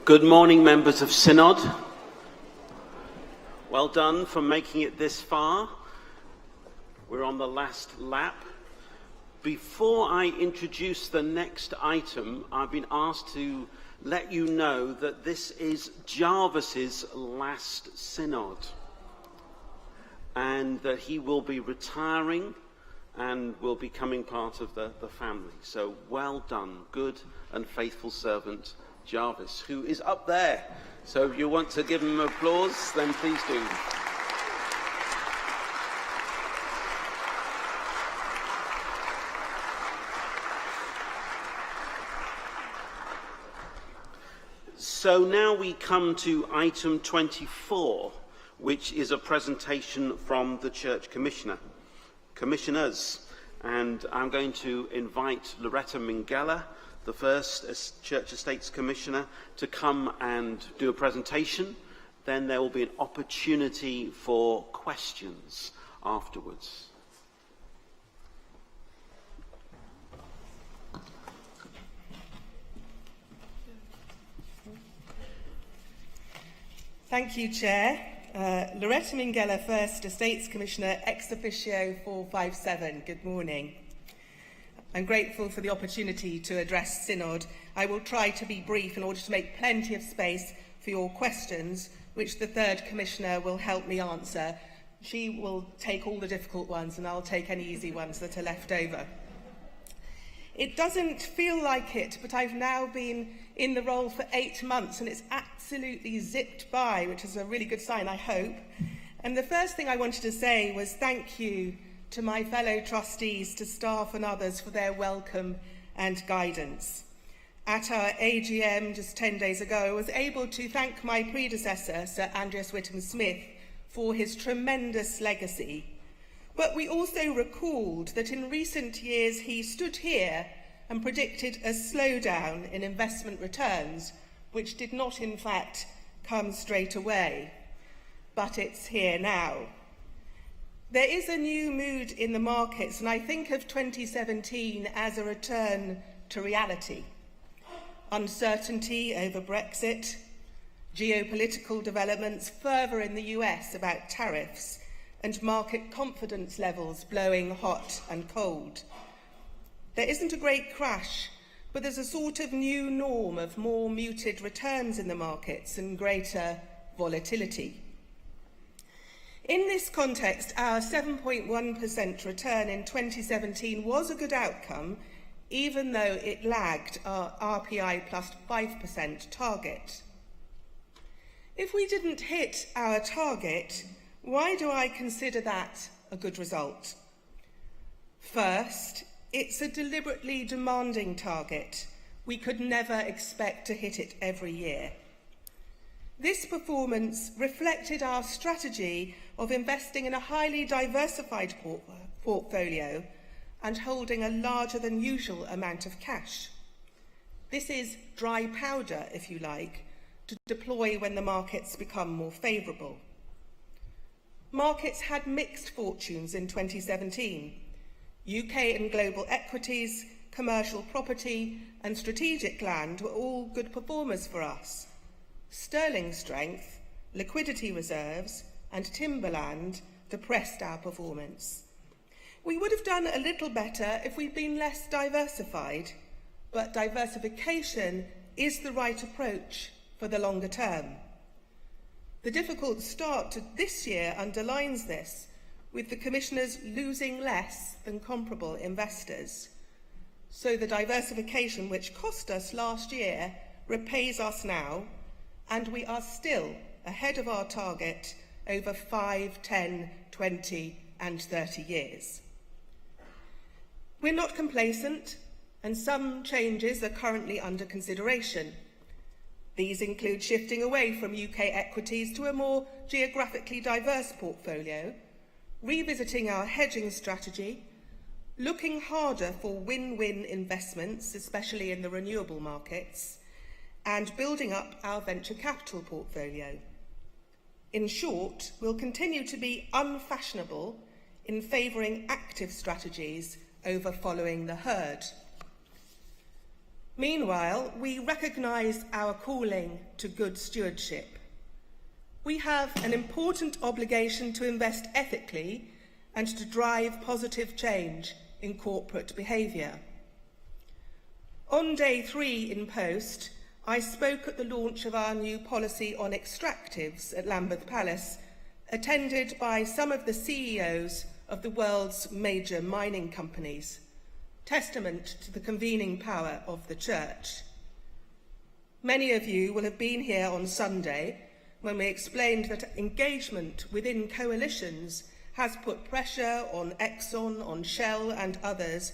Good morning, members of Synod. Well done for making it this far. We're on the last lap. Before I introduce the next item, I've been asked to let you know that this is Jarvis's last Synod, and that he will be retiring and will be becoming part of the family. So well done, good and faithful servant Jarvis, who is up there. So if you want to give him applause, then please do. So now we come to item 24, which is a presentation from the Church Commissioners. And I'm going to invite Loretta Minghella, the first Church Estates Commissioner, to come and do a presentation. Then there will be an opportunity for questions afterwards. Thank you, Chair. Loretta Minghella, First Estates Commissioner, ex officio 457. Good morning. I'm grateful for the opportunity to address Synod. I will try to be brief in order to make plenty of space for your questions, which the third Commissioner will help me answer. She will take all the difficult ones and I'll take any easy ones that are left over. It doesn't feel like it, but I've now been in the role for 8 months and it's absolutely zipped by, which is a really good sign, I hope. And the first thing I wanted to say was thank you to my fellow trustees, to staff and others for their welcome and guidance. At our AGM just 10 days ago, I was able to thank my predecessor, Sir Andreas Whittam-Smith, for his tremendous legacy. But we also recalled that in recent years he stood here and predicted a slowdown in investment returns, which did not in fact come straight away. But it's here now. There is a new mood in the markets, and I think of 2017 as a return to reality. Uncertainty over Brexit, geopolitical developments further in the US about tariffs, and market confidence levels blowing hot and cold. There isn't a great crash, but there's a sort of new norm of more muted returns in the markets and greater volatility. In this context, our 7.1% return in 2017 was a good outcome, even though it lagged our RPI plus 5% target. If we didn't hit our target, why do I consider that a good result? First, it's a deliberately demanding target. We could never expect to hit it every year. This performance reflected our strategy of investing in a highly diversified portfolio and holding a larger than usual amount of cash. This is dry powder, if you like, to deploy when the markets become more favourable. Markets had mixed fortunes in 2017. UK and global equities, commercial property and strategic land were all good performers for us. Sterling strength, liquidity reserves and timberland depressed our performance. We would have done a little better if we'd been less diversified, but diversification is the right approach for the longer term. The difficult start to this year underlines this, with the Commissioners losing less than comparable investors. So the diversification which cost us last year repays us now, and we are still ahead of our target over 5, 10, 20 and 30 years. We're not complacent, and some changes are currently under consideration. These include shifting away from UK equities to a more geographically diverse portfolio, revisiting our hedging strategy, looking harder for win-win investments, especially in the renewable markets, and building up our venture capital portfolio. In short, we'll continue to be unfashionable in favouring active strategies over following the herd. Meanwhile, we recognise our calling to good stewardship. We have an important obligation to invest ethically and to drive positive change in corporate behaviour. On day 3 in post, I spoke at the launch of our new policy on extractives at Lambeth Palace, attended by some of the CEOs of the world's major mining companies, testament to the convening power of the Church. Many of you will have been here on Sunday when we explained that engagement within coalitions has put pressure on Exxon, on Shell and others,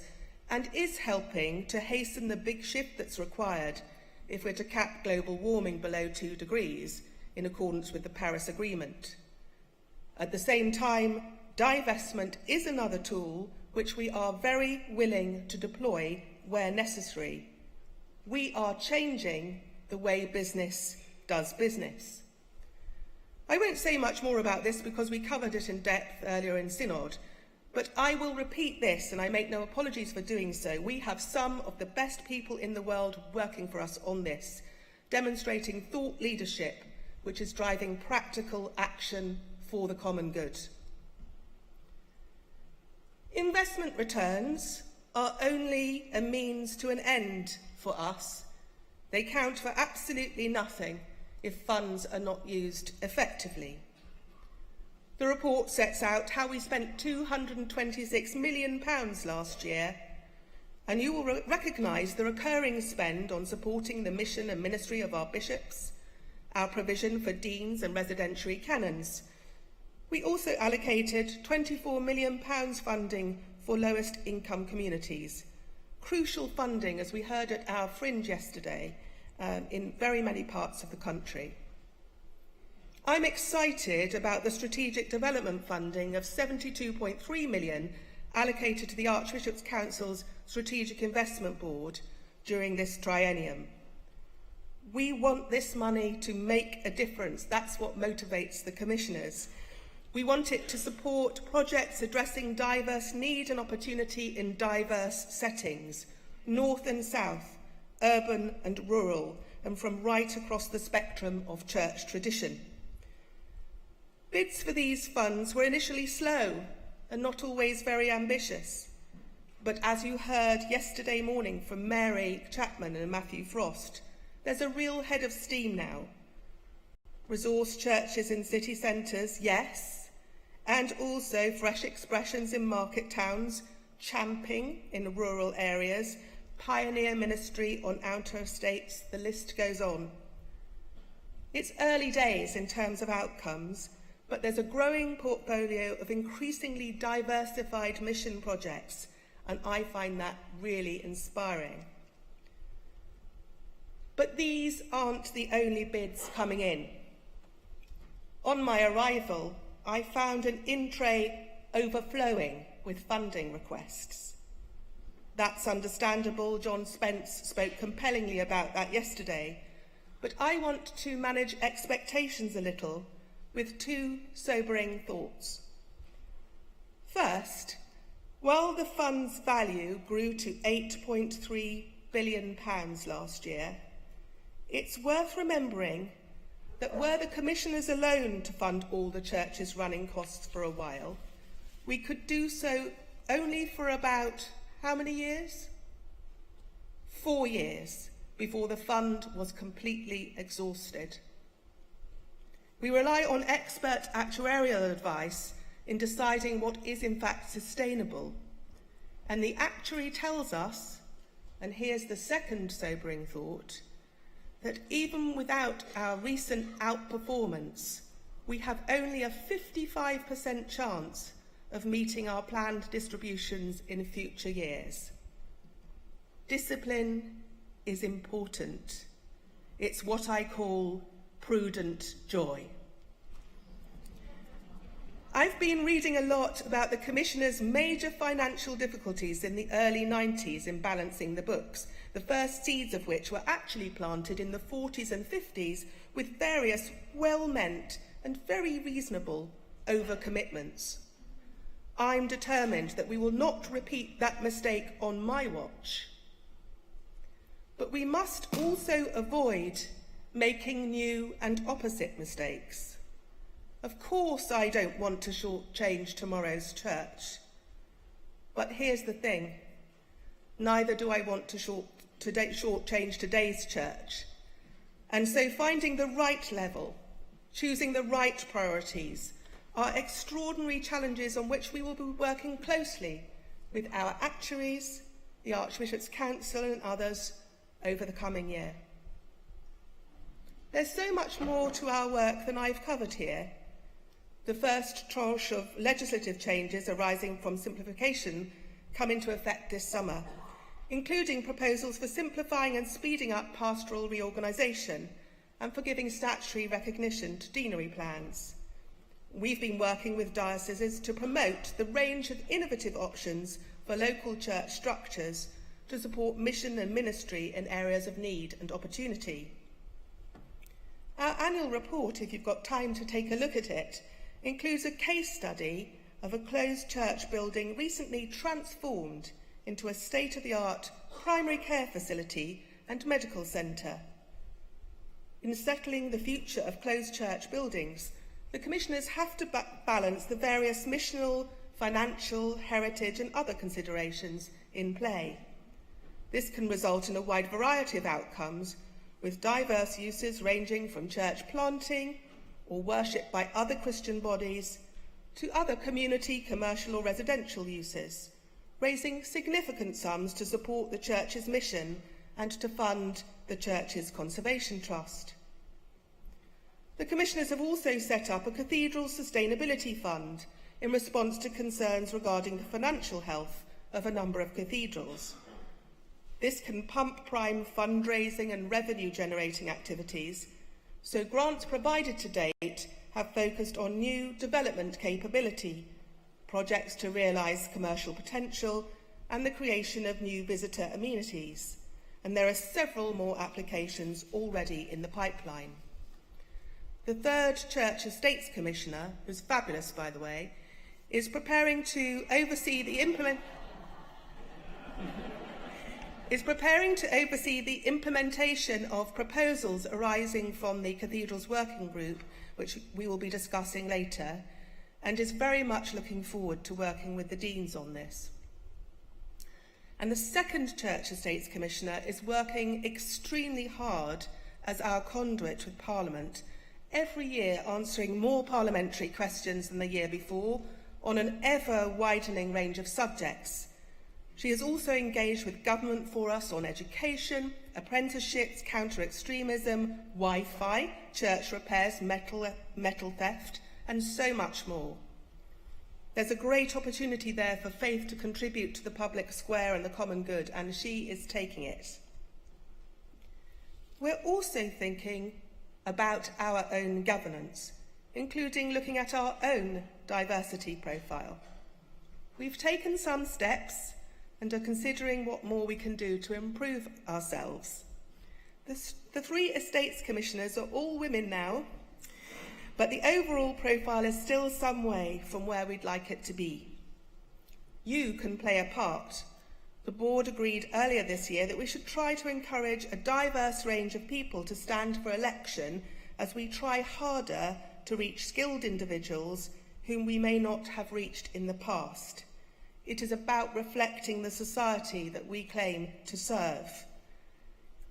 and is helping to hasten the big shift that's required if we're to cap global warming below 2 degrees in accordance with the Paris Agreement. At the same time, divestment is another tool which we are very willing to deploy where necessary. We are changing the way business does business. I won't say much more about this because we covered it in depth earlier in Synod, but I will repeat this, and I make no apologies for doing so. We have some of the best people in the world working for us on this, demonstrating thought leadership, which is driving practical action for the common good. Investment returns are only a means to an end for us. They count for absolutely nothing if funds are not used effectively. The report sets out how we spent £226 million last year, and you will recognise the recurring spend on supporting the mission and ministry of our bishops, our provision for deans and residentiary canons. We also allocated £24 million funding for lowest income communities. Crucial funding, as we heard at our fringe yesterday, in very many parts of the country. I'm excited about the strategic development funding of £72.3 million allocated to the Archbishop's Council's Strategic Investment Board during this triennium. We want this money to make a difference. That's what motivates the commissioners. We want it to support projects addressing diverse need and opportunity in diverse settings, north and south, urban and rural, and from right across the spectrum of church tradition. Bids for these funds were initially slow and not always very ambitious. But as you heard yesterday morning from Mary Chapman and Matthew Frost, there's a real head of steam now. Resource churches in city centres, yes, and also fresh expressions in market towns, champing in rural areas, pioneer ministry on outer estates, the list goes on. It's early days in terms of outcomes, but there's a growing portfolio of increasingly diversified mission projects, and I find that really inspiring. But these aren't the only bids coming in. On my arrival, I found an in-tray overflowing with funding requests. That's understandable. John Spence spoke compellingly about that yesterday. But I want to manage expectations a little with 2 sobering thoughts. First, while the fund's value grew to £8.3 billion last year, it's worth remembering that were the commissioners alone to fund all the church's running costs for a while, we could do so only for about how many years? 4 years before the fund was completely exhausted. We rely on expert actuarial advice in deciding what is in fact sustainable. And the actuary tells us, and here's the second sobering thought, that even without our recent outperformance, we have only a 55% chance of meeting our planned distributions in future years. Discipline is important. It's what I call prudent joy. I've been reading a lot about the Commissioner's major financial difficulties in the early 90s in balancing the books, the first seeds of which were actually planted in the 40s and 50s with various well-meant and very reasonable overcommitments. I'm determined that we will not repeat that mistake on my watch. but we must also avoid making new and opposite mistakes. Of course, I don't want to shortchange tomorrow's church. But here's the thing. Neither do I want to shortchange today's church. And so finding the right level, choosing the right priorities, are extraordinary challenges on which we will be working closely with our actuaries, the Archbishop's Council and others over the coming year. There's so much more to our work than I've covered here. The first tranche of legislative changes arising from simplification come into effect this summer, including proposals for simplifying and speeding up pastoral reorganisation and for giving statutory recognition to deanery plans. We've been working with dioceses to promote the range of innovative options for local church structures to support mission and ministry in areas of need and opportunity. Our annual report, if you've got time to take a look at it, includes a case study of a closed church building recently transformed into a state-of-the-art primary care facility and medical centre. In settling the future of closed church buildings, the Commissioners have to balance the various missional, financial, heritage and other considerations in play. This can result in a wide variety of outcomes, with diverse uses ranging from church planting or worship by other Christian bodies to other community, commercial or residential uses, raising significant sums to support the Church's mission and to fund the Church's Conservation Trust. The Commissioners have also set up a Cathedral Sustainability Fund in response to concerns regarding the financial health of a number of cathedrals. This can pump prime fundraising and revenue-generating activities, so grants provided to date have focused on new development capability, projects to realise commercial potential, and the creation of new visitor amenities. And there are several more applications already in the pipeline. The third Church Estates Commissioner, who's fabulous by the way, is preparing to oversee the implementation of proposals arising from the Cathedrals Working Group, which we will be discussing later, and is very much looking forward to working with the Deans on this. And the second Church Estates Commissioner is working extremely hard as our conduit with Parliament, every year answering more parliamentary questions than the year before on an ever-widening range of subjects. She is also engaged with government for us on education, apprenticeships, counter-extremism, Wi-Fi, church repairs, metal theft, and so much more. There's a great opportunity there for faith to contribute to the public square and the common good, and she is taking it. We're also thinking about our own governance, including looking at our own diversity profile. We've taken some steps and are considering what more we can do to improve ourselves. The three Estates Commissioners are all women now, but the overall profile is still some way from where we'd like it to be. You can play a part. The board agreed earlier this year that we should try to encourage a diverse range of people to stand for election as we try harder to reach skilled individuals whom we may not have reached in the past. It is about reflecting the society that we claim to serve.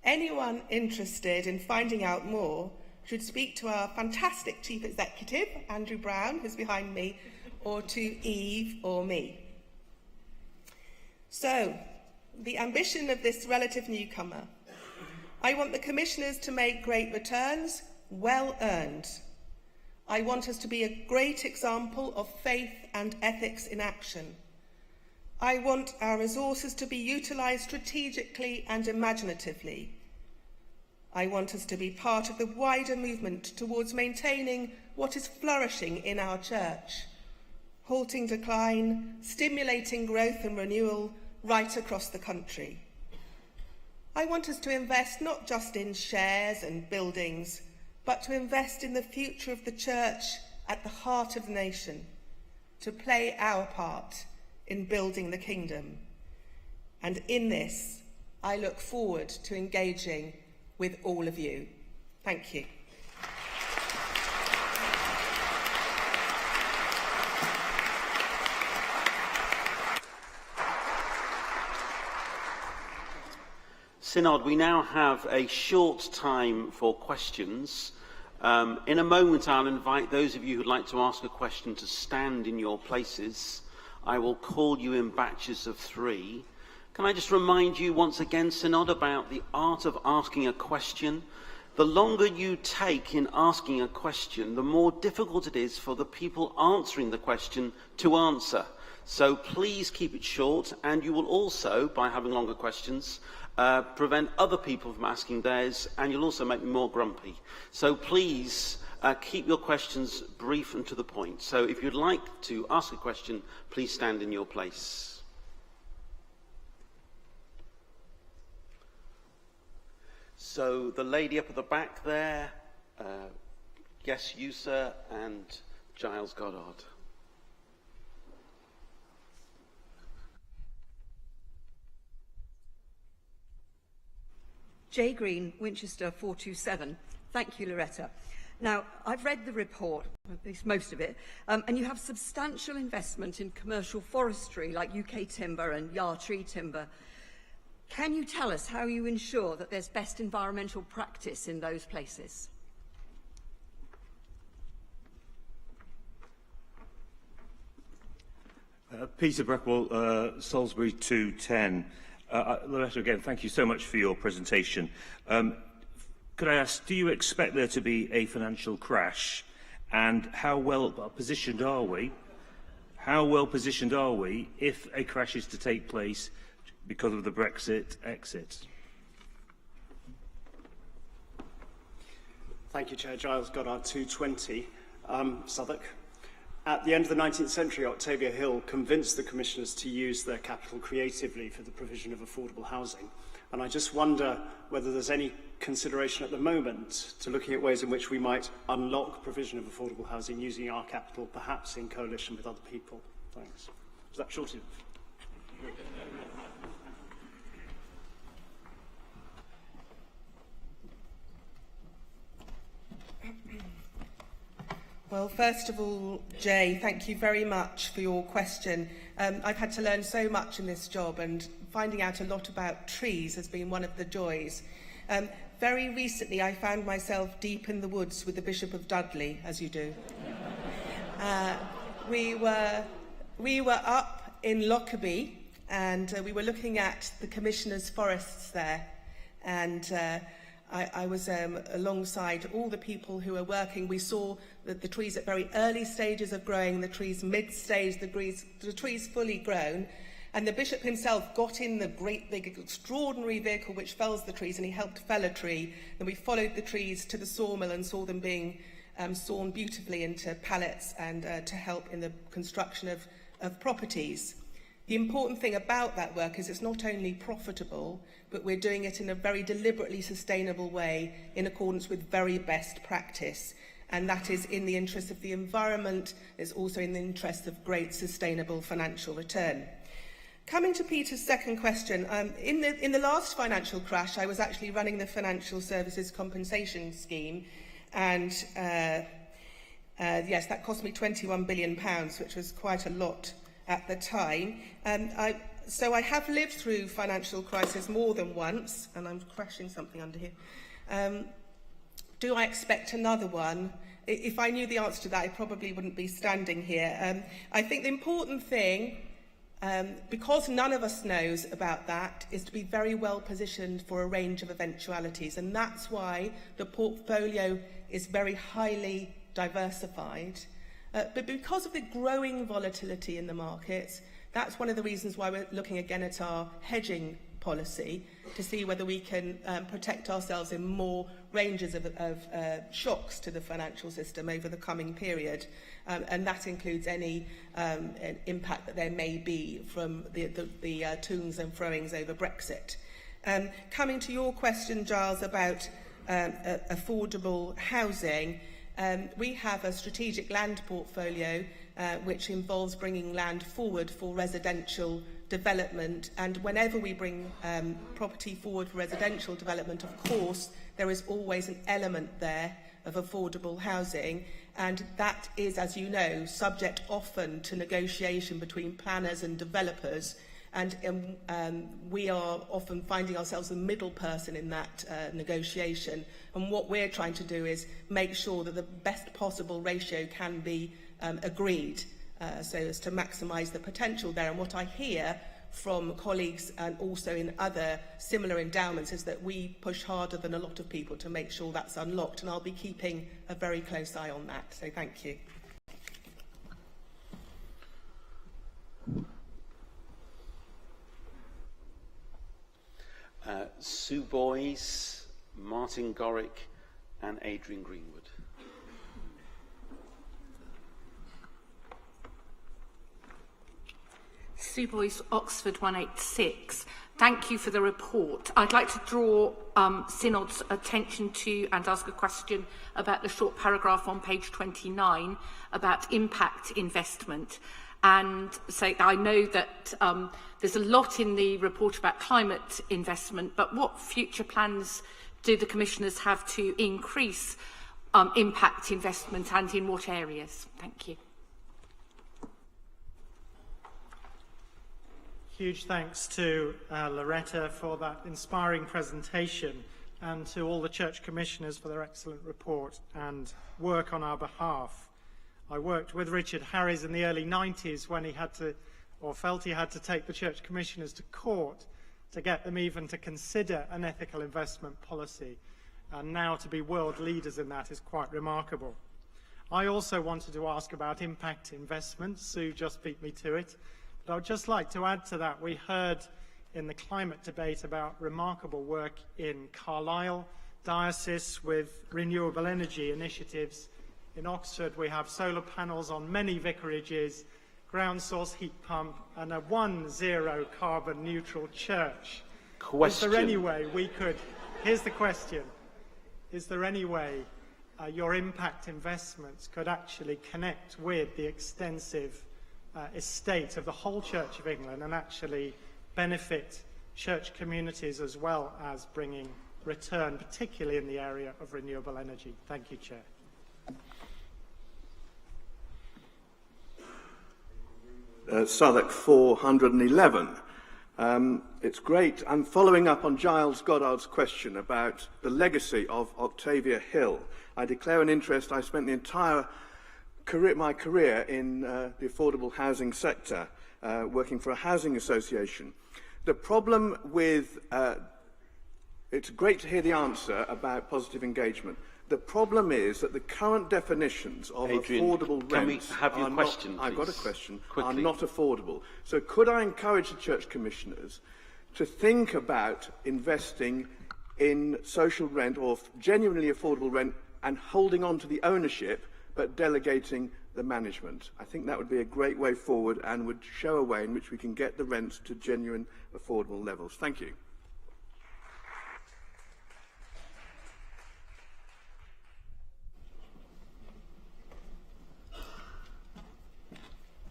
Anyone interested in finding out more should speak to our fantastic Chief Executive, Andrew Brown, who's behind me, or to Eve or me. So, the ambition of this relative newcomer. I want the Commissioners to make great returns, well earned. I want us to be a great example of faith and ethics in action. I want our resources to be utilised strategically and imaginatively. I want us to be part of the wider movement towards maintaining what is flourishing in our church, halting decline, stimulating growth and renewal right across the country. I want us to invest not just in shares and buildings, but to invest in the future of the church at the heart of the nation, to play our part in building the kingdom. And in this, I look forward to engaging with all of you. Thank you. Synod, we now have a short time for questions. In a moment, I'll invite those of you who'd like to ask a question to stand in your places. I will call you in batches of 3. Can I just remind you once again, Synod, about the art of asking a question? The longer you take in asking a question, the more difficult it is for the people answering the question to answer. So please keep it short, and you will also, by having longer questions, prevent other people from asking theirs, and you'll also make me more grumpy. So please keep your questions brief and to the point. So if you'd like to ask a question, please stand in your place. So the lady up at the back there, yes, you, sir, and Giles Goddard. J. Green, Winchester 427. Thank you, Loretta. Now, I've read the report, at least most of it, and you have substantial investment in commercial forestry like UK timber and Yar tree timber. Can you tell us how you ensure that there's best environmental practice in those places? Peter Breckwell, Salisbury 210. Loretta, again, thank you so much for your presentation. Could I ask, do you expect there to be a financial crash, and how well positioned are we? How well positioned are we if a crash is to take place because of the Brexit exit? Thank you, Chair. Giles Goddard, 220, Southwark. At the end of the 19th century, Octavia Hill convinced the commissioners to use their capital creatively for the provision of affordable housing. And I just wonder whether there's any consideration at the moment to looking at ways in which we might unlock provision of affordable housing using our capital, perhaps in coalition with other people. Thanks. Was that short enough? Well, first of all, Jay, thank you very much for your question. I've had to learn so much in this job, and finding out a lot about trees has been one of the joys. Very recently, I found myself deep in the woods with the Bishop of Dudley, as you do. We were up in Lockerbie, and we were looking at the Commissioner's forests there, and I was alongside all the people who are working. We saw the trees at very early stages of growing, the trees mid-stage, the trees fully grown. And the Bishop himself got in the great big extraordinary vehicle which fells the trees, and he helped fell a tree. And we followed the trees to the sawmill and saw them being sawn beautifully into pallets and to help in the construction of properties. The important thing about that work is it's not only profitable, but we're doing it in a very deliberately sustainable way in accordance with very best practice. And that is in the interest of the environment. It's also in the interest of great sustainable financial return. Coming to Peter's second question, in the last financial crash, I was actually running the Financial Services Compensation Scheme, and yes, that cost me £21 billion, which was quite a lot at the time. So I have lived through financial crisis more than once, and I'm crashing something under here. Do I expect another one? If I knew the answer to that, I probably wouldn't be standing here. I think the important thing, because none of us knows about that, is to be very well positioned for a range of eventualities. And that's why the portfolio is very highly diversified. But because of the growing volatility in the markets, that's one of the reasons why we're looking again at our hedging policy to see whether we can protect ourselves in more ranges of shocks to the financial system over the coming period. And that includes any impact that there may be from the toons and froings over Brexit. Coming to your question, Giles, about affordable housing, we have a strategic land portfolio which involves bringing land forward for residential development. And whenever we bring property forward for residential development, of course, there is always an element there of affordable housing. And that is, as you know, subject often to negotiation between planners and developers. And we are often finding ourselves the middle person in that negotiation. And what we're trying to do is make sure that the best possible ratio can be agreed so as to maximise the potential there. And what I hear from colleagues and also in other similar endowments is that we push harder than a lot of people to make sure that's unlocked. And I'll be keeping a very close eye on that. So thank you. Sue Boyes, Martin Gorrick and Adrian Greenwood. Sue Boyes, Oxford 186. Thank you for the report. I'd like to draw Synod's attention to and ask a question about the short paragraph on page 29 about impact investment. And say, I know that there's a lot in the report about climate investment, but what future plans do the Commissioners have to increase impact investment and in what areas? Thank you. Huge thanks to Loretta for that inspiring presentation and to all the Church Commissioners for their excellent report and work on our behalf. I worked with Richard Harries in the early 90s when he had to, or felt he had to take the Church Commissioners to court to get them even to consider an ethical investment policy. And now to be world leaders in that is quite remarkable. I also wanted to ask about impact investment. Sue just beat me to it. But I would just like to add to that, we heard in the climate debate about remarkable work in Carlisle Diocese with renewable energy initiatives. In Oxford, we have solar panels on many vicarages, ground source heat pump, and a 1-0 carbon neutral church. Question. Is there any way we could, here's the question, is there any way your impact investments could actually connect with the extensive estate of the whole Church of England and actually benefit church communities as well as bringing return, particularly in the area of renewable energy? Thank you, Chair. Southwark 411. It's great. I'm following up on Giles Goddard's question about the legacy of Octavia Hill. I declare an interest. I spent the entire my career in the affordable housing sector, working for a housing association. The problem with, it's great to hear the answer about positive engagement. The problem is that the current definitions of Adrian, affordable rents have your question, I've got a please? question. Quickly. Are not affordable. So could I encourage the Church Commissioners to think about investing in social rent or genuinely affordable rent and holding on to the ownership but delegating the management? I think that would be a great way forward and would show a way in which we can get the rents to genuine affordable levels. Thank you.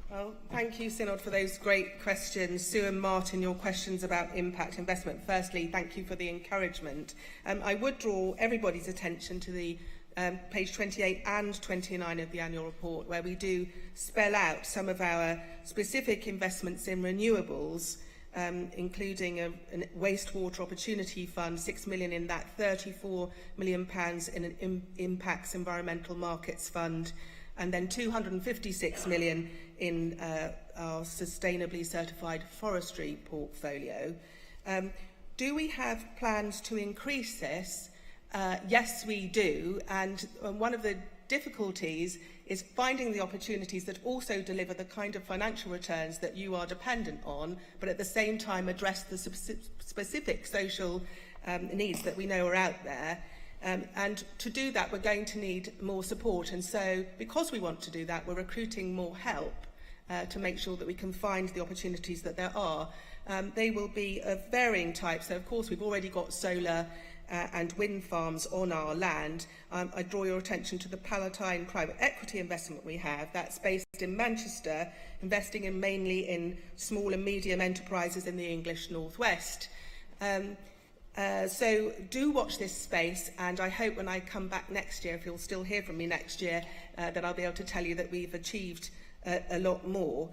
Well, thank you, Synod, for those great questions. Sue and Martin, your questions about impact investment. Firstly, thank you for the encouragement. I would draw everybody's attention to the page 28 and 29 of the annual report, where we do spell out some of our specific investments in renewables, including a wastewater opportunity fund, 6 million in that, 34 million pounds in an impacts environmental markets fund, and then 256 million in our sustainably certified forestry portfolio. Do we have plans to increase this? Yes, we do. And one of the difficulties is finding the opportunities that also deliver the kind of financial returns that you are dependent on, but at the same time address the specific social needs that we know are out there. And to do that, we're going to need more support. And so, because we want to do that, we're recruiting more help to make sure that we can find the opportunities that there are. They will be of varying types. So, of course, we've already got solar and wind farms on our land. I draw your attention to the Palatine private equity investment we have. That's based in Manchester, investing mainly in small and medium enterprises in the English Northwest. So do watch this space, and I hope when I come back next year, if you'll still hear from me next year, that I'll be able to tell you that we've achieved a lot more.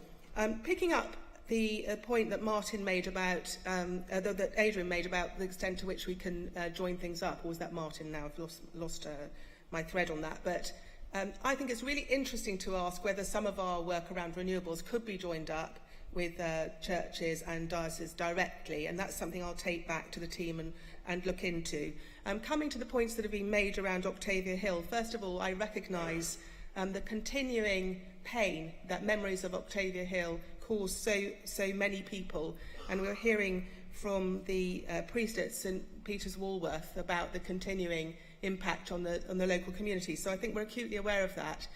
Picking up the point that Martin made about, that Adrian made about the extent to which we can join things up, or was that Martin now? I've lost my thread on that. But I think it's really interesting to ask whether some of our work around renewables could be joined up with churches and dioceses directly, and that's something I'll take back to the team and look into. Coming to the points that have been made around Octavia Hill, first of all, I recognise the continuing pain that memories of Octavia Hill cause so many people, and we're hearing from the priest at St Peter's Walworth about the continuing impact on the local community. So I think we're acutely aware of that.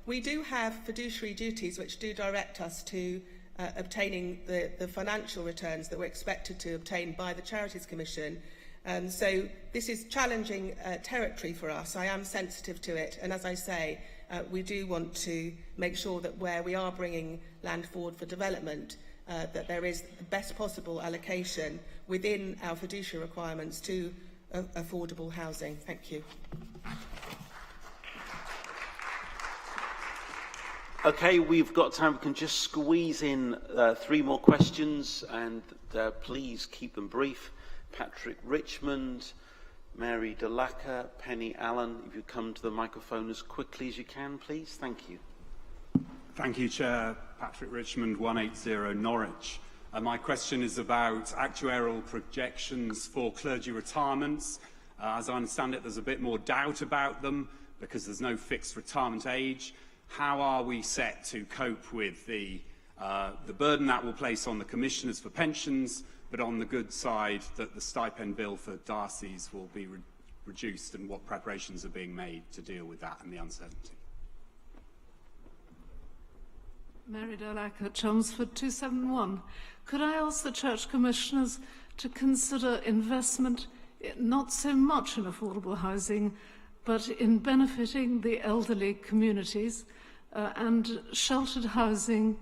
We do have fiduciary duties which do direct us to obtaining the financial returns that we're expected to obtain by the Charities Commission. So this is challenging territory for us. I am sensitive to it, and as I say, we do want to make sure that where we are bringing land forward for development, that there is the best possible allocation within our fiduciary requirements to affordable housing. Thank you. Okay, we've got time. We can just squeeze in 3 more questions, and please keep them brief. Patrick Richmond, Mary Delacca, Penny Allen, if you come to the microphone as quickly as you can, please. Thank you. Thank you, Chair. Patrick Richmond, 180 Norwich. My question is about actuarial projections for clergy retirements. As I understand it, there's a bit more doubt about them because there's no fixed retirement age. How are we set to cope with the burden that will place on the commissioners for pensions, but on the good side that the stipend bill for dioceses will be reduced, and what preparations are being made to deal with that and the uncertainty? Mary Delacca, Chelmsford 271. Could I ask the Church Commissioners to consider investment not so much in affordable housing, but in benefiting the elderly communities and sheltered housing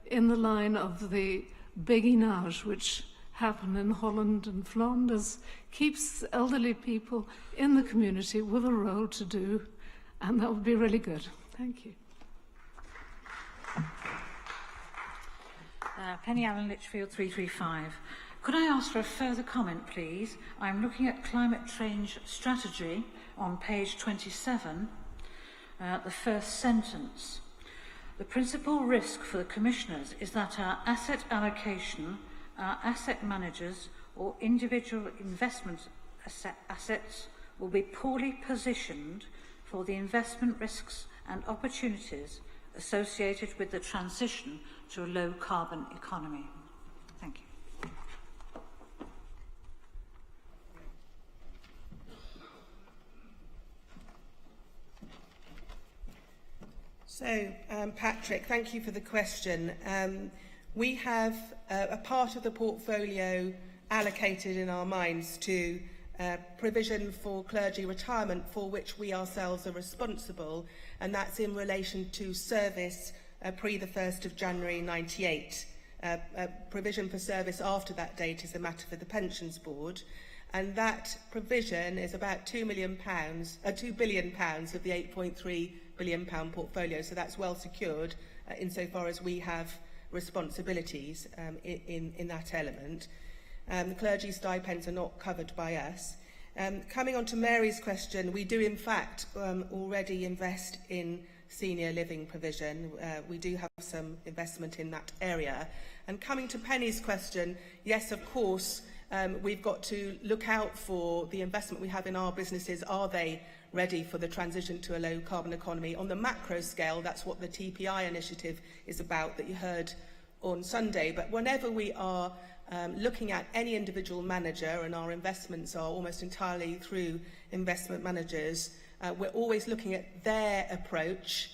in the line of the béguinage, which happen in Holland and Flanders, keeps elderly people in the community with a role to do, and that would be really good. Thank you. Penny Allen, Lichfield 335. Could I ask for a further comment, please? I'm looking at climate change strategy on page 27, the first sentence. The principal risk for the commissioners is that our asset allocation, our asset managers or individual investment assets will be poorly positioned for the investment risks and opportunities associated with the transition to a low-carbon economy. Thank you. So, Patrick, thank you for the question. We have a part of the portfolio allocated in our minds to provision for clergy retirement, for which we ourselves are responsible, and that's in relation to service pre the 1st of January 98. Provision for service after that date is a matter for the Pensions Board, and that provision is about £2 billion of the £8.3 billion portfolio, so that's well secured insofar as we have responsibilities in that element. The clergy stipends are not covered by us. Coming on to Mary's question, we do in fact already invest in senior living provision. We do have some investment in that area. And coming to Penny's question, yes, of course, we've got to look out for the investment we have in our businesses. Are they ready for the transition to a low carbon economy? On the macro scale, that's what the TPI initiative is about that you heard on Sunday. But whenever we are looking at any individual manager, and our investments are almost entirely through investment managers, we're always looking at their approach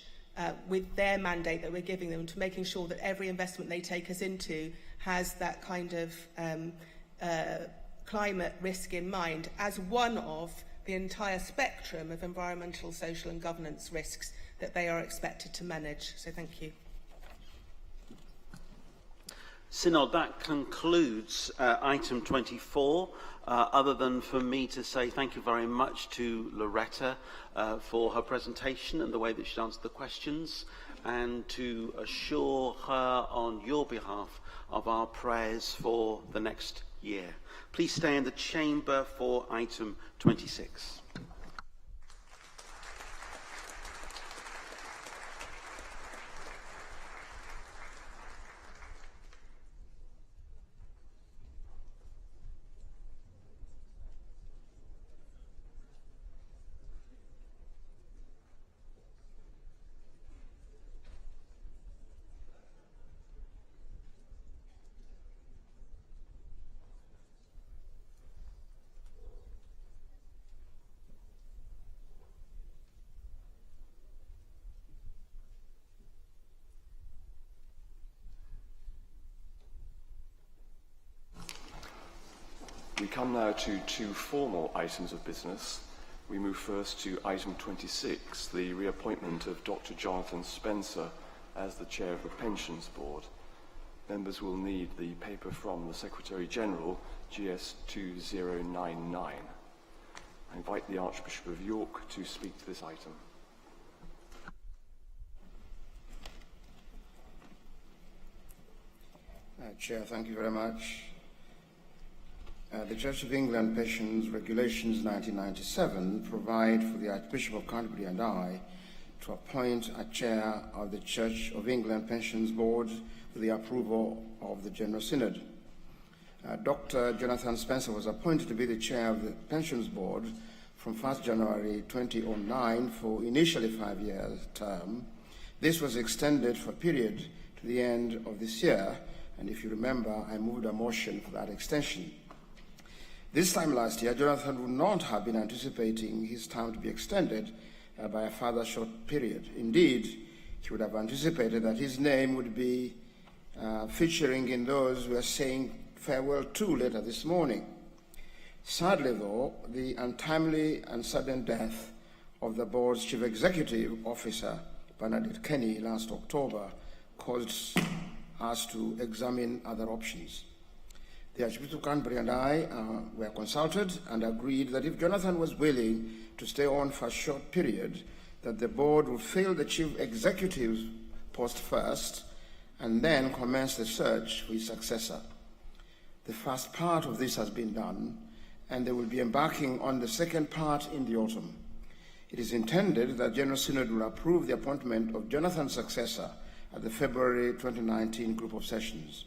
with their mandate that we're giving them, to making sure that every investment they take us into has that kind of climate risk in mind as one of the entire spectrum of environmental, social and governance risks that they are expected to manage. So thank you. Synod, that concludes item 24, other than for me to say thank you very much to Loretta for her presentation and the way that she answered the questions, and to assure her on your behalf of our prayers for the next year. Please stay in the chamber for item 26. We come now to two formal items of business. We move first to item 26, the reappointment of Dr. Jonathan Spencer as the chair of the Pensions Board. Members will need the paper from the Secretary-General, GS 2099. I invite the Archbishop of York to speak to this item. Chair, thank you very much. The Church of England Pensions Regulations 1997 provide for the Archbishop of Canterbury and I to appoint a chair of the Church of England Pensions Board with the approval of the General Synod. Dr. Jonathan Spencer was appointed to be the chair of the Pensions Board from 1st January 2009 for initially 5-year term. This was extended for a period to the end of this year, and if you remember, I moved a motion for that extension. This time last year, Jonathan would not have been anticipating his term to be extended by a further short period. Indeed, he would have anticipated that his name would be featuring in those who are saying farewell to later this morning. Sadly, though, the untimely and sudden death of the board's chief executive officer, Bernadette Kenny, last October caused us to examine other options. The Archbishop of Canterbury and I were consulted and agreed that if Jonathan was willing to stay on for a short period, that the board would fill the chief executive's post first and then commence the search for his successor. The first part of this has been done, and they will be embarking on the second part in the autumn. It is intended that General Synod will approve the appointment of Jonathan's successor at the February 2019 group of sessions.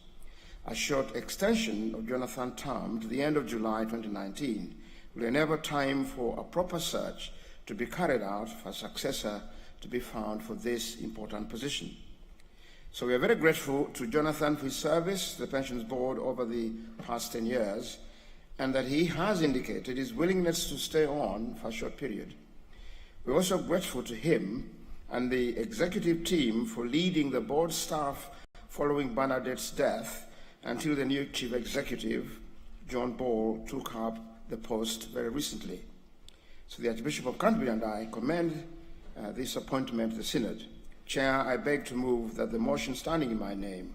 A short extension of Jonathan's term to the end of July 2019 will enable time for a proper search to be carried out for a successor to be found for this important position. So we are very grateful to Jonathan for his service to the Pensions Board over the past 10 years, and that he has indicated his willingness to stay on for a short period. We're also grateful to him and the executive team for leading the board staff following Bernadette's death until the new chief executive, John Ball, took up the post very recently. So the Archbishop of Canterbury and I commend this appointment to the Synod. Chair, I beg to move that the motion standing in my name.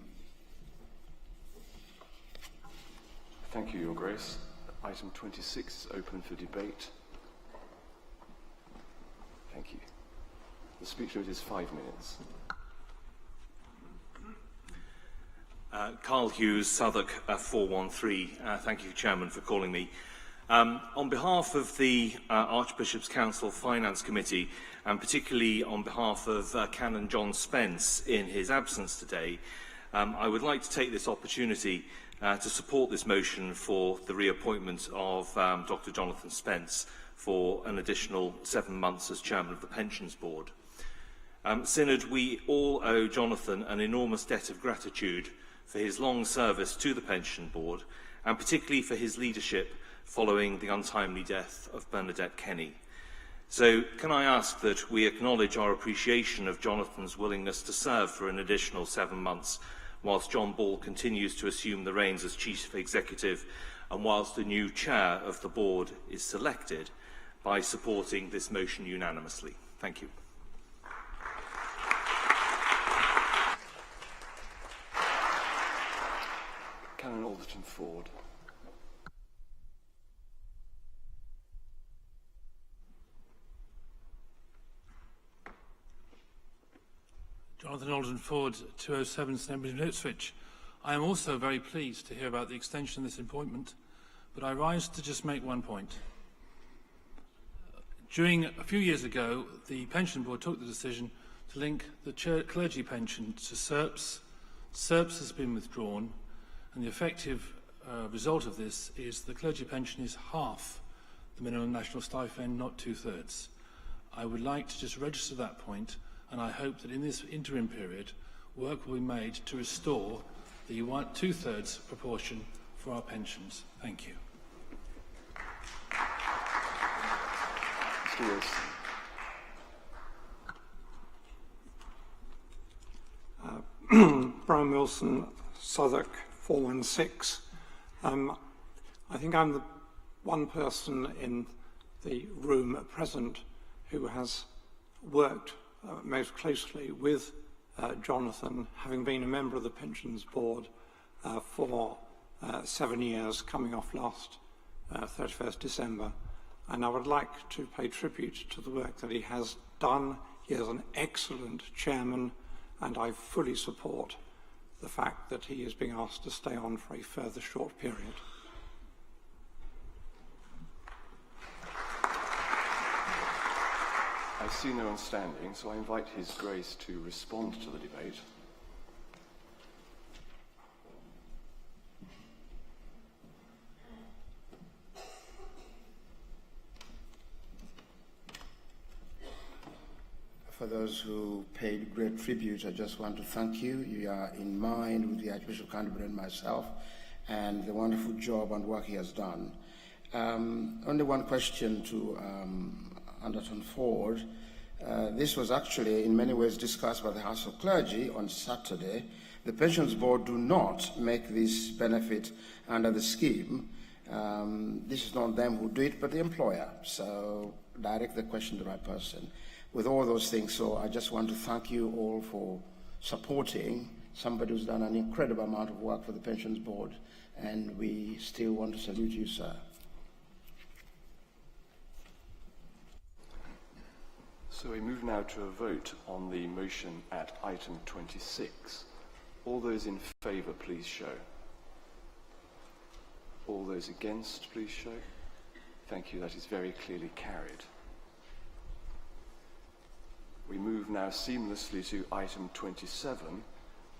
Thank you, Your Grace. Item 26 is open for debate. Thank you. The speech limit is 5 minutes. Carl Hughes, Southwark 413. Thank you, Chairman, for calling me. On behalf of the Archbishop's Council Finance Committee, and particularly on behalf of Canon John Spence in his absence today, I would like to take this opportunity to support this motion for the reappointment of Dr. Jonathan Spence for an additional 7 months as Chairman of the Pensions Board. Synod, we all owe Jonathan an enormous debt of gratitude for his long service to the Pension Board, and particularly for his leadership following the untimely death of Bernadette Kenny. So can I ask that we acknowledge our appreciation of Jonathan's willingness to serve for an additional 7 months whilst John Ball continues to assume the reins as Chief Executive and whilst the new chair of the board is selected, by supporting this motion unanimously. Thank you. Canon Alderton Ford. Jonathan Alderton Ford, 207 Snembridge and Ipswich. I am also very pleased to hear about the extension of this appointment, but I rise to just make one point. A few years ago, the Pension Board took the decision to link the clergy pension to SERPs. SERPs has been withdrawn, and the effective result of this is the clergy pension is half the minimum national stipend, not 2/3. I would like to just register that point, and I hope that in this interim period, work will be made to restore the 2/3 proportion for our pensions. Thank you. Mr. Wilson. Brian Wilson, Southwark 416. I think I'm the one person in the room at present who has worked most closely with Jonathan, having been a member of the Pensions Board for 7 years, coming off last 31st December. And I would like to pay tribute to the work that he has done. He is an excellent chairman, and I fully support the fact that he is being asked to stay on for a further short period. I see no one standing, so I invite His Grace to respond to the debate. For those who paid great tribute, I just want to thank you. You are in mind with the Archbishop of Canterbury and myself, and the wonderful job and work he has done. Only one question to Alderton Ford. This was actually in many ways discussed by the House of Clergy on Saturday. The Pensions Board do not make this benefit under the scheme. This is not them who do it, but the employer. So direct the question to the right person. With all those things, so I just want to thank you all for supporting somebody who's done an incredible amount of work for the Pensions Board, and we still want to salute you, sir. So we move now to a vote on the motion at item 26. All those in favour, please show. All those against, please show. Thank you, that is very clearly carried. We move now seamlessly to item 27,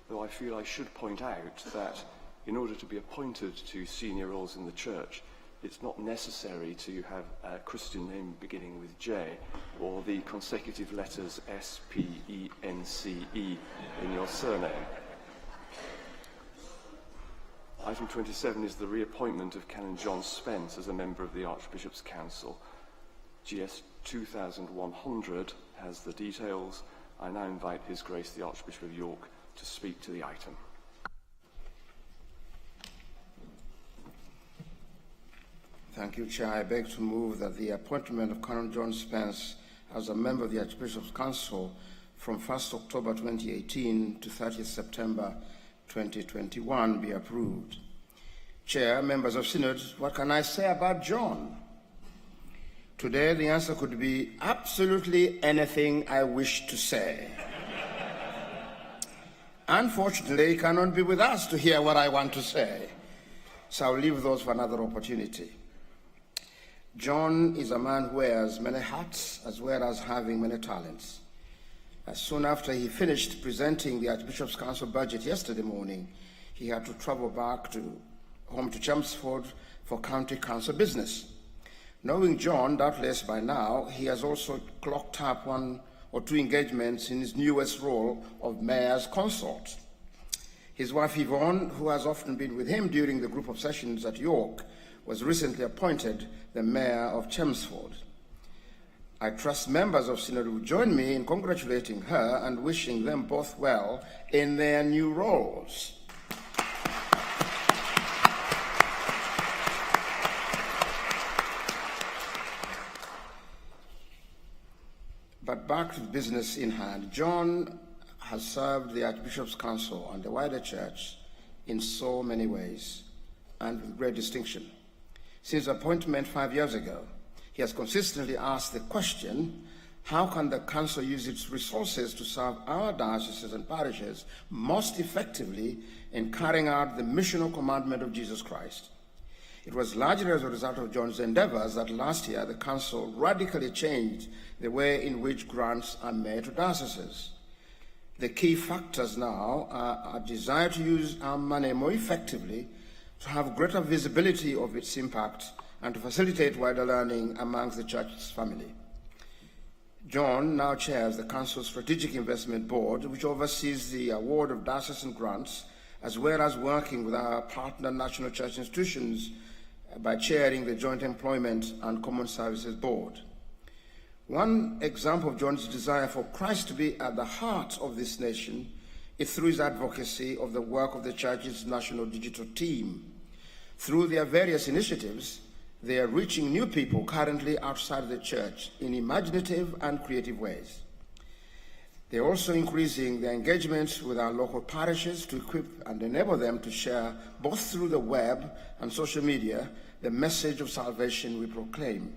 though I feel I should point out that in order to be appointed to senior roles in the Church, it's not necessary to have a Christian name beginning with J or the consecutive letters S-P-E-N-C-E in your surname. Item 27 is the reappointment of Canon John Spence as a member of the Archbishop's Council. GS 2100 has the details. I now invite His Grace the Archbishop of York to speak to the item. Thank you, Chair. I beg to move that the appointment of Canon John Spence as a member of the Archbishop's Council from 1st October 2018 to 30th September 2021 be approved. Chair, members of Synod, what can I say about John? Today, the answer could be absolutely anything I wish to say. Unfortunately, he cannot be with us to hear what I want to say, so I'll leave those for another opportunity. John is a man who wears many hats as well as having many talents. Soon after he finished presenting the Archbishop's Council budget yesterday morning, he had to travel back home to Chelmsford for county council business. Knowing John, doubtless by now, he has also clocked up 1 or 2 engagements in his newest role of mayor's consort. His wife Yvonne, who has often been with him during the group of sessions at York, was recently appointed the mayor of Chelmsford. I trust members of Synod will join me in congratulating her and wishing them both well in their new roles. back to business in hand, John has served the Archbishop's Council and the wider church in so many ways and with great distinction. Since appointment 5 years ago, he has consistently asked the question, how can the Council use its resources to serve our dioceses and parishes most effectively in carrying out the missional commandment of Jesus Christ? It was largely as a result of John's endeavors that last year the Council radically changed the way in which grants are made to dioceses. The key factors now are a desire to use our money more effectively, to have greater visibility of its impact, and to facilitate wider learning amongst the Church's family. John now chairs the Council's Strategic Investment Board, which oversees the award of diocesan grants, as well as working with our partner national church institutions by chairing the Joint Employment and Common Services Board. One example of John's desire for Christ to be at the heart of this nation is through his advocacy of the work of the Church's national digital team. Through their various initiatives, they are reaching new people currently outside the Church in imaginative and creative ways. They are also increasing their engagement with our local parishes to equip and enable them to share, both through the web and social media, the message of salvation we proclaim.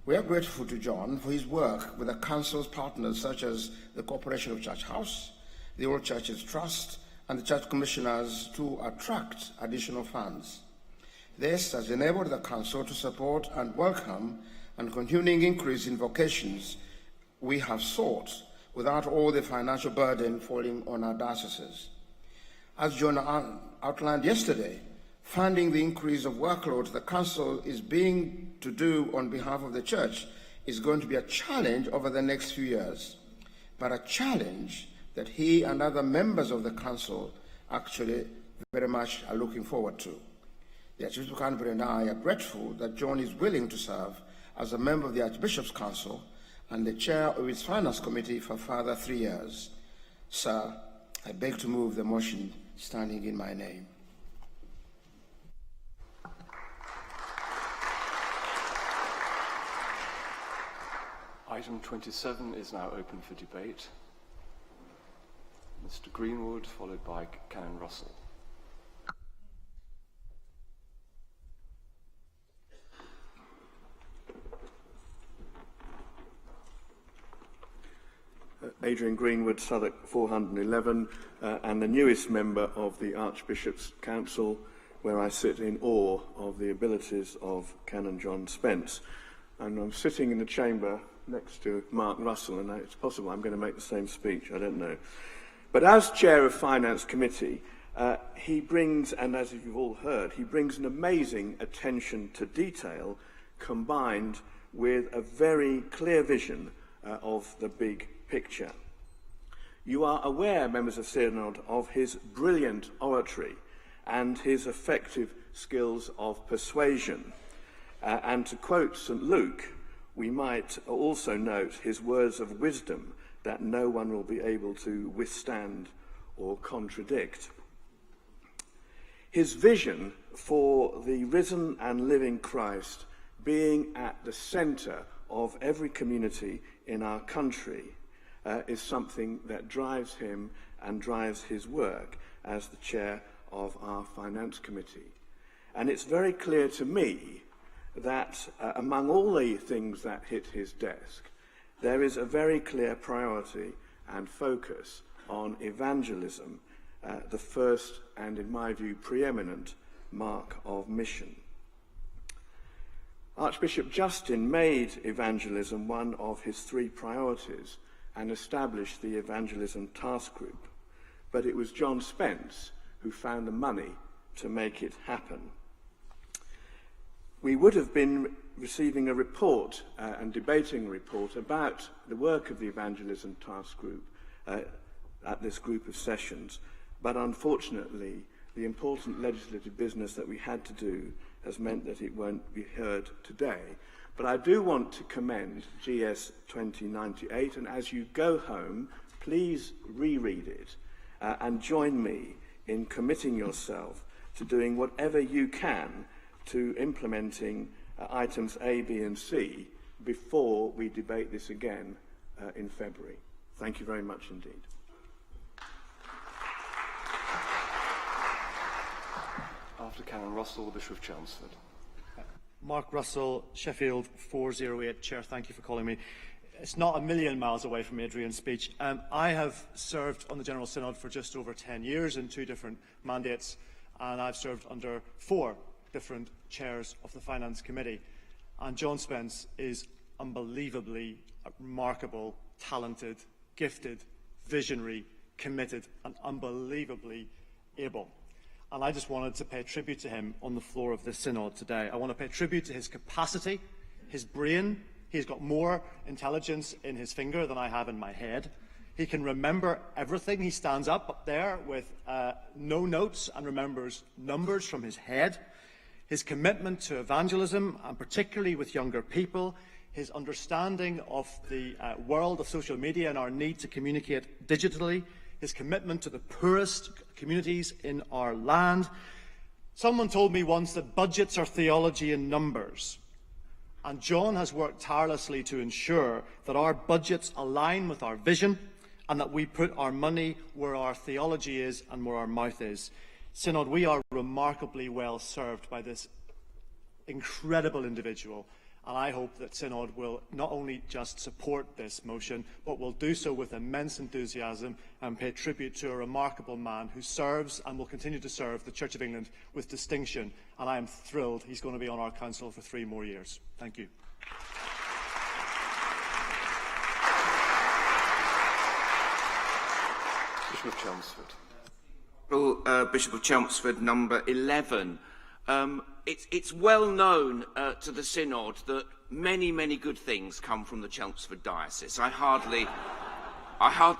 We are grateful to John for his work with the Council's partners such as the Corporation of Church House, the All Churches Trust, and the Church Commissioners to attract additional funds. This has enabled the Council to support and welcome and continuing increase in vocations we have sought without all the financial burden falling on our dioceses. As John outlined yesterday, funding the increase of workload the Council is being to do on behalf of the Church is going to be a challenge over the next few years, but a challenge that he and other members of the Council actually very much are looking forward to. The Archbishop of Canterbury and I are grateful that John is willing to serve as a member of the Archbishop's Council and the chair of its Finance Committee for further 3 years. Sir, I beg to move the motion standing in my name. Item 27 is now open for debate. Mr. Greenwood, followed by Canon Russell. Adrian Greenwood, Southwark 411, and the newest member of the Archbishop's Council, where I sit in awe of the abilities of Canon John Spence. And I'm sitting in the chamber next to Mark Russell, and it's possible I'm going to make the same speech, I don't know. But as chair of Finance Committee, he brings, and as you've all heard, he brings an amazing attention to detail combined with a very clear vision of the big picture. You are aware, members of Synod, of his brilliant oratory and his effective skills of persuasion. And to quote St. Luke, we might also note his words of wisdom that no one will be able to withstand or contradict. His vision for the risen and living Christ being at the centre of every community in our country is something that drives him and drives his work as the chair of our Finance Committee. And it's very clear to me that among all the things that hit his desk, there is a very clear priority and focus on evangelism, the first and, in my view, preeminent mark of mission. Archbishop Justin made evangelism one of his 3 priorities and established the Evangelism Task Group, but it was John Spence who found the money to make it happen. We would have been receiving a report and debating a report about the work of the Evangelism Task Group at this group of sessions, but unfortunately the important legislative business that we had to do has meant that it won't be heard today. But I do want to commend GS 2098, and as you go home, please reread it and join me in committing yourself to doing whatever you can to implementing items A, B and C before we debate this again in February. Thank you very much indeed. After Karen Russell, the Bishop of Chelmsford. Mark Russell, Sheffield 408. Chair, thank you for calling me. It's not a million miles away from Adrian's speech. I have served on the General Synod for just over 10 years in 2 different mandates, and I've served under 4 different chairs of the Finance Committee. And John Spence is unbelievably remarkable, talented, gifted, visionary, committed, and unbelievably able. And I just wanted to pay tribute to him on the floor of this synod today. I want to pay tribute to his capacity, his brain. He's got more intelligence in his finger than I have in my head. He can remember everything. He stands up there with no notes and remembers numbers from his head. His commitment to evangelism, and particularly with younger people, his understanding of the world of social media and our need to communicate digitally, his commitment to the poorest communities in our land. Someone told me once that budgets are theology in numbers. And John has worked tirelessly to ensure that our budgets align with our vision and that we put our money where our theology is and where our mouth is. Synod, we are remarkably well served by this incredible individual. And I hope that Synod will not only just support this motion, but will do so with immense enthusiasm and pay tribute to a remarkable man who serves and will continue to serve the Church of England with distinction. And I am thrilled he's going to be on our council for 3 more years. Thank you. Bishop of Chelmsford. Bishop of Chelmsford, number 11. It's well known to the Synod that many, many good things come from the Chelmsford diocese. I hardly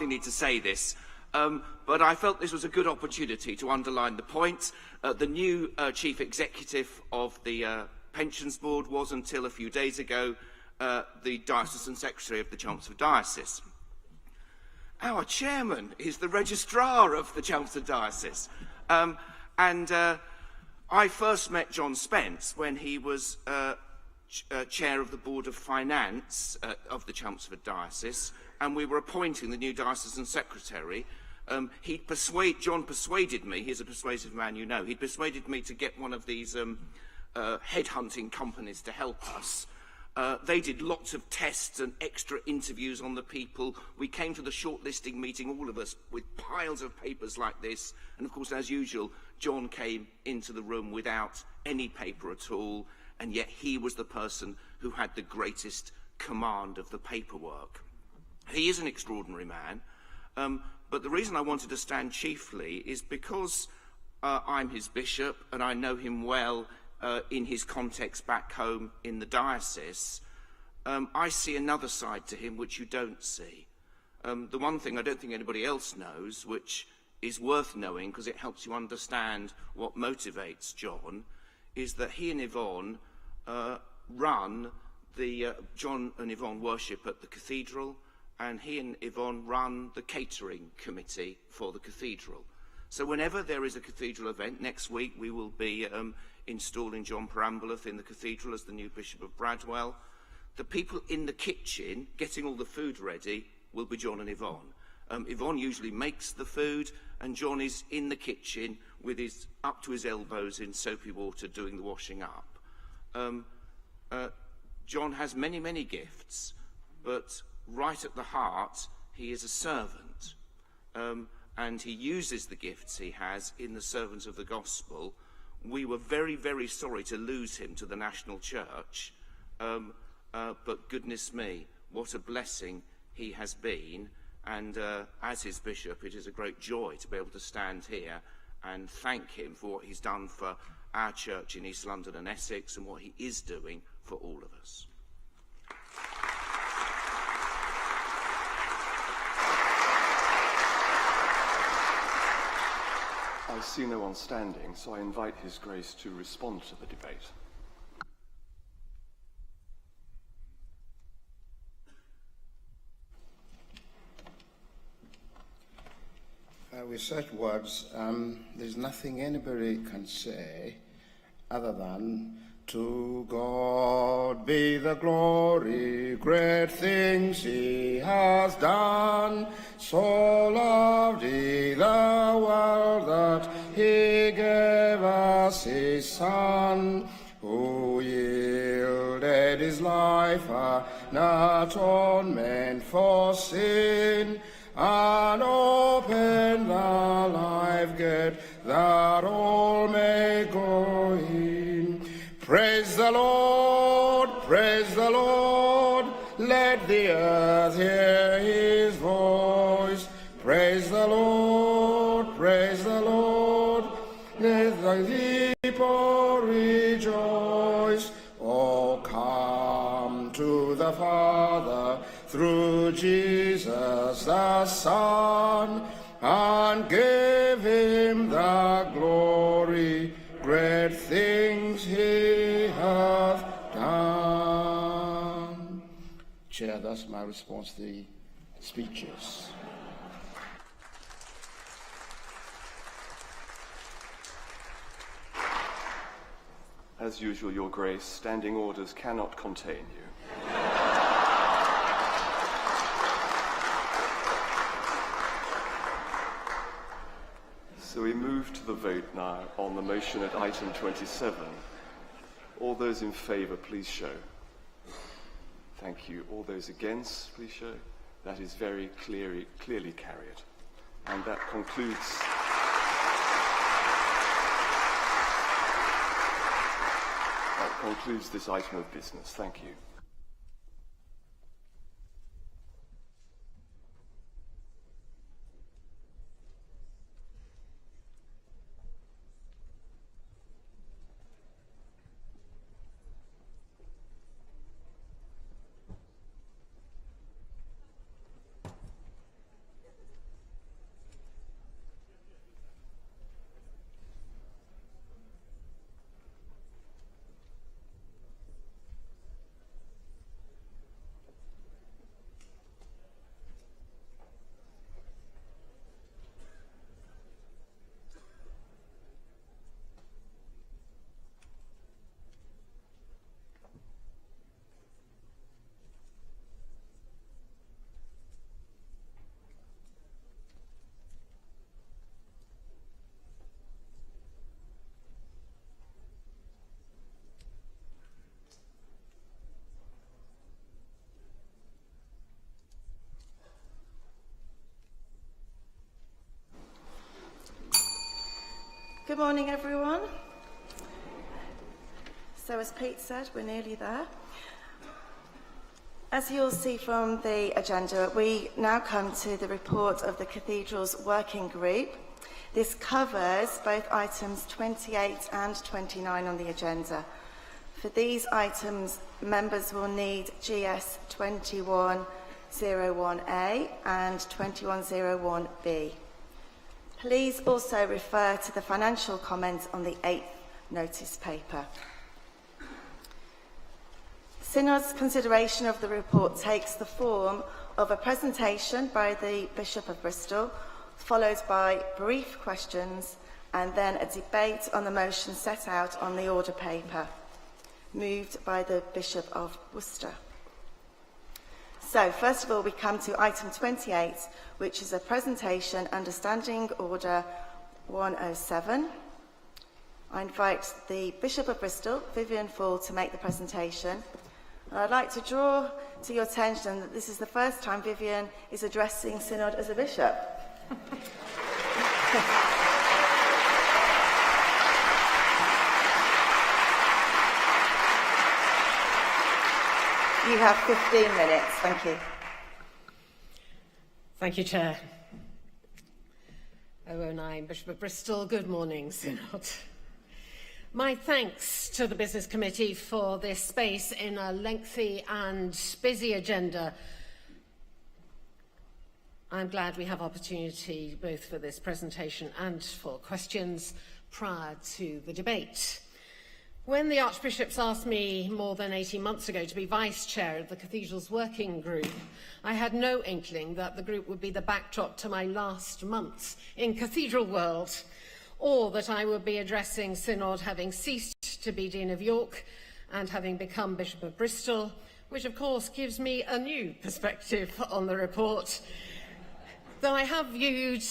need to say this, but I felt this was a good opportunity to underline the point. The new chief executive of the Pensions Board was, until a few days ago, the diocesan secretary of the Chelmsford diocese. Our chairman is the registrar of the Chelmsford diocese, I first met John Spence when he was chair of the Board of Finance of the Chelmsford Diocese, and we were appointing the new diocesan secretary. John persuaded me, he's a persuasive man, you know, he persuaded me to get one of these headhunting companies to help us. They did lots of tests and extra interviews on the people. We came to the shortlisting meeting, all of us, with piles of papers like this. And of course, as usual, John came into the room without any paper at all. And yet he was the person who had the greatest command of the paperwork. He is an extraordinary man. But the reason I wanted to stand chiefly is because I'm his bishop and I know him well in his context back home in the diocese. I see another side to him which you don't see. The one thing I don't think anybody else knows, which is worth knowing because it helps you understand what motivates John, is that he and Yvonne run the John and Yvonne worship at the cathedral, and he and Yvonne run the catering committee for the cathedral. So whenever there is a cathedral event, next week we will be installing John Peramboleth in the cathedral as the new Bishop of Bradwell. The people in the kitchen getting all the food ready will be John and Yvonne. Yvonne usually makes the food, and John is in the kitchen with his up to his elbows in soapy water doing the washing up. John has many, many gifts, but right at the heart, he is a servant. And he uses the gifts he has in the servants of the gospel. We were very, very sorry to lose him to the national church, but goodness me, what a blessing he has been. And as his bishop, it is a great joy to be able to stand here and thank him for what he's done for our church in East London and Essex and what he is doing for all of us. I see no one standing, so I invite His Grace to respond to the debate. With such words, there's nothing anybody can say other than To God be the glory, great things he has done. So loved he the world that he gave us his Son, who yielded his life an atonement for sin, and opened the life gate that all may go in. Praise the Lord, let the earth hear his voice. Praise the Lord, let the people rejoice. Oh, come to the Father through Jesus the Son, and give him the glory, great things he hath done. Chair, that's my response to the speeches. As usual, Your Grace, standing orders cannot contain you. So we move to the vote now on the motion at item 27. All those in favour, please show. Thank you. All those against, please show. That is very clearly carried. And that concludes this item of business. Thank you. Good morning, everyone. So as Pete said, we're nearly there. As you'll see from the agenda, we now come to the report of the Cathedrals Working Group. This covers both items 28 and 29 on the agenda. For these items, members will need GS 2101A and 2101B. Please also refer to the financial comments on the 8th notice paper. Synod's consideration of the report takes the form of a presentation by the Bishop of Bristol, followed by brief questions, and then a debate on the motion set out on the order paper, moved by the Bishop of Worcester. So, first of all, we come to item 28, which is a presentation under Standing Order 107. I invite the Bishop of Bristol, Vivian Fall, to make the presentation. And I'd like to draw to your attention that this is the first time Vivian is addressing Synod as a bishop. You have 15 minutes. Thank you. Thank you, Chair. O09, Bishop of Bristol. Good morning, Synod. My thanks to the Business Committee for this space in a lengthy and busy agenda. I'm glad we have opportunity both for this presentation and for questions prior to the debate. When the Archbishops asked me more than 18 months ago to be Vice Chair of the Cathedrals Working Group, I had no inkling that the group would be the backdrop to my last months in Cathedral World. or that I would be addressing Synod having ceased to be Dean of York and having become Bishop of Bristol, which of course gives me a new perspective on the report, though I have viewed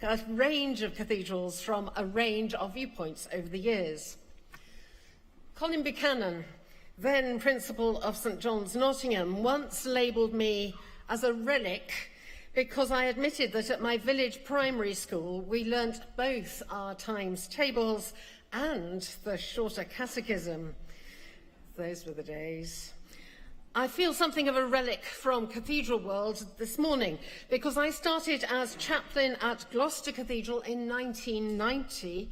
a range of cathedrals from a range of viewpoints over the years. Colin Buchanan, then Principal of St John's, Nottingham, once labelled me as a relic because I admitted that at my village primary school we learnt both our times tables and the shorter catechism. Those were the days. I feel something of a relic from cathedral world this morning because I started as chaplain at Gloucester Cathedral in 1990,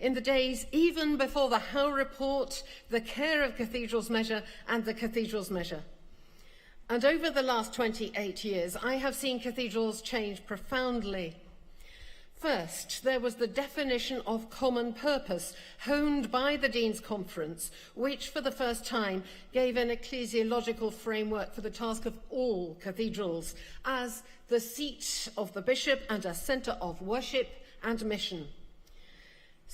in the days even before the Howe Report, the Care of Cathedrals Measure and the Cathedrals Measure. And over the last 28 years, I have seen cathedrals change profoundly. First, there was the definition of common purpose, honed by the Dean's Conference, which for the first time gave an ecclesiological framework for the task of all cathedrals as the seat of the bishop and a centre of worship and mission.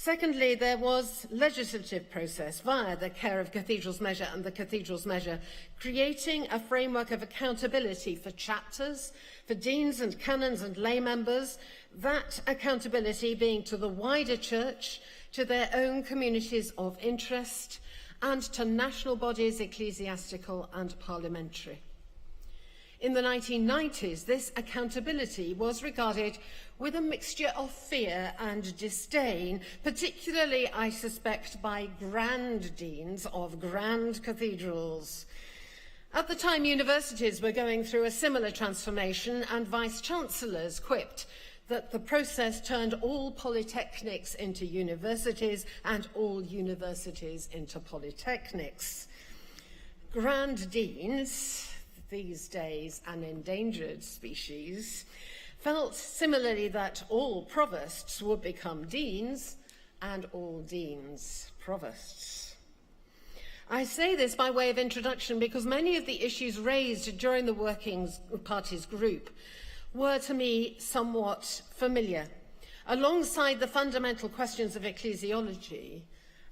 Secondly, there was legislative process via the Care of Cathedrals Measure and the Cathedrals Measure, creating a framework of accountability for chapters, for deans and canons and lay members, that accountability being to the wider church, to their own communities of interest, and to national bodies, ecclesiastical and parliamentary. In the 1990s, this accountability was regarded with a mixture of fear and disdain, particularly, I suspect, by grand deans of grand cathedrals. At the time, universities were going through a similar transformation, and vice-chancellors quipped that the process turned all polytechnics into universities and all universities into polytechnics. Grand deans, these days an endangered species, felt similarly that all provosts would become deans and all deans provosts. I say this by way of introduction because many of the issues raised during the Working Party's group were to me somewhat familiar. Alongside the fundamental questions of ecclesiology,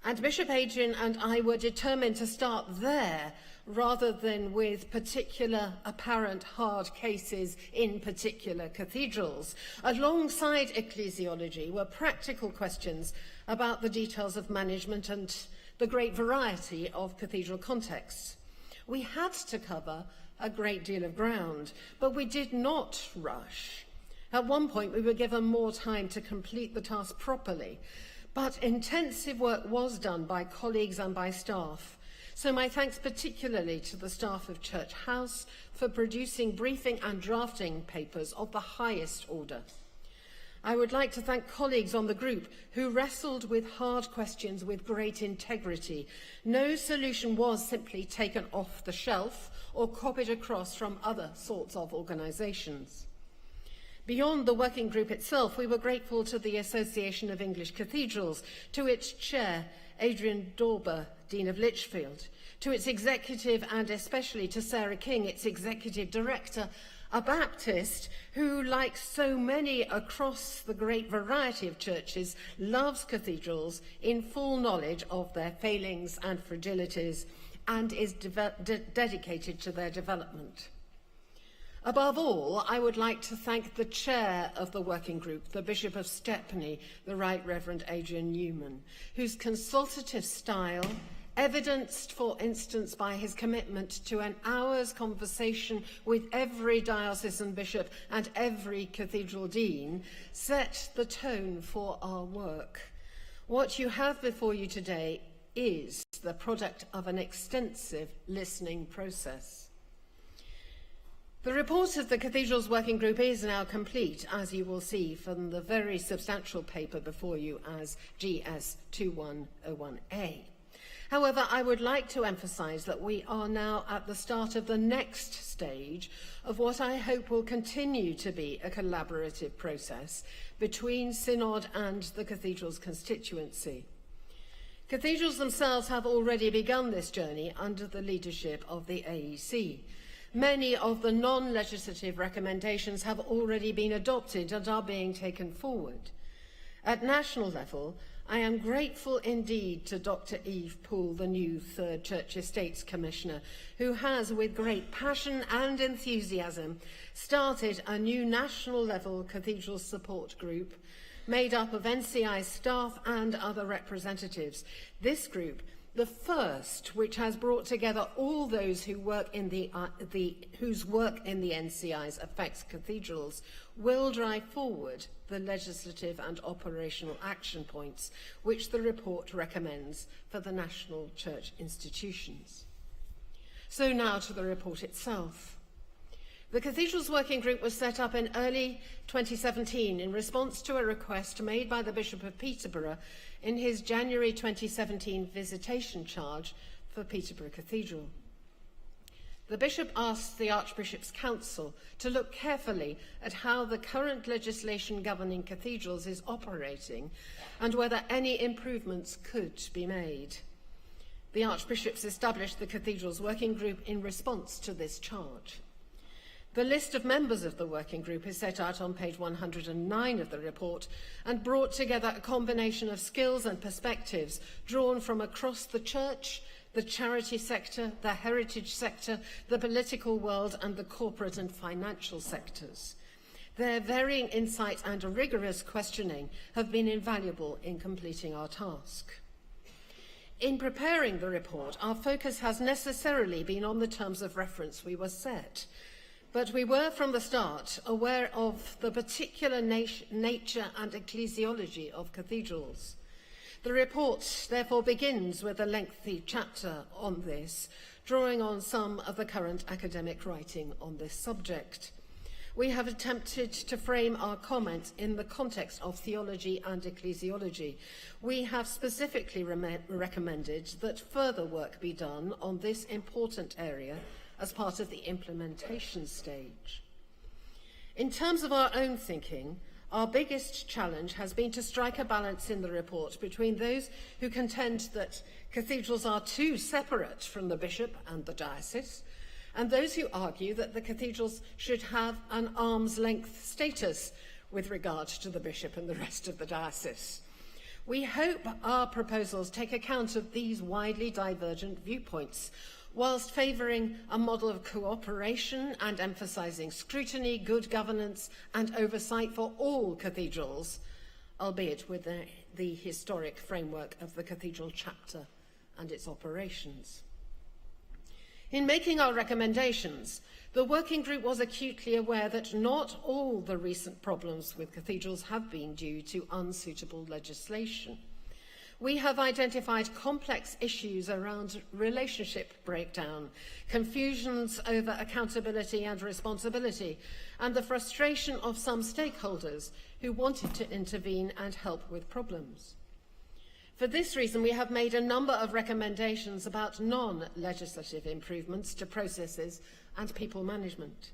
and Bishop Adrian and I were determined to start there rather than with particular apparent hard cases in particular cathedrals. Alongside ecclesiology were practical questions about the details of management and the great variety of cathedral contexts. We had to cover a great deal of ground, but we did not rush. At one point, we were given more time to complete the task properly, but intensive work was done by colleagues and by staff. So my thanks particularly to the staff of Church House for producing briefing and drafting papers of the highest order. I would like to thank colleagues on the group who wrestled with hard questions with great integrity. No solution was simply taken off the shelf or copied across from other sorts of organisations. Beyond the working group itself, we were grateful to the Association of English Cathedrals, to its chair, Adrian Dorber, Dean of Lichfield, to its executive and especially to Sarah King, its executive director, a Baptist who, like so many across the great variety of churches, loves cathedrals in full knowledge of their failings and fragilities and is dedicated to their development. Above all, I would like to thank the chair of the working group, the Bishop of Stepney, the Right Reverend Adrian Newman, whose consultative style, evidenced, for instance, by his commitment to an hour's conversation with every diocesan bishop and every cathedral dean, set the tone for our work. What you have before you today is the product of an extensive listening process. The report of the Cathedrals Working Group is now complete, as you will see from the very substantial paper before you as GS 2101A. However, I would like to emphasise that we are now at the start of the next stage of what I hope will continue to be a collaborative process between Synod and the Cathedrals constituency. Cathedrals themselves have already begun this journey under the leadership of the AEC. Many of the non-legislative recommendations have already been adopted and are being taken forward. At national level, I am grateful indeed to Dr. Eve Poole, the new Third Church Estates Commissioner, who has, with great passion and enthusiasm, started a new national-level cathedral support group made up of NCI staff and other representatives. This group, the first which has brought together all those who work in whose work in the NCIs affects cathedrals, will drive forward the legislative and operational action points which the report recommends for the national church institutions. So now to the report itself. The Cathedrals Working Group was set up in early 2017 in response to a request made by the Bishop of Peterborough in his January 2017 visitation charge for Peterborough Cathedral. The Bishop asked the Archbishop's Council to look carefully at how the current legislation governing cathedrals is operating and whether any improvements could be made. The Archbishops established the Cathedrals Working Group in response to this charge. The list of members of the working group is set out on page 109 of the report and brought together a combination of skills and perspectives drawn from across the church, the charity sector, the heritage sector, the political world and the corporate and financial sectors. Their varying insight and rigorous questioning have been invaluable in completing our task. In preparing the report, our focus has necessarily been on the terms of reference we were set. But we were from the start aware of the particular nature and ecclesiology of cathedrals. The report therefore begins with a lengthy chapter on this, drawing on some of the current academic writing on this subject. We have attempted to frame our comments in the context of theology and ecclesiology. We have specifically recommended that further work be done on this important area as part of the implementation stage. In terms of our own thinking, our biggest challenge has been to strike a balance in the report between those who contend that cathedrals are too separate from the bishop and the diocese, and those who argue that the cathedrals should have an arm's length status with regard to the bishop and the rest of the diocese. We hope our proposals take account of these widely divergent viewpoints, whilst favouring a model of cooperation and emphasising scrutiny, good governance and oversight for all cathedrals, albeit with the historic framework of the cathedral chapter and its operations. In making our recommendations, the working group was acutely aware that not all the recent problems with cathedrals have been due to unsuitable legislation. We have identified complex issues around relationship breakdown, confusions over accountability and responsibility, and the frustration of some stakeholders who wanted to intervene and help with problems. For this reason, we have made a number of recommendations about non-legislative improvements to processes and people management.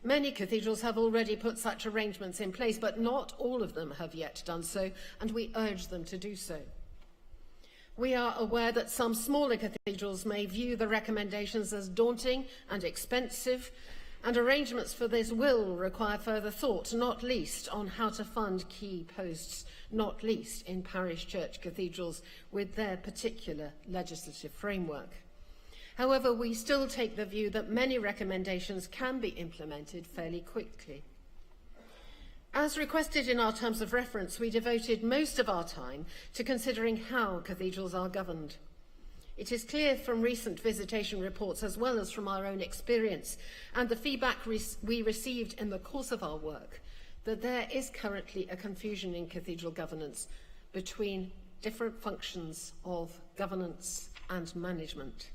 Many cathedrals have already put such arrangements in place, but not all of them have yet done so, and we urge them to do so. We are aware that some smaller cathedrals may view the recommendations as daunting and expensive, and arrangements for this will require further thought, not least on how to fund key posts, not least in parish church cathedrals with their particular legislative framework. However, we still take the view that many recommendations can be implemented fairly quickly. As requested in our terms of reference, we devoted most of our time to considering how cathedrals are governed. It is clear from recent visitation reports, as well as from our own experience and the feedback we received in the course of our work, that there is currently a confusion in cathedral governance between different functions of governance and management.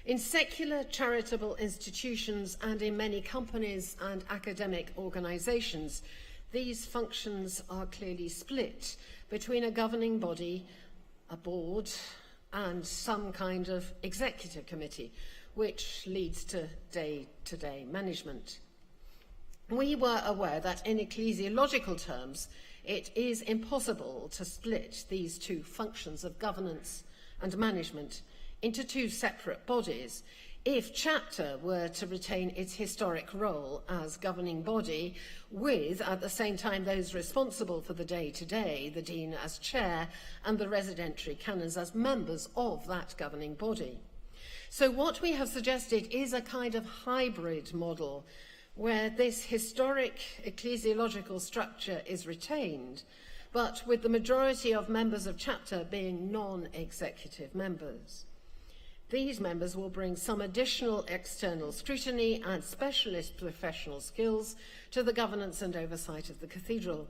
In secular charitable institutions and in many companies and academic organisations, these functions are clearly split between a governing body, a board, and some kind of executive committee, which leads to day-to-day management. We were aware that in ecclesiological terms, it is impossible to split these two functions of governance and management into two separate bodies If chapter were to retain its historic role as governing body, with, at the same time, those responsible for the day-to-day, the Dean as chair, and the residentiary canons as members of that governing body. So what we have suggested is a kind of hybrid model, where this historic ecclesiological structure is retained, but with the majority of members of chapter being non-executive members. These members will bring some additional external scrutiny and specialist professional skills to the governance and oversight of the cathedral.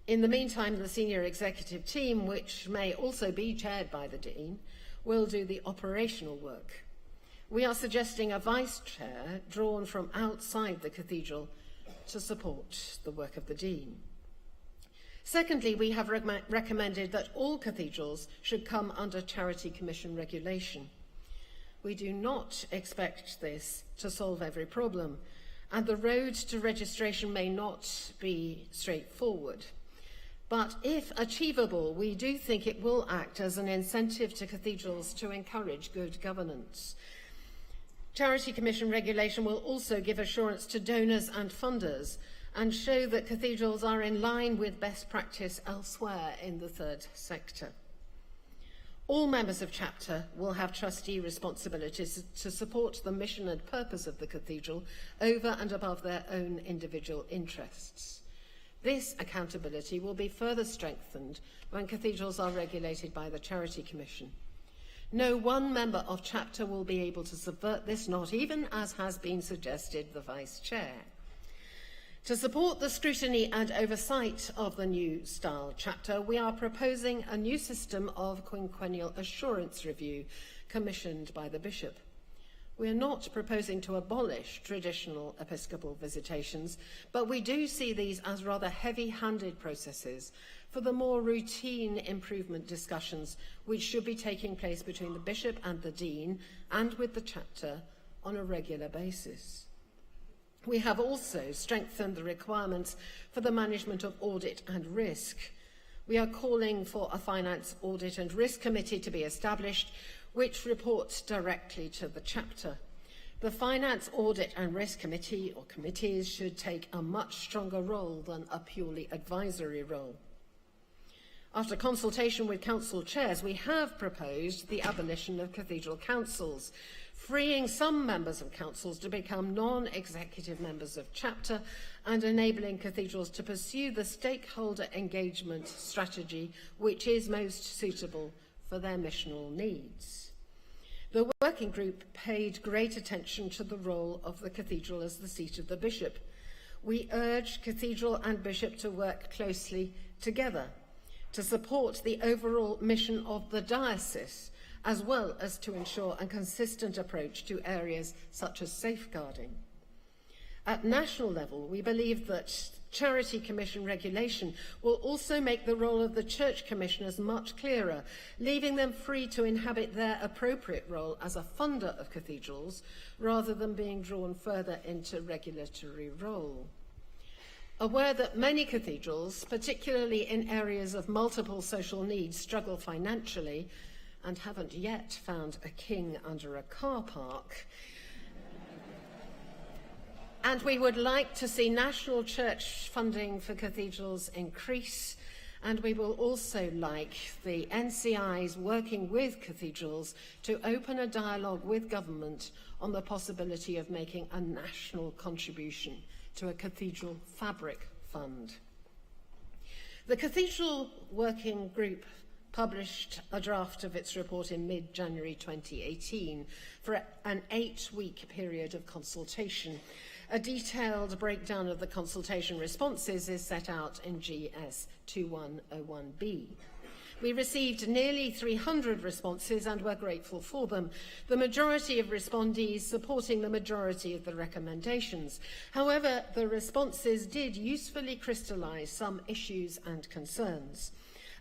In the meantime, the senior executive team, which may also be chaired by the Dean, will do the operational work. We are suggesting a vice chair drawn from outside the cathedral to support the work of the Dean. Secondly, we have recommended that all cathedrals should come under Charity Commission regulation. We do not expect this to solve every problem, and the road to registration may not be straightforward. But if achievable, we do think it will act as an incentive to cathedrals to encourage good governance. Charity Commission regulation will also give assurance to donors and funders and show that cathedrals are in line with best practice elsewhere in the third sector. All members of chapter will have trustee responsibilities to support the mission and purpose of the cathedral over and above their own individual interests. This accountability will be further strengthened when cathedrals are regulated by the Charity Commission. No one member of chapter will be able to subvert this, not even, as has been suggested, the vice chair. To support the scrutiny and oversight of the new style chapter, we are proposing a new system of quinquennial assurance review commissioned by the bishop. We are not proposing to abolish traditional episcopal visitations, but we do see these as rather heavy-handed processes for the more routine improvement discussions which should be taking place between the bishop and the dean and with the chapter on a regular basis. We have also strengthened the requirements for the management of audit and risk. We are calling for a Finance, Audit and Risk Committee to be established, which reports directly to the chapter. The Finance, Audit and Risk Committee, or committees, should take a much stronger role than a purely advisory role. After consultation with council chairs, we have proposed the abolition of cathedral councils, freeing some members of councils to become non-executive members of chapter and enabling cathedrals to pursue the stakeholder engagement strategy which is most suitable for their missional needs. The working group paid great attention to the role of the cathedral as the seat of the bishop. We urge cathedral and bishop to work closely together to support the overall mission of the diocese, as well as to ensure a consistent approach to areas such as safeguarding. At national level, we believe that Charity Commission regulation will also make the role of the Church Commissioners much clearer, leaving them free to inhabit their appropriate role as a funder of cathedrals, rather than being drawn further into regulatory role. Aware that many cathedrals, particularly in areas of multiple social needs, struggle financially and haven't yet found a king under a car park, and we would like to see national church funding for cathedrals increase, and we will also like the NCIs working with cathedrals to open a dialogue with government on the possibility of making a national contribution to a cathedral fabric fund. The Cathedral Working Group published a draft of its report in mid-January 2018 for an 8-week period of consultation. A detailed breakdown of the consultation responses is set out in GS 2101B. We received nearly 300 responses and we're grateful for them, the majority of respondees supporting the majority of the recommendations. However, the responses did usefully crystallise some issues and concerns.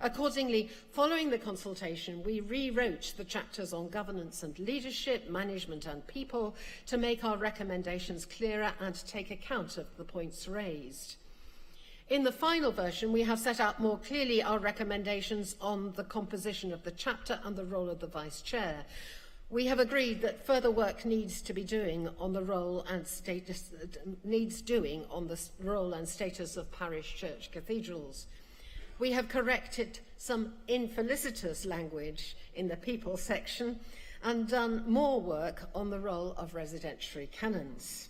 Accordingly, following the consultation, we rewrote the chapters on governance and leadership, management and people to make our recommendations clearer and take account of the points raised. In the final version, we have set out more clearly our recommendations on the composition of the chapter and the role of the vice chair. We have agreed that further work needs to be doing on the role and status of parish church cathedrals. We have corrected some infelicitous language in the people section and done more work on the role of residentiary canons.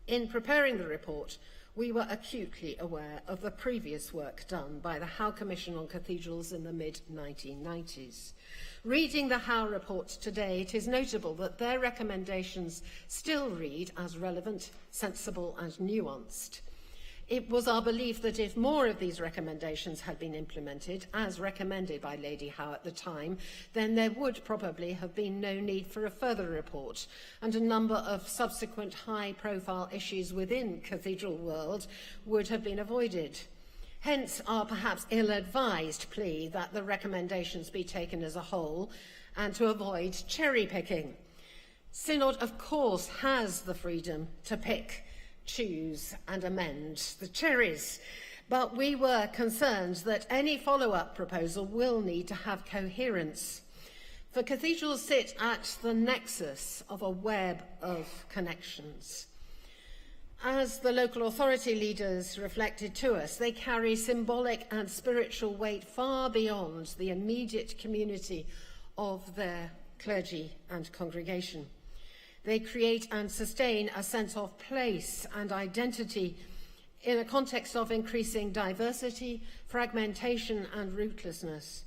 In preparing the report, we were acutely aware of the previous work done by the Howe Commission on Cathedrals in the mid-1990s. Reading the Howe report today, it is notable that their recommendations still read as relevant, sensible and nuanced. It was our belief that if more of these recommendations had been implemented, as recommended by Lady Howe at the time, then there would probably have been no need for a further report, and a number of subsequent high-profile issues within cathedral world would have been avoided. Hence our perhaps ill-advised plea that the recommendations be taken as a whole and to avoid cherry-picking. Synod, of course, has the freedom to pick, choose and amend the cherries, but we were concerned that any follow-up proposal will need to have coherence. For cathedrals sit at the nexus of a web of connections. As the local authority leaders reflected to us, they carry symbolic and spiritual weight far beyond the immediate community of their clergy and congregation. They create and sustain a sense of place and identity in a context of increasing diversity, fragmentation and rootlessness.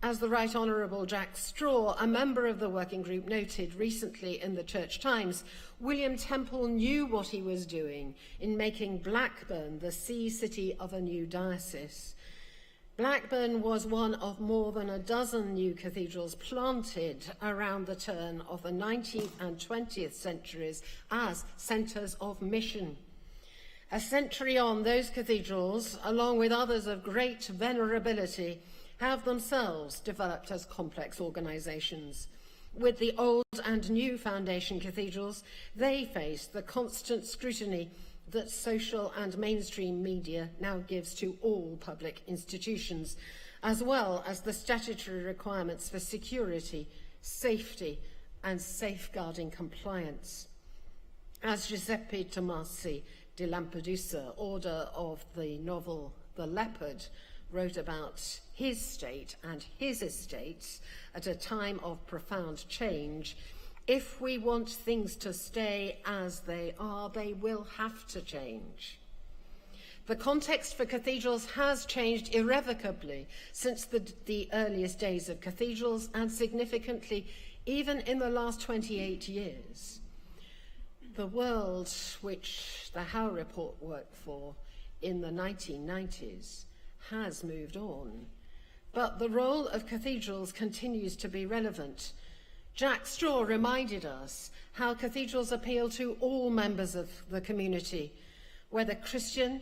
As the Right Honourable Jack Straw, a member of the working group, noted recently in the Church Times, William Temple knew what he was doing in making Blackburn the sea city of a new diocese. Blackburn was one of more than a dozen new cathedrals planted around the turn of the 19th and 20th centuries as centres of mission. A century on, those cathedrals, along with others of great venerability, have themselves developed as complex organisations. With the old and new foundation cathedrals, they face the constant scrutiny that social and mainstream media now gives to all public institutions, as well as the statutory requirements for security, safety and safeguarding compliance. As Giuseppe Tomasi de Lampedusa, author of the novel The Leopard, wrote about his state and his estates at a time of profound change, if we want things to stay as they are, they will have to change. The context for cathedrals has changed irrevocably since the earliest days of cathedrals, and significantly even in the last 28 years. The world which the Howe Report worked for in the 1990s has moved on, but the role of cathedrals continues to be relevant. Jack Straw reminded us how cathedrals appeal to all members of the community, whether Christian,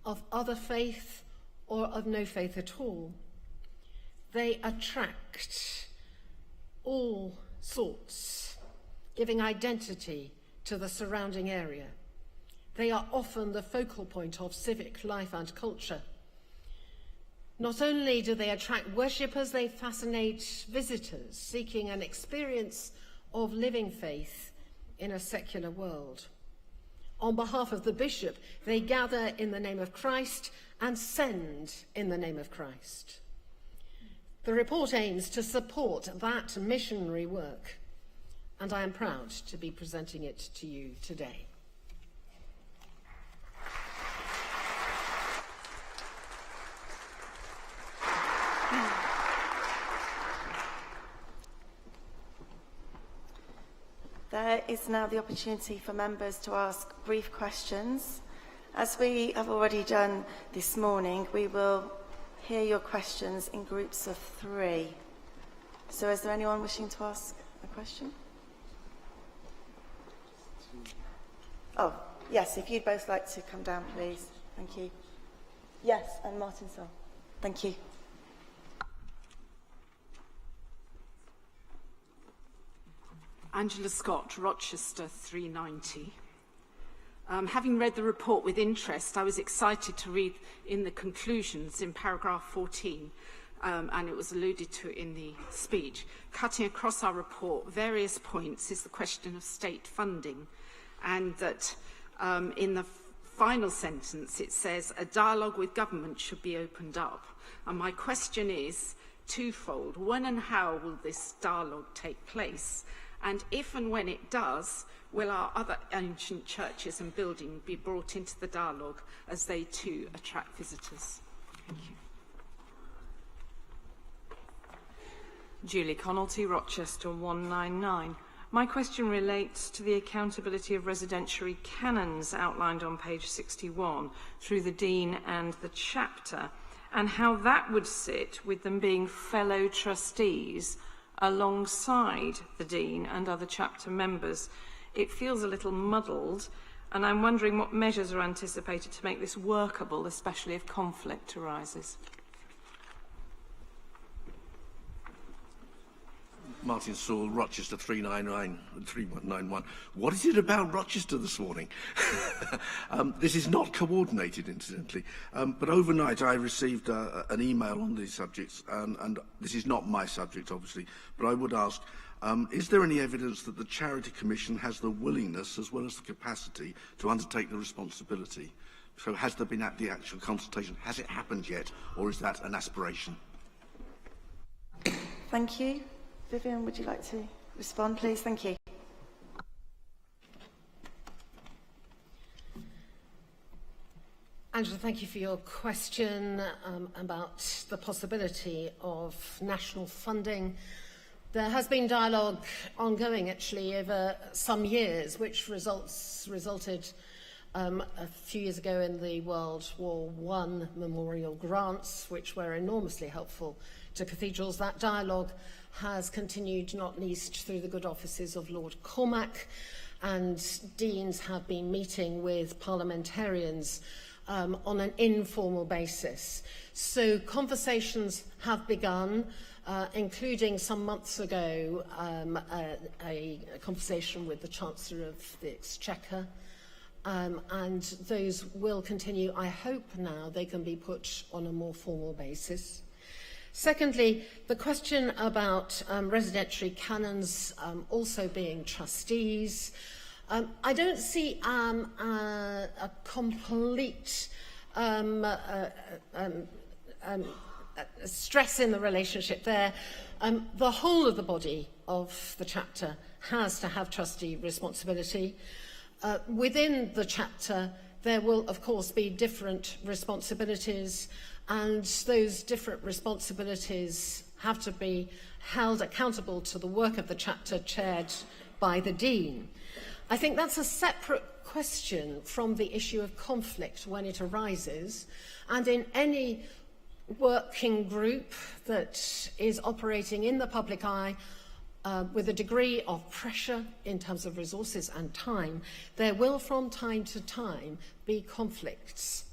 of other faith, or of no faith at all. They attract all sorts, giving identity to the surrounding area. They are often the focal point of civic life and culture. Not only do they attract worshippers, they fascinate visitors seeking an experience of living faith in a secular world. On behalf of the bishop, they gather in the name of Christ and send in the name of Christ. The report aims to support that missionary work, and I am proud to be presenting it to you today. There is now the opportunity for members to ask brief questions. As we have already done this morning, we will hear your questions in groups of 3. So is there anyone wishing to ask a question? Oh, yes, if you'd both like to come down, please. Thank you. Yes, and Martin Sol. Thank you. Angela Scott, Rochester 390. Having read the report with interest, I was excited to read in the conclusions in paragraph 14 and it was alluded to in the speech. Cutting across our report, various points, is the question of state funding, and that in the final sentence it says a dialogue with government should be opened up. And my question is twofold. When and how will this dialogue take place? And if and when it does, will our other ancient churches and buildings be brought into the dialogue as they too attract visitors? Thank you. Julie Connolty, Rochester 199. My question relates to the accountability of residentiary canons outlined on page 61 through the Dean and the chapter, and how that would sit with them being fellow trustees alongside the Dean and other chapter members. It feels a little muddled, and I'm wondering what measures are anticipated to make this workable, especially if conflict arises. Martin Sewell, Rochester 3191. What is it about Rochester this morning? This is not coordinated, incidentally, but overnight I received an email on these subjects, and this is not my subject, obviously, but I would ask, is there any evidence that the Charity Commission has the willingness as well as the capacity to undertake the responsibility? So has there been the actual consultation? Has it happened yet, or is that an aspiration? Thank you. Vivian, would you like to respond, please? Thank you. Angela, thank you for your question about the possibility of national funding. There has been dialogue ongoing, actually, over some years, which resulted a few years ago in the World War I memorial grants, which were enormously helpful to cathedrals. That dialogue has continued, not least through the good offices of Lord Cormac, and deans have been meeting with parliamentarians on an informal basis. So conversations have begun, including some months ago a conversation with the Chancellor of the Exchequer, and those will continue. I hope now they can be put on a more formal basis. Secondly, the question about residentiary canons also being trustees. I don't see a complete stress in the relationship there. The whole of the body of the chapter has to have trustee responsibility. Within the chapter, there will, of course, be different responsibilities, and those different responsibilities have to be held accountable to the work of the chapter chaired by the Dean. I think that's a separate question from the issue of conflict when it arises, and in any working group that is operating in the public eye with a degree of pressure in terms of resources and time, there will from time to time be conflicts.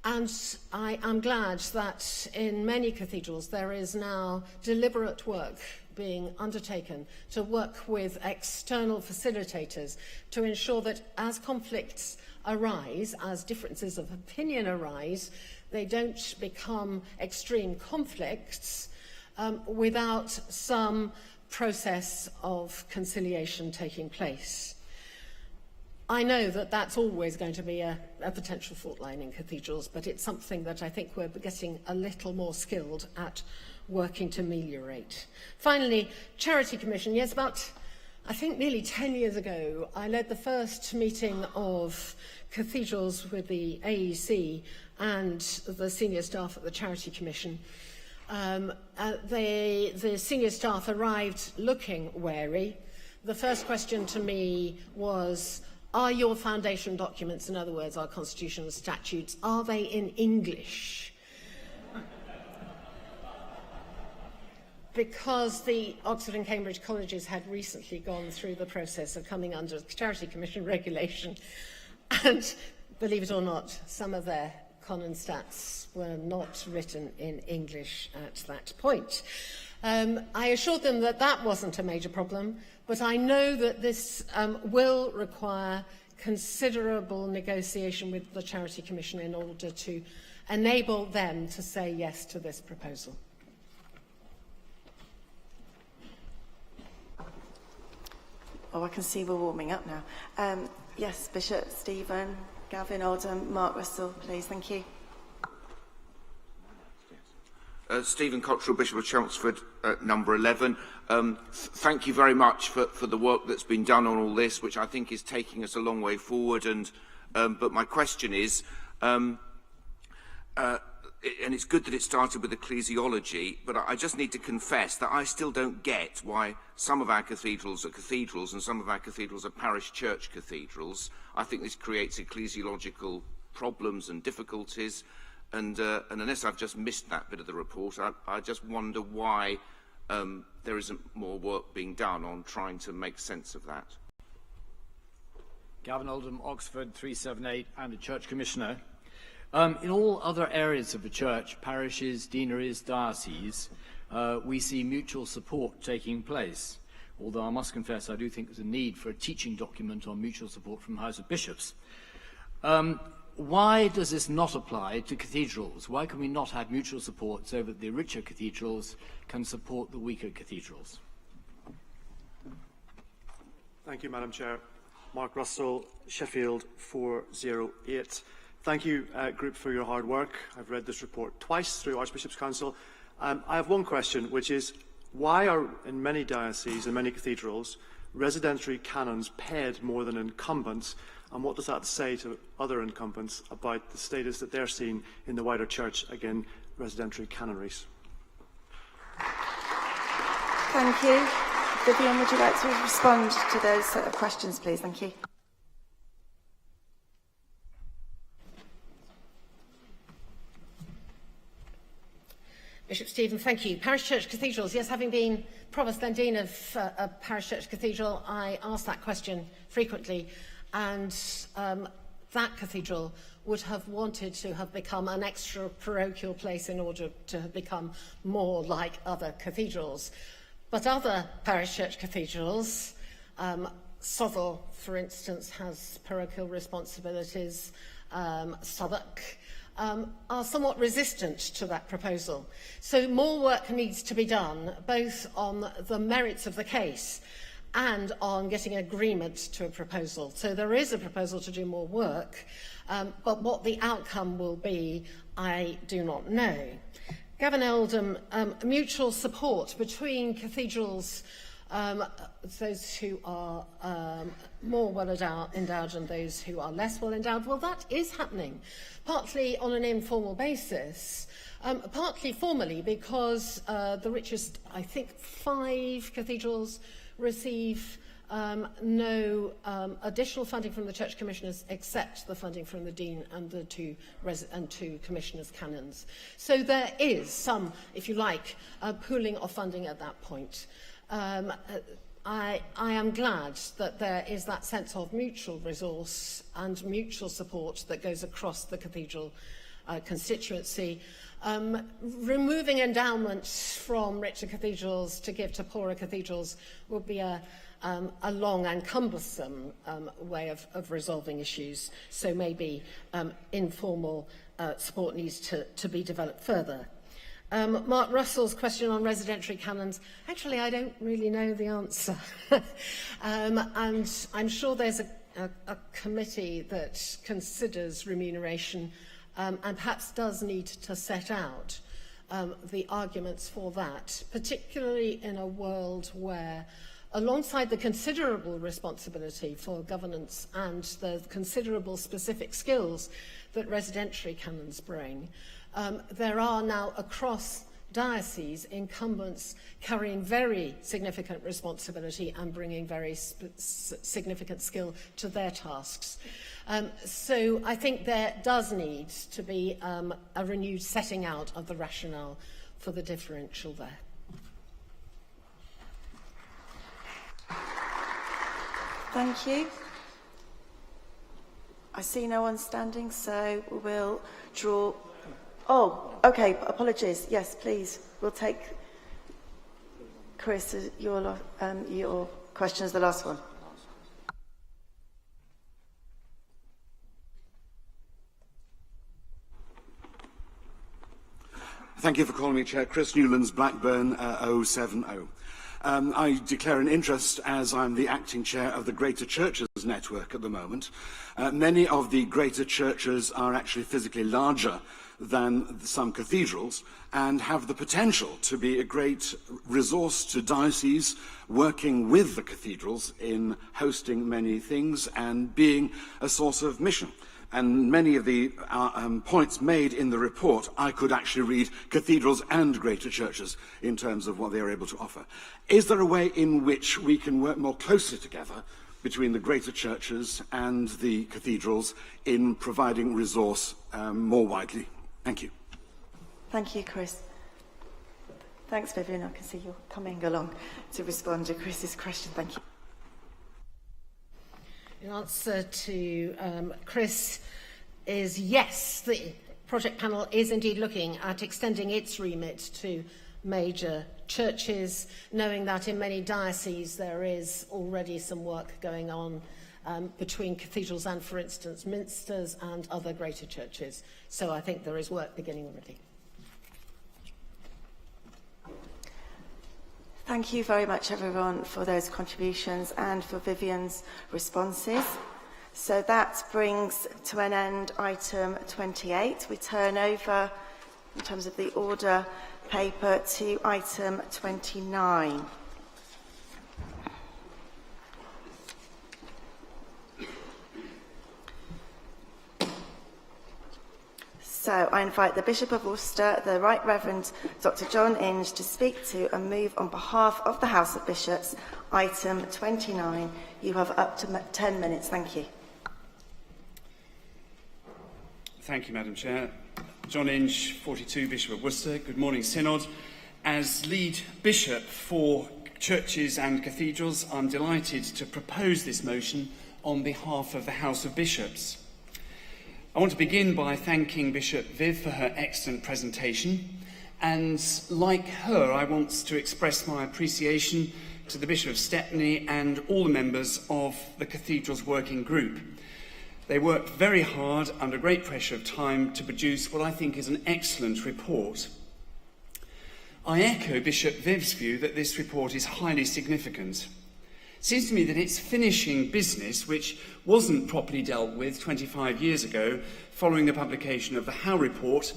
And I am glad that in many cathedrals there is now deliberate work being undertaken to work with external facilitators to ensure that as conflicts arise, as differences of opinion arise, they don't become extreme conflicts without some process of conciliation taking place. I know that that's always going to be a potential fault line in cathedrals, but it's something that I think we're getting a little more skilled at working to ameliorate. Finally, Charity Commission. Yes, about, I think, nearly 10 years ago, I led the first meeting of cathedrals with the AEC and the senior staff at the Charity Commission. The senior staff arrived looking wary. The first question to me was, are your foundation documents, in other words, our constitutional statutes, are they in English? Because the Oxford and Cambridge colleges had recently gone through the process of coming under Charity Commission regulation, and believe it or not, some of their Conan stats were not written in English at that point. I assured them that that wasn't a major problem, but I know that this will require considerable negotiation with the Charity Commission in order to enable them to say yes to this proposal. I can see we're warming up now. Yes, Bishop Stephen, Gavin Oldham, Mark Russell, please. Thank you. Stephen Cottrell, Bishop of Chelmsford, number 11. Thank you very much for the work that's been done on all this, which I think is taking us a long way forward. But my question is, and it's good that it started with ecclesiology, but I just need to confess that I still don't get why some of our cathedrals are cathedrals and some of our cathedrals are parish church cathedrals. I think this creates ecclesiological problems and difficulties. And unless I've just missed that bit of the report, I just wonder why there isn't more work being done on trying to make sense of that. Gavin Oldham, Oxford 378, and a Church Commissioner. In all other areas of the Church, parishes, deaneries, dioceses, we see mutual support taking place. Although I must confess I do think there's a need for a teaching document on mutual support from the House of Bishops. Why does this not apply to cathedrals? Why can we not have mutual support so that the richer cathedrals can support the weaker cathedrals? Thank you, Madam Chair. Mark Russell, Sheffield 408. Thank you, Group, for your hard work. I've read this report twice through Archbishop's Council. I have one question, which is, why are, in many dioceses and many cathedrals, residentiary canons paid more than incumbents? And what does that say to other incumbents about the status that they're seeing in the wider church, again, residentiary canonries? Thank you. Vivian, would you like to respond to those set of questions, please? Thank you. Bishop Stephen, thank you. Parish church cathedrals. Yes, having been Provost then Dean of a parish church cathedral, I ask that question frequently. And that cathedral would have wanted to have become an extra parochial place in order to have become more like other cathedrals. But other parish church cathedrals, Southall, for instance, has parochial responsibilities, Southwark, are somewhat resistant to that proposal. So more work needs to be done, both on the merits of the case and on getting agreement to a proposal. So there is a proposal to do more work, but what the outcome will be, I do not know. Gavin Oldham, mutual support between cathedrals, those who are more well endowed and those who are less well endowed, well, that is happening, partly on an informal basis, partly formally, because the richest, I think, 5 cathedrals receive no additional funding from the Church Commissioners except the funding from the Dean and the two Commissioners' canons. So there is some, if you like, pooling of funding at that point. I am glad that there is that sense of mutual resource and mutual support that goes across the cathedral constituency. Removing endowments from richer cathedrals to give to poorer cathedrals would be a long and cumbersome way of resolving issues. So maybe informal support needs to be developed further. Mark Russell's question on residentiary canons, actually I don't really know the answer. And I'm sure there's a committee that considers remuneration and perhaps does need to set out the arguments for that, particularly in a world where, alongside the considerable responsibility for governance and the considerable specific skills that residentiary canons bring, there are now across dioceses incumbents carrying very significant responsibility and bringing very significant skill to their tasks. So I think there does need to be a renewed setting out of the rationale for the differential there. Thank you. I see no one standing, so we'll draw... Oh, okay, apologies. Yes, please. We'll take, Chris, your question is the last one. Thank you for calling me, Chair. Chris Newlands, Blackburn 070. I declare an interest as I'm the acting chair of the Greater Churches Network at the moment. Many of the greater churches are actually physically larger than some cathedrals and have the potential to be a great resource to dioceses working with the cathedrals in hosting many things and being a source of mission. And many of the points made in the report, I could actually read cathedrals and greater churches in terms of what they are able to offer. Is there a way in which we can work more closely together between the greater churches and the cathedrals in providing resource more widely? Thank you. Thank you, Chris. Thanks, Vivian. I can see you're coming along to respond to Chris's question. Thank you. In answer to Chris is yes, the project panel is indeed looking at extending its remit to major churches, knowing that in many dioceses there is already some work going on between cathedrals and, for instance, minsters and other greater churches. So I think there is work beginning already. Thank you very much, everyone, for those contributions and for Vivian's responses. So that brings to an end item 28. We turn over, in terms of the order paper, to item 29. So I invite the Bishop of Worcester, the Right Reverend Dr. John Inge, to speak to and move on behalf of the House of Bishops, item 29. You have up to 10 minutes. Thank you. Thank you, Madam Chair. John Inge, 42, Bishop of Worcester. Good morning, Synod. As lead bishop for churches and cathedrals, I'm delighted to propose this motion on behalf of the House of Bishops. I want to begin by thanking Bishop Viv for her excellent presentation, and like her, I want to express my appreciation to the Bishop of Stepney and all the members of the Cathedrals Working Group. They worked very hard under great pressure of time to produce what I think is an excellent report. I echo Bishop Viv's view that this report is highly significant. It seems to me that it's finishing business which wasn't properly dealt with 25 years ago following the publication of the Howe report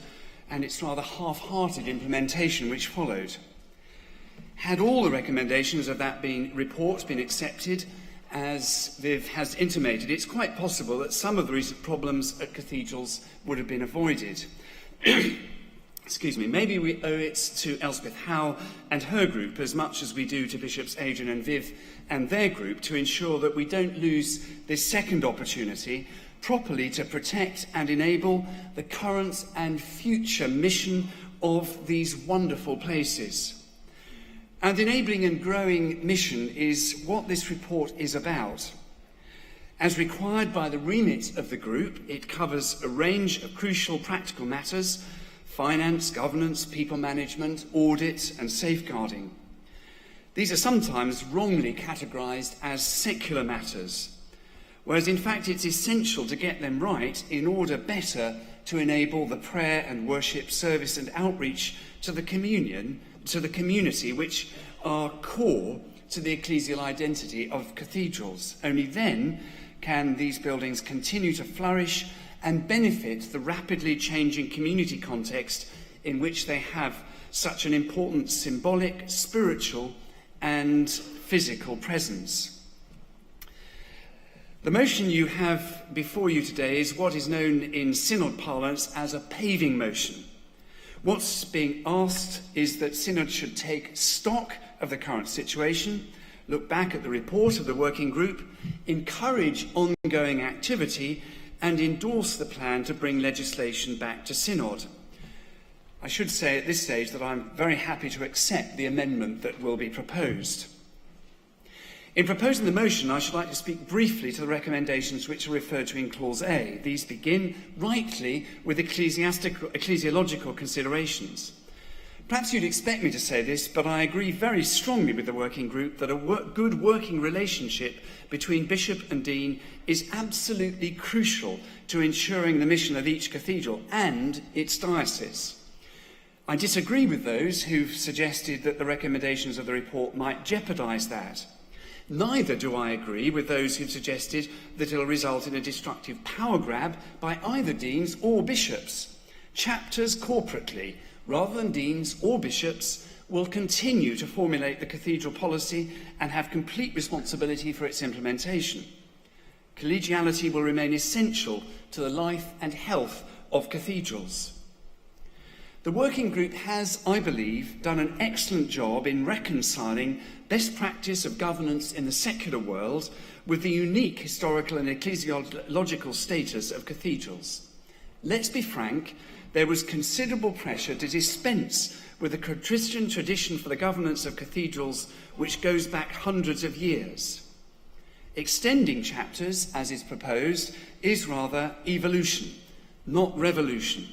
and its rather half-hearted implementation which followed. Had all the recommendations of that report been accepted, as Viv has intimated, it's quite possible that some of the recent problems at cathedrals would have been avoided. Excuse me, maybe we owe it to Elspeth Howe and her group as much as we do to Bishops Adrian and Viv and their group to ensure that we don't lose this second opportunity properly to protect and enable the current and future mission of these wonderful places. And enabling and growing mission is what this report is about. As required by the remit of the group, it covers a range of crucial practical matters: finance, governance, people management, audit and safeguarding. These are sometimes wrongly categorised as secular matters, whereas in fact it's essential to get them right in order better to enable the prayer and worship service and outreach to the community, which are core to the ecclesial identity of cathedrals. Only then can these buildings continue to flourish and benefit the rapidly changing community context in which they have such an important symbolic, spiritual and physical presence. The motion you have before you today is what is known in Synod parlance as a paving motion. What's being asked is that Synod should take stock of the current situation, look back at the report of the working group, encourage ongoing activity and endorse the plan to bring legislation back to Synod. I should say at this stage that I'm very happy to accept the amendment that will be proposed. In proposing the motion, I should like to speak briefly to the recommendations which are referred to in Clause A. These begin, rightly, with ecclesiological considerations. Perhaps you'd expect me to say this, but I agree very strongly with the working group that a good working relationship between bishop and dean is absolutely crucial to ensuring the mission of each cathedral and its diocese. I disagree with those who've suggested that the recommendations of the report might jeopardise that. Neither do I agree with those who've suggested that it will result in a destructive power grab by either deans or bishops. Chapters corporately, rather than deans or bishops, will continue to formulate the cathedral policy and have complete responsibility for its implementation. Collegiality will remain essential to the life and health of cathedrals. The working group has, I believe, done an excellent job in reconciling best practice of governance in the secular world with the unique historical and ecclesiological status of cathedrals. Let's be frank, there was considerable pressure to dispense with the Christian tradition for the governance of cathedrals, which goes back hundreds of years. Extending chapters, as is proposed, is rather evolution, not revolution.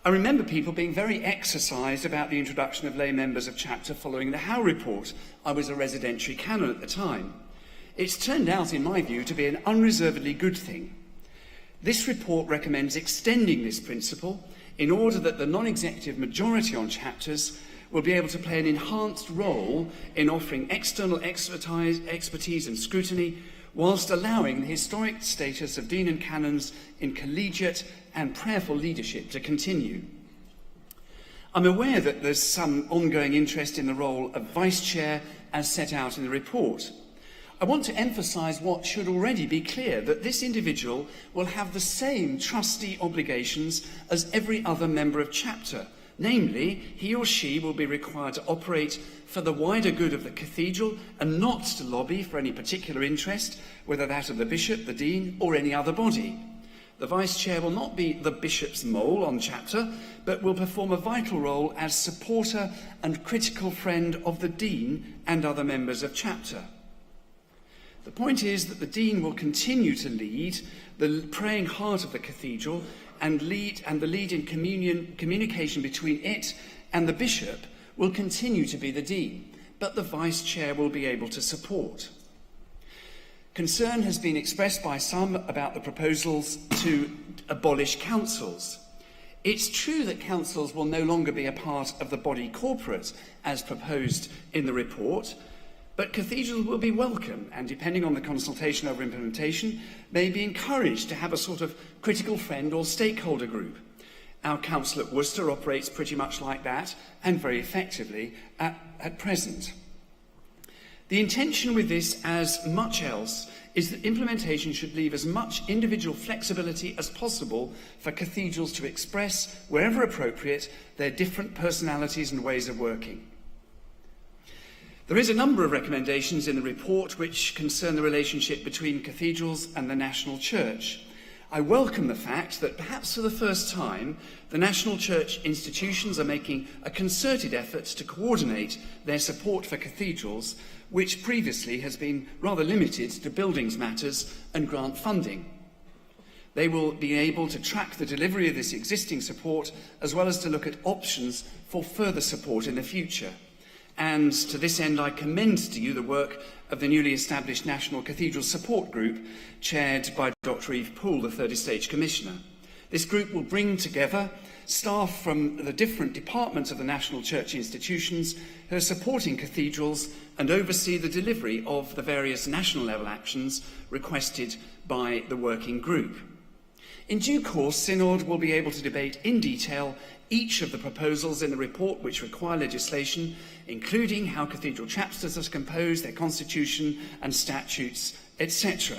I remember people being very exercised about the introduction of lay members of chapter following the Howe report. I was a residentiary canon at the time. It's turned out, in my view, to be an unreservedly good thing. This report recommends extending this principle in order that the non-executive majority on chapters will be able to play an enhanced role in offering external expertise and scrutiny, whilst allowing the historic status of dean and canons in collegiate and prayerful leadership to continue. I'm aware that there's some ongoing interest in the role of vice-chair as set out in the report. I want to emphasise what should already be clear, that this individual will have the same trustee obligations as every other member of chapter. Namely, he or she will be required to operate for the wider good of the cathedral and not to lobby for any particular interest, whether that of the bishop, the dean, or any other body. The vice-chair will not be the bishop's mole on chapter, but will perform a vital role as supporter and critical friend of the dean and other members of chapter. The point is that the dean will continue to lead the praying heart of the cathedral and the lead in communication between it and the bishop will continue to be the dean, but the vice-chair will be able to support. Concern has been expressed by some about the proposals to abolish councils. It's true that councils will no longer be a part of the body corporate, as proposed in the report, but cathedrals will be welcome and, depending on the consultation over implementation, may be encouraged to have a sort of critical friend or stakeholder group. Our council at Worcester operates pretty much like that, and very effectively at present. The intention with this, as much else, is that implementation should leave as much individual flexibility as possible for cathedrals to express, wherever appropriate, their different personalities and ways of working. There is a number of recommendations in the report which concern the relationship between cathedrals and the national church. I welcome the fact that, perhaps for the first time, the national church institutions are making a concerted effort to coordinate their support for cathedrals, which previously has been rather limited to buildings matters and grant funding. They will be able to track the delivery of this existing support, as well as to look at options for further support in the future. And to this end, I commend to you the work of the newly established National Cathedral Support Group, chaired by Dr. Eve Poole, the Third Estate Commissioner. This group will bring together staff from the different departments of the national church institutions who are supporting cathedrals and oversee the delivery of the various national level actions requested by the working group. In due course, Synod will be able to debate in detail each of the proposals in the report which require legislation, including how cathedral chapters are composed, their constitution and statutes, etc.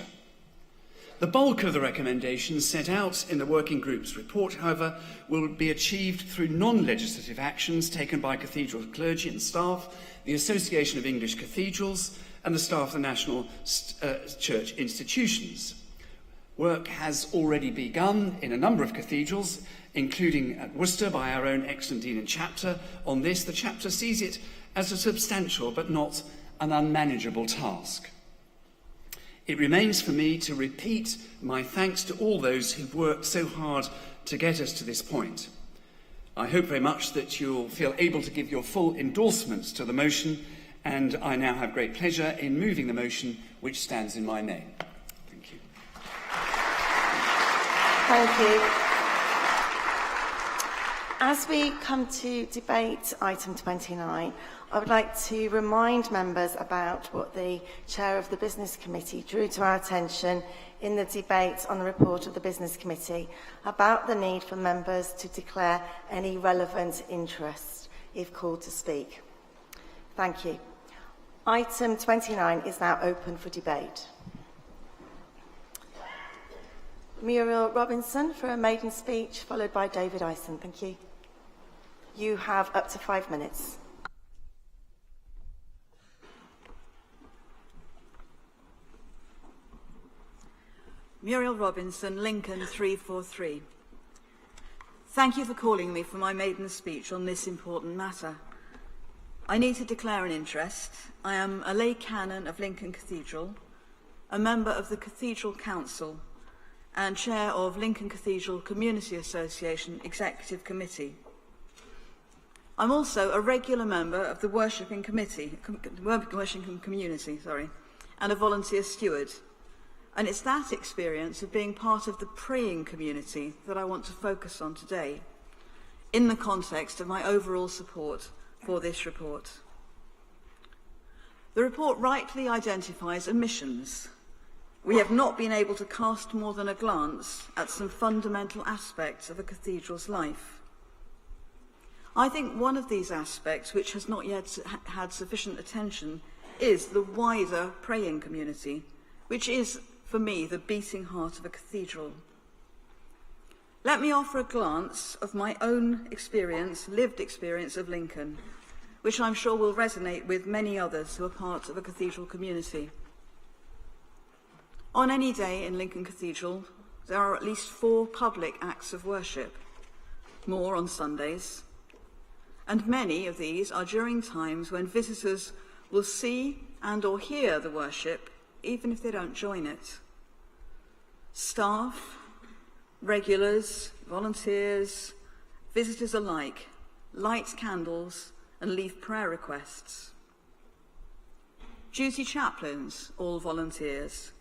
The bulk of the recommendations set out in the working group's report, however, will be achieved through non-legislative actions taken by cathedral clergy and staff, the Association of English Cathedrals, and the staff of the national church institutions. Work has already begun in a number of cathedrals, including at Worcester by our own excellent dean and chapter. On this, the chapter sees it as a substantial but not an unmanageable task. It remains for me to repeat my thanks to all those who've worked so hard to get us to this point. I hope very much that you'll feel able to give your full endorsement to the motion, and I now have great pleasure in moving the motion which stands in my name. Thank you. Thank you. As we come to debate item 29, I would like to remind members about what the Chair of the Business Committee drew to our attention in the debate on the report of the Business Committee about the need for members to declare any relevant interest if called to speak. Thank you. Item 29 is now open for debate. Muriel Robinson for a maiden speech, followed by David Ison. Thank you. You have up to 5 minutes. Muriel Robinson, Lincoln 343. Thank you for calling me for my maiden speech on this important matter. I need to declare an interest. I am a lay canon of Lincoln Cathedral, a member of the Cathedral Council, and chair of Lincoln Cathedral Community Association Executive Committee. I'm also a regular member of the Worshipping Community, and a volunteer steward. And it's that experience of being part of the praying community that I want to focus on today, in the context of my overall support for this report. The report rightly identifies omissions. We have not been able to cast more than a glance at some fundamental aspects of a cathedral's life. I think one of these aspects, which has not yet had sufficient attention, is the wider praying community, which is, for me, the beating heart of a cathedral. Let me offer a glance of my own experience, lived experience of Lincoln, which I'm sure will resonate with many others who are part of a cathedral community. On any day in Lincoln Cathedral, there are at least 4 public acts of worship, more on Sundays, and many of these are during times when visitors will see and or hear the worship, even if they don't join it. Staff, regulars, volunteers, visitors alike light candles and leave prayer requests. Duty chaplains, all volunteers,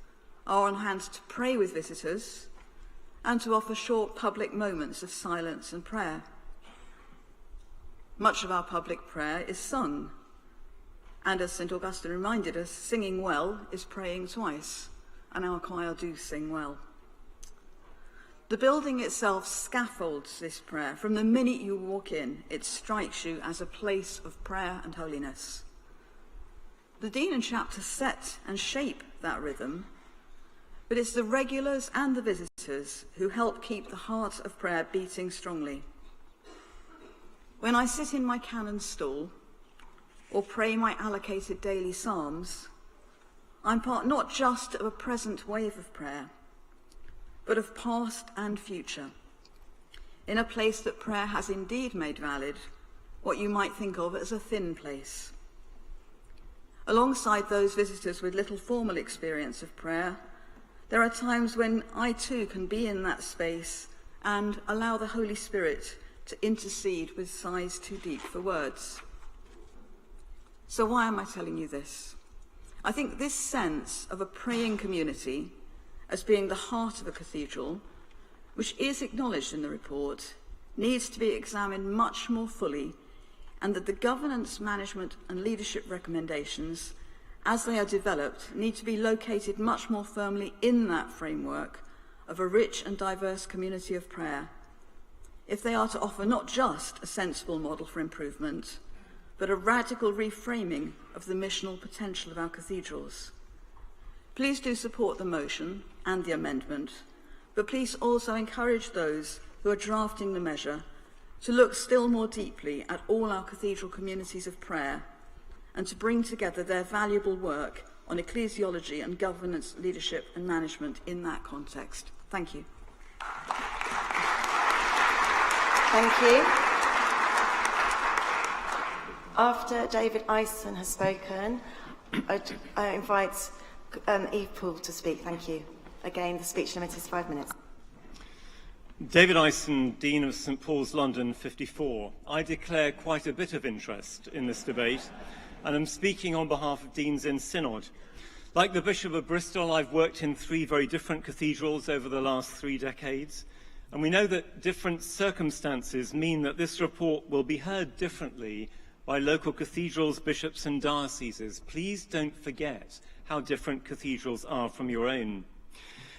are on hand to pray with visitors and to offer short public moments of silence and prayer. Much of our public prayer is sung, and as St. Augustine reminded us, singing well is praying twice, and our choir do sing well. The building itself scaffolds this prayer. From the minute you walk in, it strikes you as a place of prayer and holiness. The dean and chapter set and shape that rhythm, but it's the regulars and the visitors who help keep the heart of prayer beating strongly. When I sit in my canon stool or pray my allocated daily psalms, I'm part not just of a present wave of prayer, but of past and future, in a place that prayer has indeed made valid, what you might think of as a thin place. Alongside those visitors with little formal experience of prayer, there are times when I too can be in that space and allow the Holy Spirit to intercede with sighs too deep for words. So why am I telling you this? I think this sense of a praying community as being the heart of a cathedral, which is acknowledged in the report, needs to be examined much more fully, and that the governance, management and leadership recommendations, as they are developed, need to be located much more firmly in that framework of a rich and diverse community of prayer, if they are to offer not just a sensible model for improvement, but a radical reframing of the missional potential of our cathedrals. Please do support the motion and the amendment, but please also encourage those who are drafting the measure to look still more deeply at all our cathedral communities of prayer and to bring together their valuable work on ecclesiology and governance, leadership and management in that context. Thank you. Thank you. After David Ison has spoken, I invite Eve Poole to speak. Thank you. Again, the speech limit is 5 minutes. David Ison, Dean of St Paul's, London, 54. I declare quite a bit of interest in this debate, and am speaking on behalf of Deans in Synod. Like the Bishop of Bristol, I've worked in 3 very different cathedrals over the last 3 decades, And we know that different circumstances mean that this report will be heard differently by local cathedrals, bishops and dioceses. Please don't forget how different cathedrals are from your own.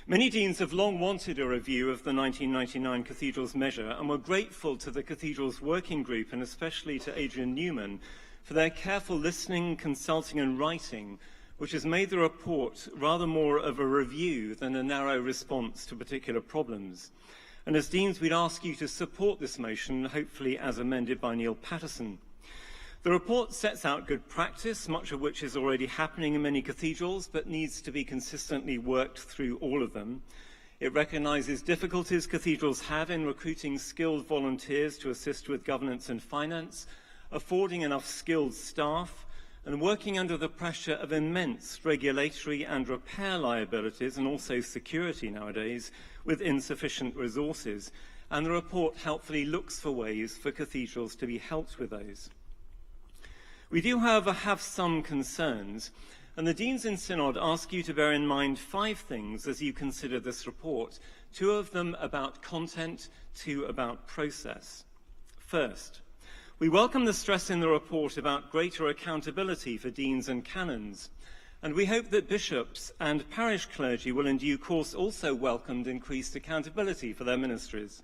Many deans have long wanted a review of the 1999 Cathedrals measure and were grateful to the Cathedrals Working Group and especially to Adrian Newman for their careful listening, consulting and writing, which has made the report rather more of a review than a narrow response to particular problems. And as deans, we'd ask you to support this motion, hopefully as amended by Neil Patterson. The report sets out good practice, much of which is already happening in many cathedrals, but needs to be consistently worked through all of them. It recognises difficulties cathedrals have in recruiting skilled volunteers to assist with governance and finance, affording enough skilled staff, and working under the pressure of immense regulatory and repair liabilities, and also security nowadays, with insufficient resources. And the report helpfully looks for ways for cathedrals to be helped with those. We do, however, have some concerns, and the Deans in Synod ask you to bear in mind 5 things as you consider this report, 2 of them about content, 2 about process. First, we welcome the stress in the report about greater accountability for deans and canons, and we hope that bishops and parish clergy will in due course also welcome increased accountability for their ministries.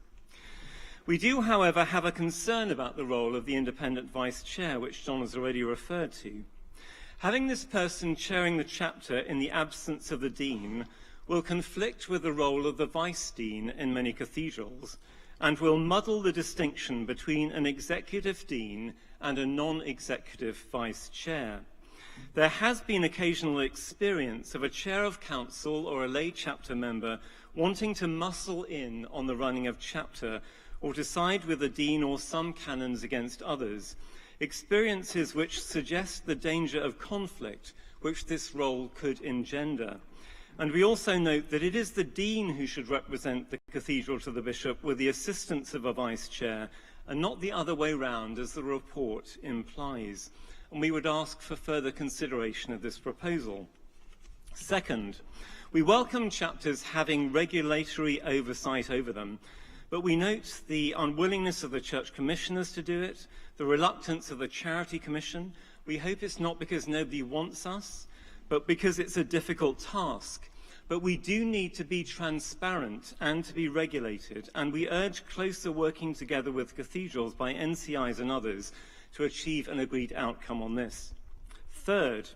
We do, however, have a concern about the role of the independent vice-chair, which John has already referred to. Having this person chairing the chapter in the absence of the dean will conflict with the role of the vice-dean in many cathedrals and will muddle the distinction between an executive dean and a non-executive vice-chair. There has been occasional experience of a chair of council or a lay chapter member wanting to muscle in on the running of chapter or to side with the dean or some canons against others, experiences which suggest the danger of conflict which this role could engender. And we also note that it is the dean who should represent the cathedral to the bishop with the assistance of a vice-chair, and not the other way round, as the report implies. And we would ask for further consideration of this proposal. Second, we welcome chapters having regulatory oversight over them, but we note the unwillingness of the church commissioners to do it, the reluctance of the charity commission. We hope it's not because nobody wants us, but because it's a difficult task. But we do need to be transparent and to be regulated, and we urge closer working together with cathedrals by NCIs and others to achieve an agreed outcome on this. Third,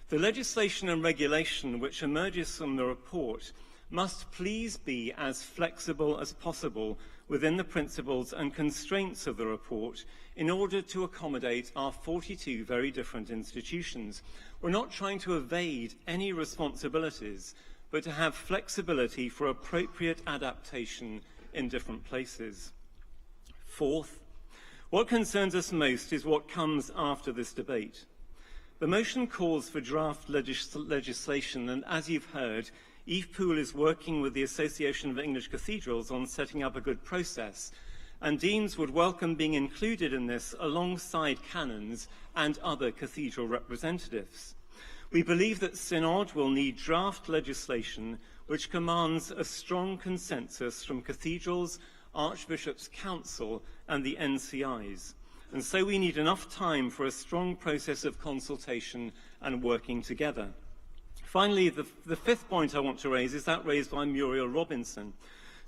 the legislation and regulation which emerges from the report must please be as flexible as possible within the principles and constraints of the report in order to accommodate our 42 very different institutions. We're not trying to evade any responsibilities, but to have flexibility for appropriate adaptation in different places. Fourth, what concerns us most is what comes after this debate. The motion calls for draft legislation, and as you've heard, Yves Poole is working with the Association of English Cathedrals on setting up a good process, and deans would welcome being included in this alongside canons and other cathedral representatives. We believe that Synod will need draft legislation which commands a strong consensus from cathedrals, Archbishop's Council and the NCIs, and so we need enough time for a strong process of consultation and working together. Finally, the 5th point I want to raise is that raised by Muriel Robinson.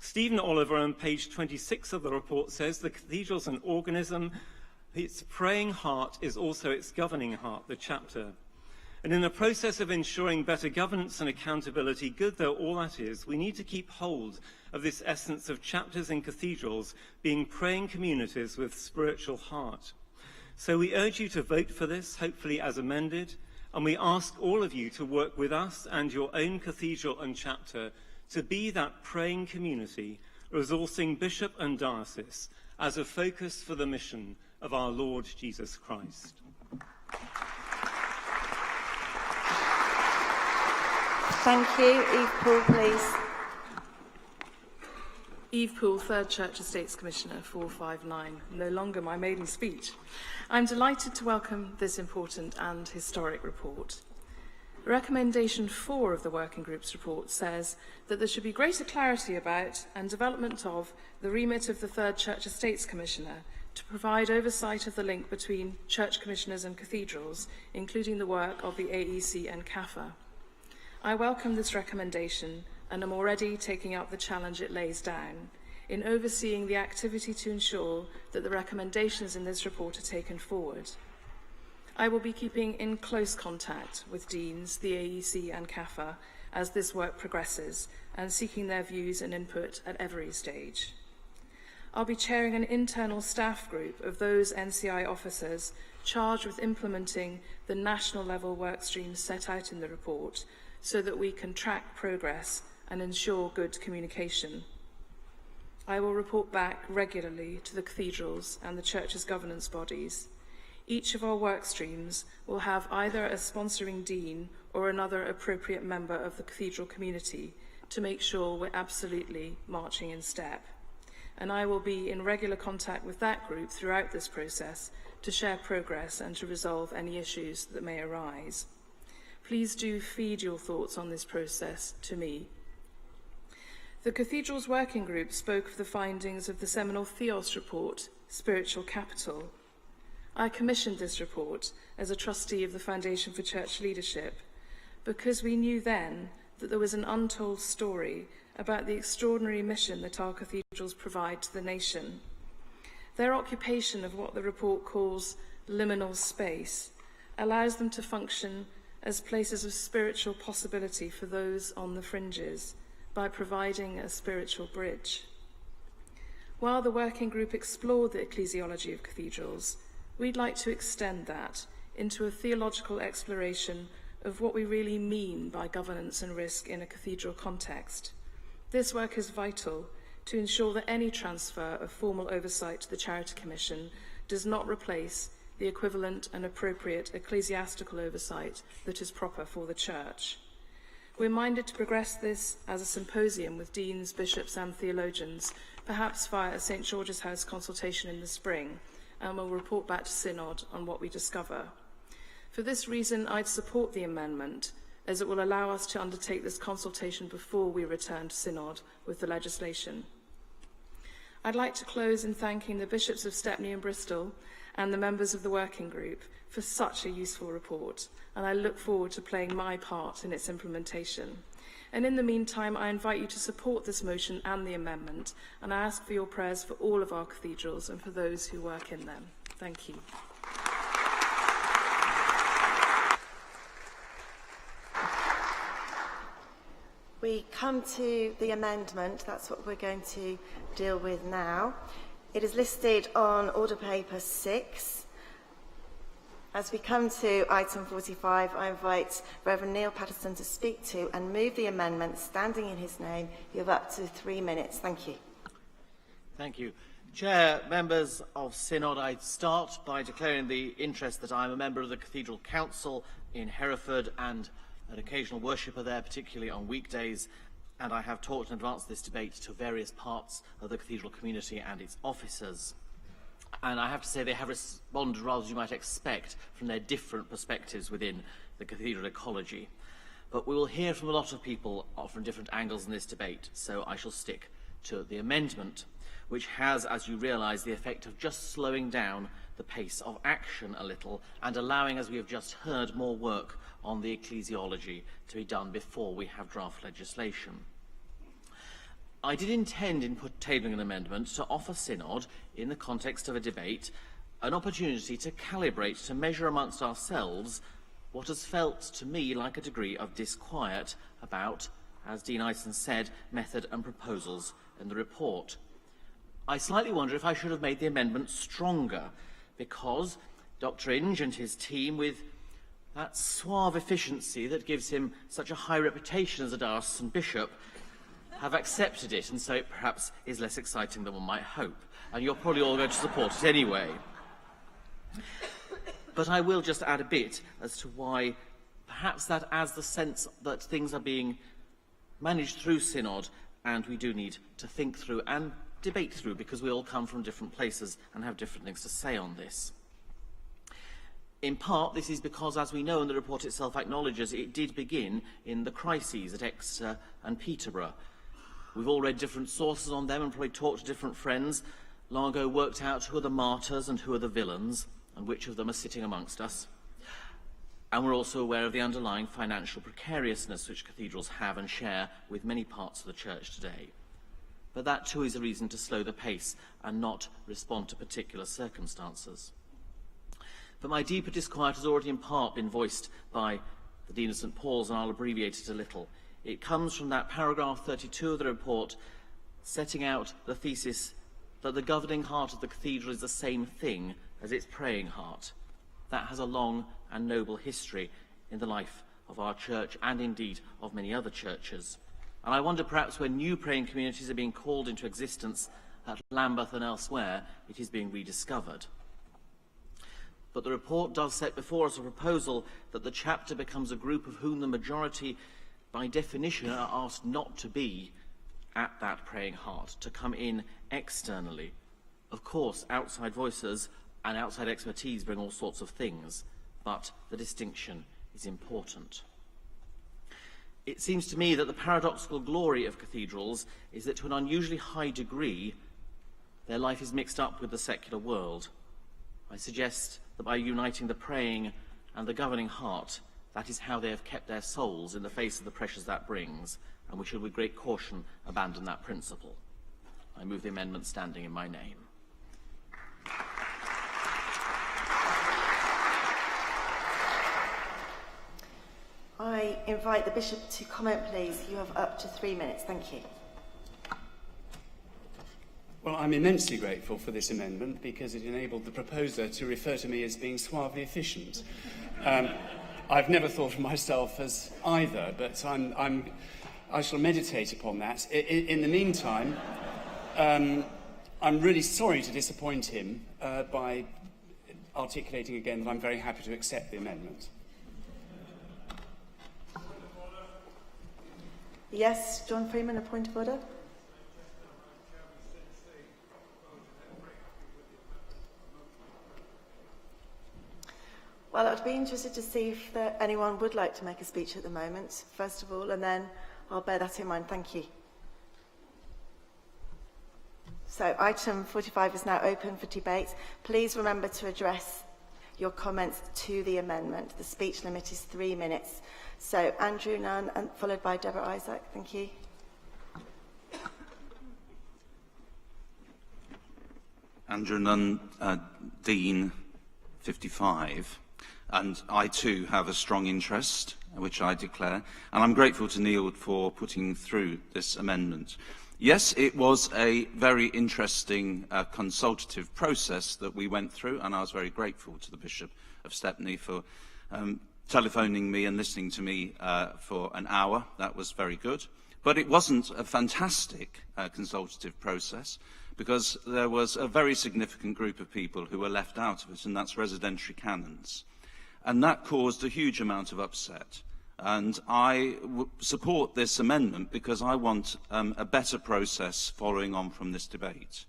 Stephen Oliver on page 26 of the report says the cathedral's an organism. Its praying heart is also its governing heart, the chapter. And in the process of ensuring better governance and accountability, good though all that is, we need to keep hold of this essence of chapters in cathedrals being praying communities with spiritual heart. So we urge you to vote for this, hopefully as amended, and we ask all of you to work with us and your own cathedral and chapter to be that praying community, resourcing bishop and diocese as a focus for the mission of our Lord Jesus Christ. Thank you. Yves Poole, please. Yves Poole, 3rd Church Estates Commissioner, 459, no longer my maiden speech. I'm delighted to welcome this important and historic report. Recommendation 4 of the Working Group's report says that there should be greater clarity about and development of the remit of the Third Church Estates Commissioner to provide oversight of the link between church commissioners and cathedrals, including the work of the AEC and CAFA. I welcome this recommendation and am already taking up the challenge it lays down in overseeing the activity to ensure that the recommendations in this report are taken forward. I will be keeping in close contact with Deans, the AEC and CAFA as this work progresses and seeking their views and input at every stage. I'll be chairing an internal staff group of those NCI officers charged with implementing the national level work streams set out in the report so that we can track progress and ensure good communication. I will report back regularly to the cathedrals and the Church's governance bodies. Each of our work streams will have either a sponsoring dean or another appropriate member of the cathedral community to make sure we're absolutely marching in step. And I will be in regular contact with that group throughout this process to share progress and to resolve any issues that may arise. Please do feed your thoughts on this process to me. The Cathedrals Working Group spoke of the findings of the seminal Theos report, Spiritual Capital. I commissioned this report as a trustee of the Foundation for Church Leadership because we knew then that there was an untold story about the extraordinary mission that our cathedrals provide to the nation. Their occupation of what the report calls liminal space allows them to function as places of spiritual possibility for those on the fringes by providing a spiritual bridge. While the working group explored the ecclesiology of cathedrals, we'd like to extend that into a theological exploration of what we really mean by governance and risk in a cathedral context. This work is vital to ensure that any transfer of formal oversight to the Charity Commission does not replace the equivalent and appropriate ecclesiastical oversight that is proper for the Church. We're minded to progress this as a symposium with deans, bishops and theologians, perhaps via a St. George's House consultation in the spring, and we'll report back to Synod on what we discover. For this reason, I'd support the amendment, as it will allow us to undertake this consultation before we return to Synod with the legislation. I'd like to close in thanking the Bishops of Stepney and Bristol and the members of the working group for such a useful report, and I look forward to playing my part in its implementation. And in the meantime, I invite you to support this motion and the amendment, and I ask for your prayers for all of our cathedrals and for those who work in them. Thank you. We come to the amendment. That's what we're going to deal with now. It is listed on Order Paper 6. As we come to item 45, I invite Reverend Neil Patterson to speak to and move the amendment, standing in his name. You have up to 3 minutes. Thank you. Thank you. Chair, members of Synod, I start by declaring the interest that I am a member of the Cathedral Council in Hereford and an occasional worshipper there, particularly on weekdays, and I have talked in advance of this debate to various parts of the cathedral community and its officers. And I have to say they have responded rather as you might expect from their different perspectives within the cathedral ecology. But we will hear from a lot of people from different angles in this debate, so I shall stick to the amendment, which has, as you realise, the effect of just slowing down the pace of action a little and allowing, as we have just heard, more work on the ecclesiology to be done before we have draft legislation. I did intend in tabling an amendment to offer Synod, in the context of a debate, an opportunity to calibrate, to measure amongst ourselves what has felt to me like a degree of disquiet about, as Dean Ison said, method and proposals in the report. I slightly wonder if I should have made the amendment stronger, because Dr. Inge and his team, with that suave efficiency that gives him such a high reputation as a diocesan bishop, have accepted it, and so it perhaps is less exciting than one might hope. And you're probably all going to support it anyway. But I will just add a bit as to why perhaps that adds the sense that things are being managed through Synod, and we do need to think through and debate through, because we all come from different places and have different things to say on this. In part, this is because, as we know and the report itself acknowledges, it did begin in the crises at Exeter and Peterborough. We've all read different sources on them and probably talked to different friends, long ago worked out who are the martyrs and who are the villains, and which of them are sitting amongst us. And we're also aware of the underlying financial precariousness which cathedrals have and share with many parts of the church today. But that too is a reason to slow the pace and not respond to particular circumstances. But my deeper disquiet has already in part been voiced by the Dean of St Paul's, and I'll abbreviate it a little. It comes from that paragraph 32 of the report, setting out the thesis that the governing heart of the cathedral is the same thing as its praying heart. That has a long and noble history in the life of our church and indeed of many other churches. And I wonder perhaps when new praying communities are being called into existence at Lambeth and elsewhere, it is being rediscovered. But the report does set before us a proposal that the chapter becomes a group of whom the majority, by definition, are asked not to be at that praying heart, to come in externally. Of course, outside voices and outside expertise bring all sorts of things, but the distinction is important. It seems to me that the paradoxical glory of cathedrals is that to an unusually high degree, their life is mixed up with the secular world. I suggest that by uniting the praying and the governing heart, that is how they have kept their souls in the face of the pressures that brings, and we should with great caution abandon that principle. I move the amendment standing in my name. I invite the Bishop to comment, please. You have up to 3 minutes. Thank you. Well, I'm immensely grateful for this amendment because it enabled the proposer to refer to me as being suavely efficient. I've never thought of myself as either, but I shall meditate upon that. In the meantime, I'm really sorry to disappoint him by articulating again that I'm very happy to accept the amendment. Yes, John Freeman, a point of order. Well, I'd be interested to see if anyone would like to make a speech at the moment, first of all, and then I'll bear that in mind. Thank you. So, item 45 is now open for debate. Please remember to address your comments to the amendment. The speech limit is 3 minutes. So, Andrew Nunn, and followed by Deborah Isaac. Thank you. Andrew Nunn, Dean, 55. And I too have a strong interest, which I declare, and I'm grateful to Neil for putting through this amendment. Yes, it was a very interesting consultative process that we went through, and I was very grateful to the Bishop of Stepney for telephoning me and listening to me for an hour. That was very good. But it wasn't a fantastic consultative process, because there was a very significant group of people who were left out of it, and that's residentiary canons. And that caused a huge amount of upset. And I support this amendment because I want a better process following on from this debate.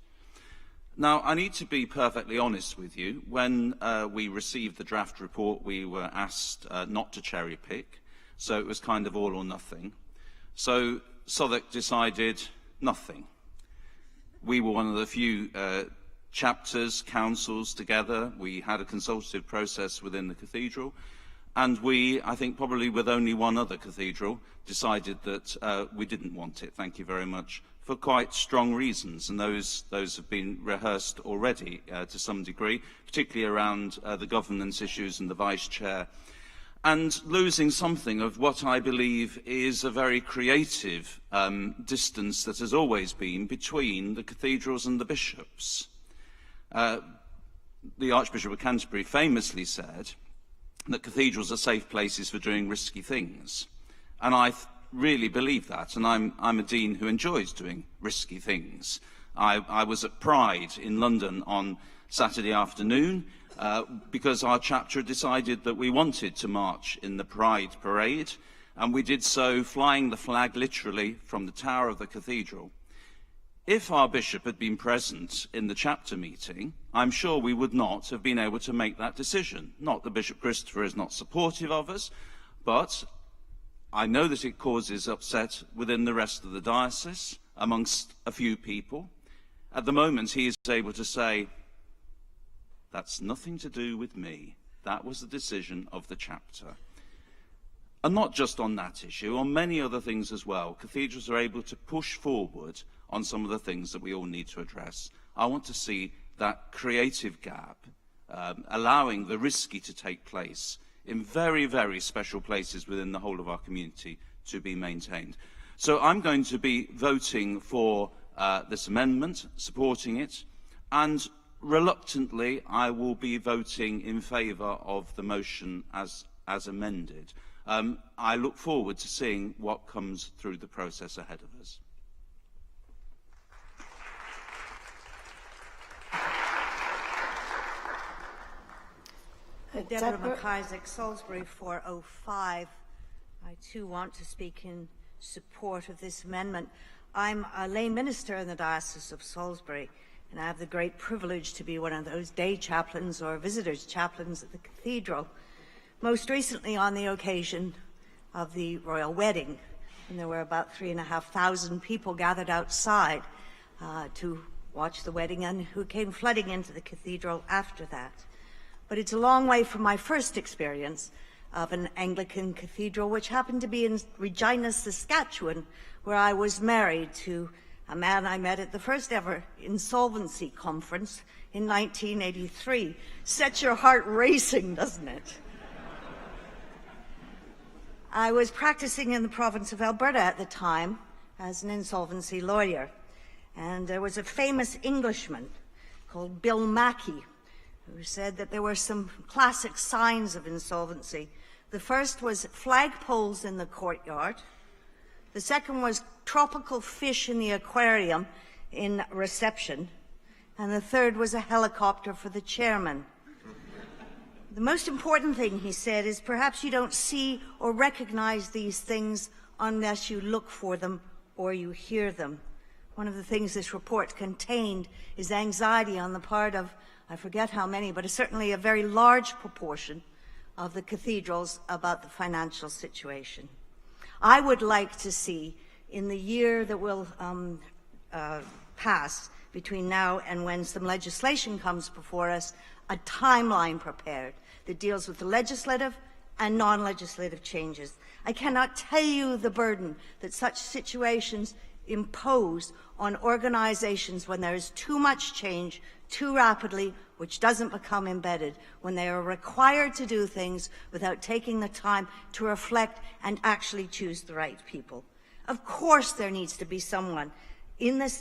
Now, I need to be perfectly honest with you. When we received the draft report, we were asked not to cherry pick, so it was kind of all or nothing. So Southwark decided nothing. We were one of the few chapters, councils together. We had a consultative process within the cathedral, and we, I think probably with only one other cathedral, decided that we didn't want it, thank you very much, for quite strong reasons, and those have been rehearsed already to some degree, particularly around the governance issues and the vice-chair, and losing something of what I believe is a very creative distance that has always been between the cathedrals and the bishops. The Archbishop of Canterbury famously said that cathedrals are safe places for doing risky things. And I really believe that, and I'm a dean who enjoys doing risky things. I was at Pride in London on Saturday afternoon because our chapter decided that we wanted to march in the Pride parade, and we did so flying the flag literally from the tower of the cathedral. If our bishop had been present in the chapter meeting, I'm sure we would not have been able to make that decision. Not that Bishop Christopher is not supportive of us, but I know that it causes upset within the rest of the diocese, amongst a few people. At the moment, he is able to say, that's nothing to do with me. That was the decision of the chapter. And not just on that issue, on many other things as well. Cathedrals are able to push forward on some of the things that we all need to address. I want to see that creative gap, allowing the risky to take place in very, very special places within the whole of our community to be maintained. So I'm going to be voting for this amendment, supporting it, and reluctantly I will be voting in favour of the motion as amended. I look forward to seeing what comes through the process ahead of us. Deborah McIsaac, Salisbury 405. I too want to speak in support of this amendment. I'm a lay minister in the Diocese of Salisbury, and I have the great privilege to be one of those day chaplains or visitors chaplains at the cathedral. Most recently on the occasion of the royal wedding, and there were about 3,500 people gathered outside to watch the wedding and who came flooding into the cathedral after that. But it's a long way from my first experience of an Anglican cathedral, which happened to be in Regina, Saskatchewan, where I was married to a man I met at the first ever insolvency conference in 1983. Sets your heart racing, doesn't it? I was practicing in the province of Alberta at the time as an insolvency lawyer, and there was a famous Englishman called Bill Mackey who said that there were some classic signs of insolvency. The first was flagpoles in the courtyard. The second was tropical fish in the aquarium in reception. And the third was a helicopter for the chairman. The most important thing, he said, is perhaps you don't see or recognize these things unless you look for them or you hear them. One of the things this report contained is anxiety on the part of, I forget how many, but certainly a very large proportion of the cathedrals about the financial situation. I would like to see, in the year that will pass between now and when some legislation comes before us, a timeline prepared that deals with the legislative and non-legislative changes. I cannot tell you the burden that such situations impose on organizations when there is too much change too rapidly, which doesn't become embedded, when they are required to do things without taking the time to reflect and actually choose the right people. Of course there needs to be someone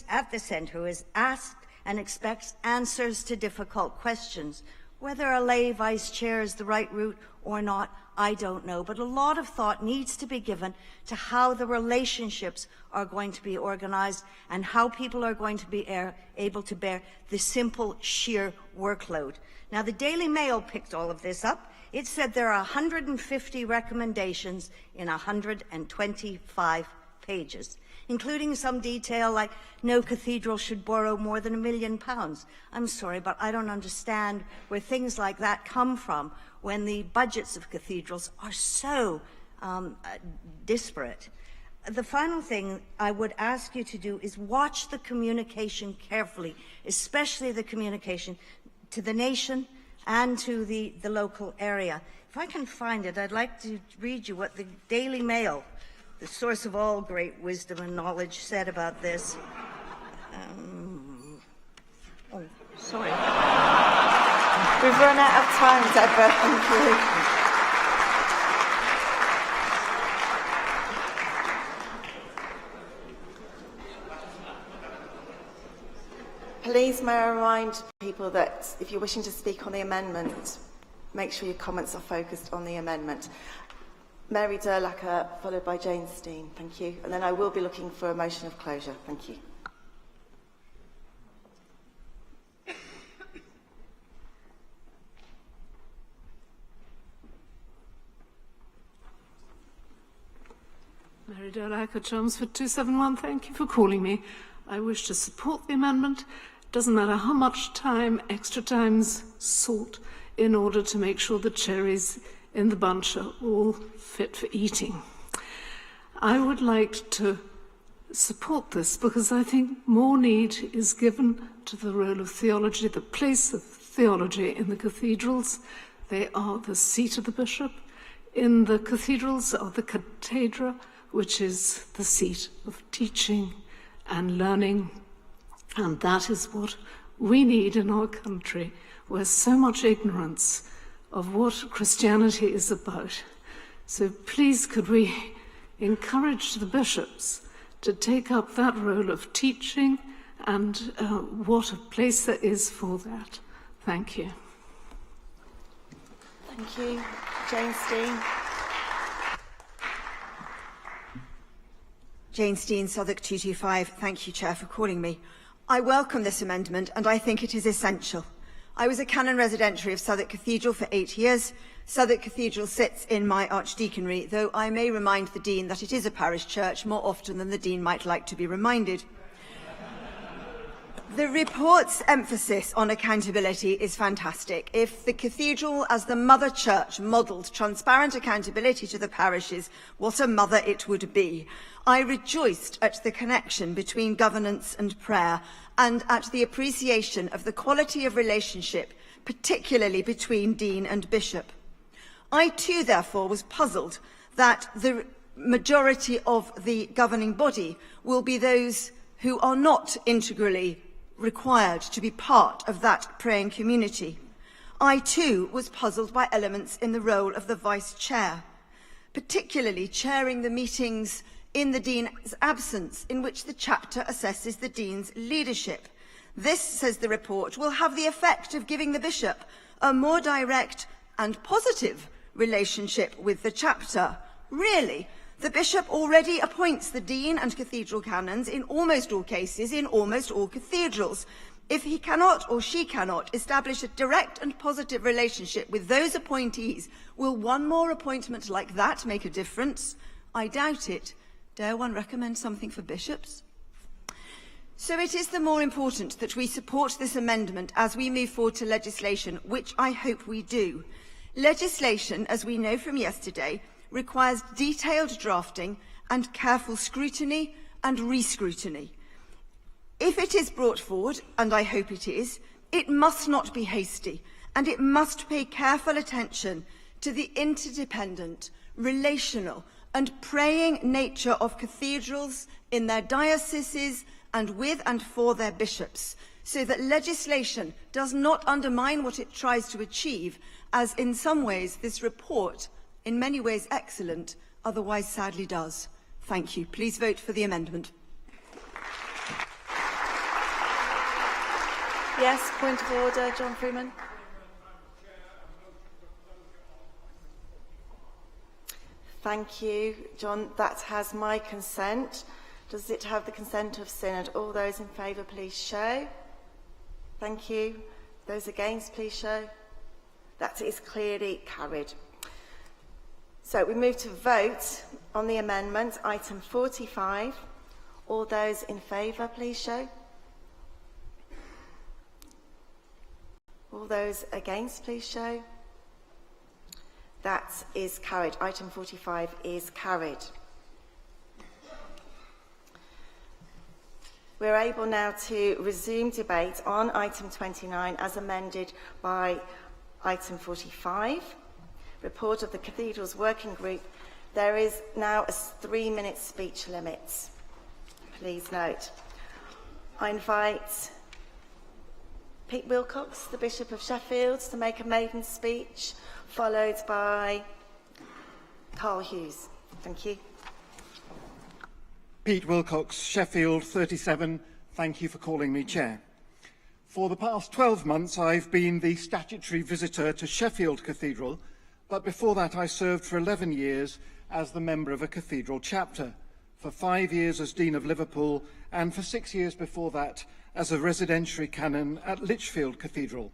at the centre who is asked and expects answers to difficult questions. Whether a lay vice chair is the right route or not, I don't know, but a lot of thought needs to be given to how the relationships are going to be organized and how people are going to be able to bear the simple, sheer workload. Now, the Daily Mail picked all of this up. It said there are 150 recommendations in 125 pages, including some detail like no cathedral should borrow more than £1 million. I'm sorry, but I don't understand where things like that come from when the budgets of cathedrals are so disparate. The final thing I would ask you to do is watch the communication carefully, especially the communication to the nation and to the local area. If I can find it, I'd like to read you what the Daily Mail, the source of all great wisdom and knowledge, said about this. Oh, sorry. We've run out of time, Deborah. Thank you. Please, may I remind people that if you're wishing to speak on the amendment, make sure your comments are focused on the amendment. Mary Durlacher, followed by Jane Steen. Thank you. And then I will be looking for a motion of closure. Thank you. Mary Durlacher, Chelmsford 271. Thank you for calling me. I wish to support the amendment. Doesn't matter how much time, extra time's sought in order to make sure the cherries in the bunch are all fit for eating. I would like to support this because I think more need is given to the role of theology, the place of theology in the cathedrals. They are the seat of the bishop. In the cathedrals are the cathedra, which is the seat of teaching and learning. And that is what we need in our country, where so much ignorance of what Christianity is about. So please could we encourage the bishops to take up that role of teaching, and what a place there is for that. Thank you. Thank you. Jane Steen. Jane Steen, Southwark 225. Thank you, Chair, for calling me. I welcome this amendment and I think it is essential. I was a canon residentiary of Southwark Cathedral for 8 years. Southwark Cathedral sits in my archdeaconry, though I may remind the Dean that it is a parish church more often than the Dean might like to be reminded. The report's emphasis on accountability is fantastic. If the cathedral, as the mother church, modelled transparent accountability to the parishes, what a mother it would be. I rejoiced at the connection between governance and prayer, and at the appreciation of the quality of relationship, particularly between Dean and Bishop. I too, therefore, was puzzled that the majority of the governing body will be those who are not integrally required to be part of that praying community. I too was puzzled by elements in the role of the vice chair, particularly chairing the meetings in the Dean's absence, in which the chapter assesses the Dean's leadership. This, says the report, will have the effect of giving the bishop a more direct and positive relationship with the chapter. Really, the bishop already appoints the dean and cathedral canons in almost all cases in almost all cathedrals. If he cannot or she cannot establish a direct and positive relationship with those appointees, will one more appointment like that make a difference? I doubt it. Dare one recommend something for bishops? So it is the more important that we support this amendment as we move forward to legislation, which I hope we do. Legislation, as we know from yesterday, requires detailed drafting and careful scrutiny and re-scrutiny. If it is brought forward, and I hope it is, it must not be hasty, and it must pay careful attention to the interdependent, relational, and praying nature of cathedrals in their dioceses and with and for their bishops, so that legislation does not undermine what it tries to achieve, as in some ways this report, in many ways excellent, otherwise sadly does. Thank you. Please vote for the amendment. Yes, point of order, John Freeman. Thank you, John. That has my consent. Does it have the consent of Synod? All those in favour, please show. Thank you. Those against, please show. That is clearly carried. So we move to vote on the amendment, item 45. All those in favour, please show. All those against, please show. That is carried. Item 45 is carried. We're able now to resume debate on item 29 as amended by item 45. Report of the Cathedrals Working Group. There is now a 3-minute speech limit. Please note. I invite Pete Wilcox, the Bishop of Sheffield, to make a maiden speech, followed by Carl Hughes. Thank you. Pete Wilcox, Sheffield 37. Thank you for calling me Chair. For the past 12 months, I've been the statutory visitor to Sheffield Cathedral, but before that I served for 11 years as the member of a cathedral chapter, for 5 years as Dean of Liverpool, and for 6 years before that as a residentiary canon at Lichfield Cathedral.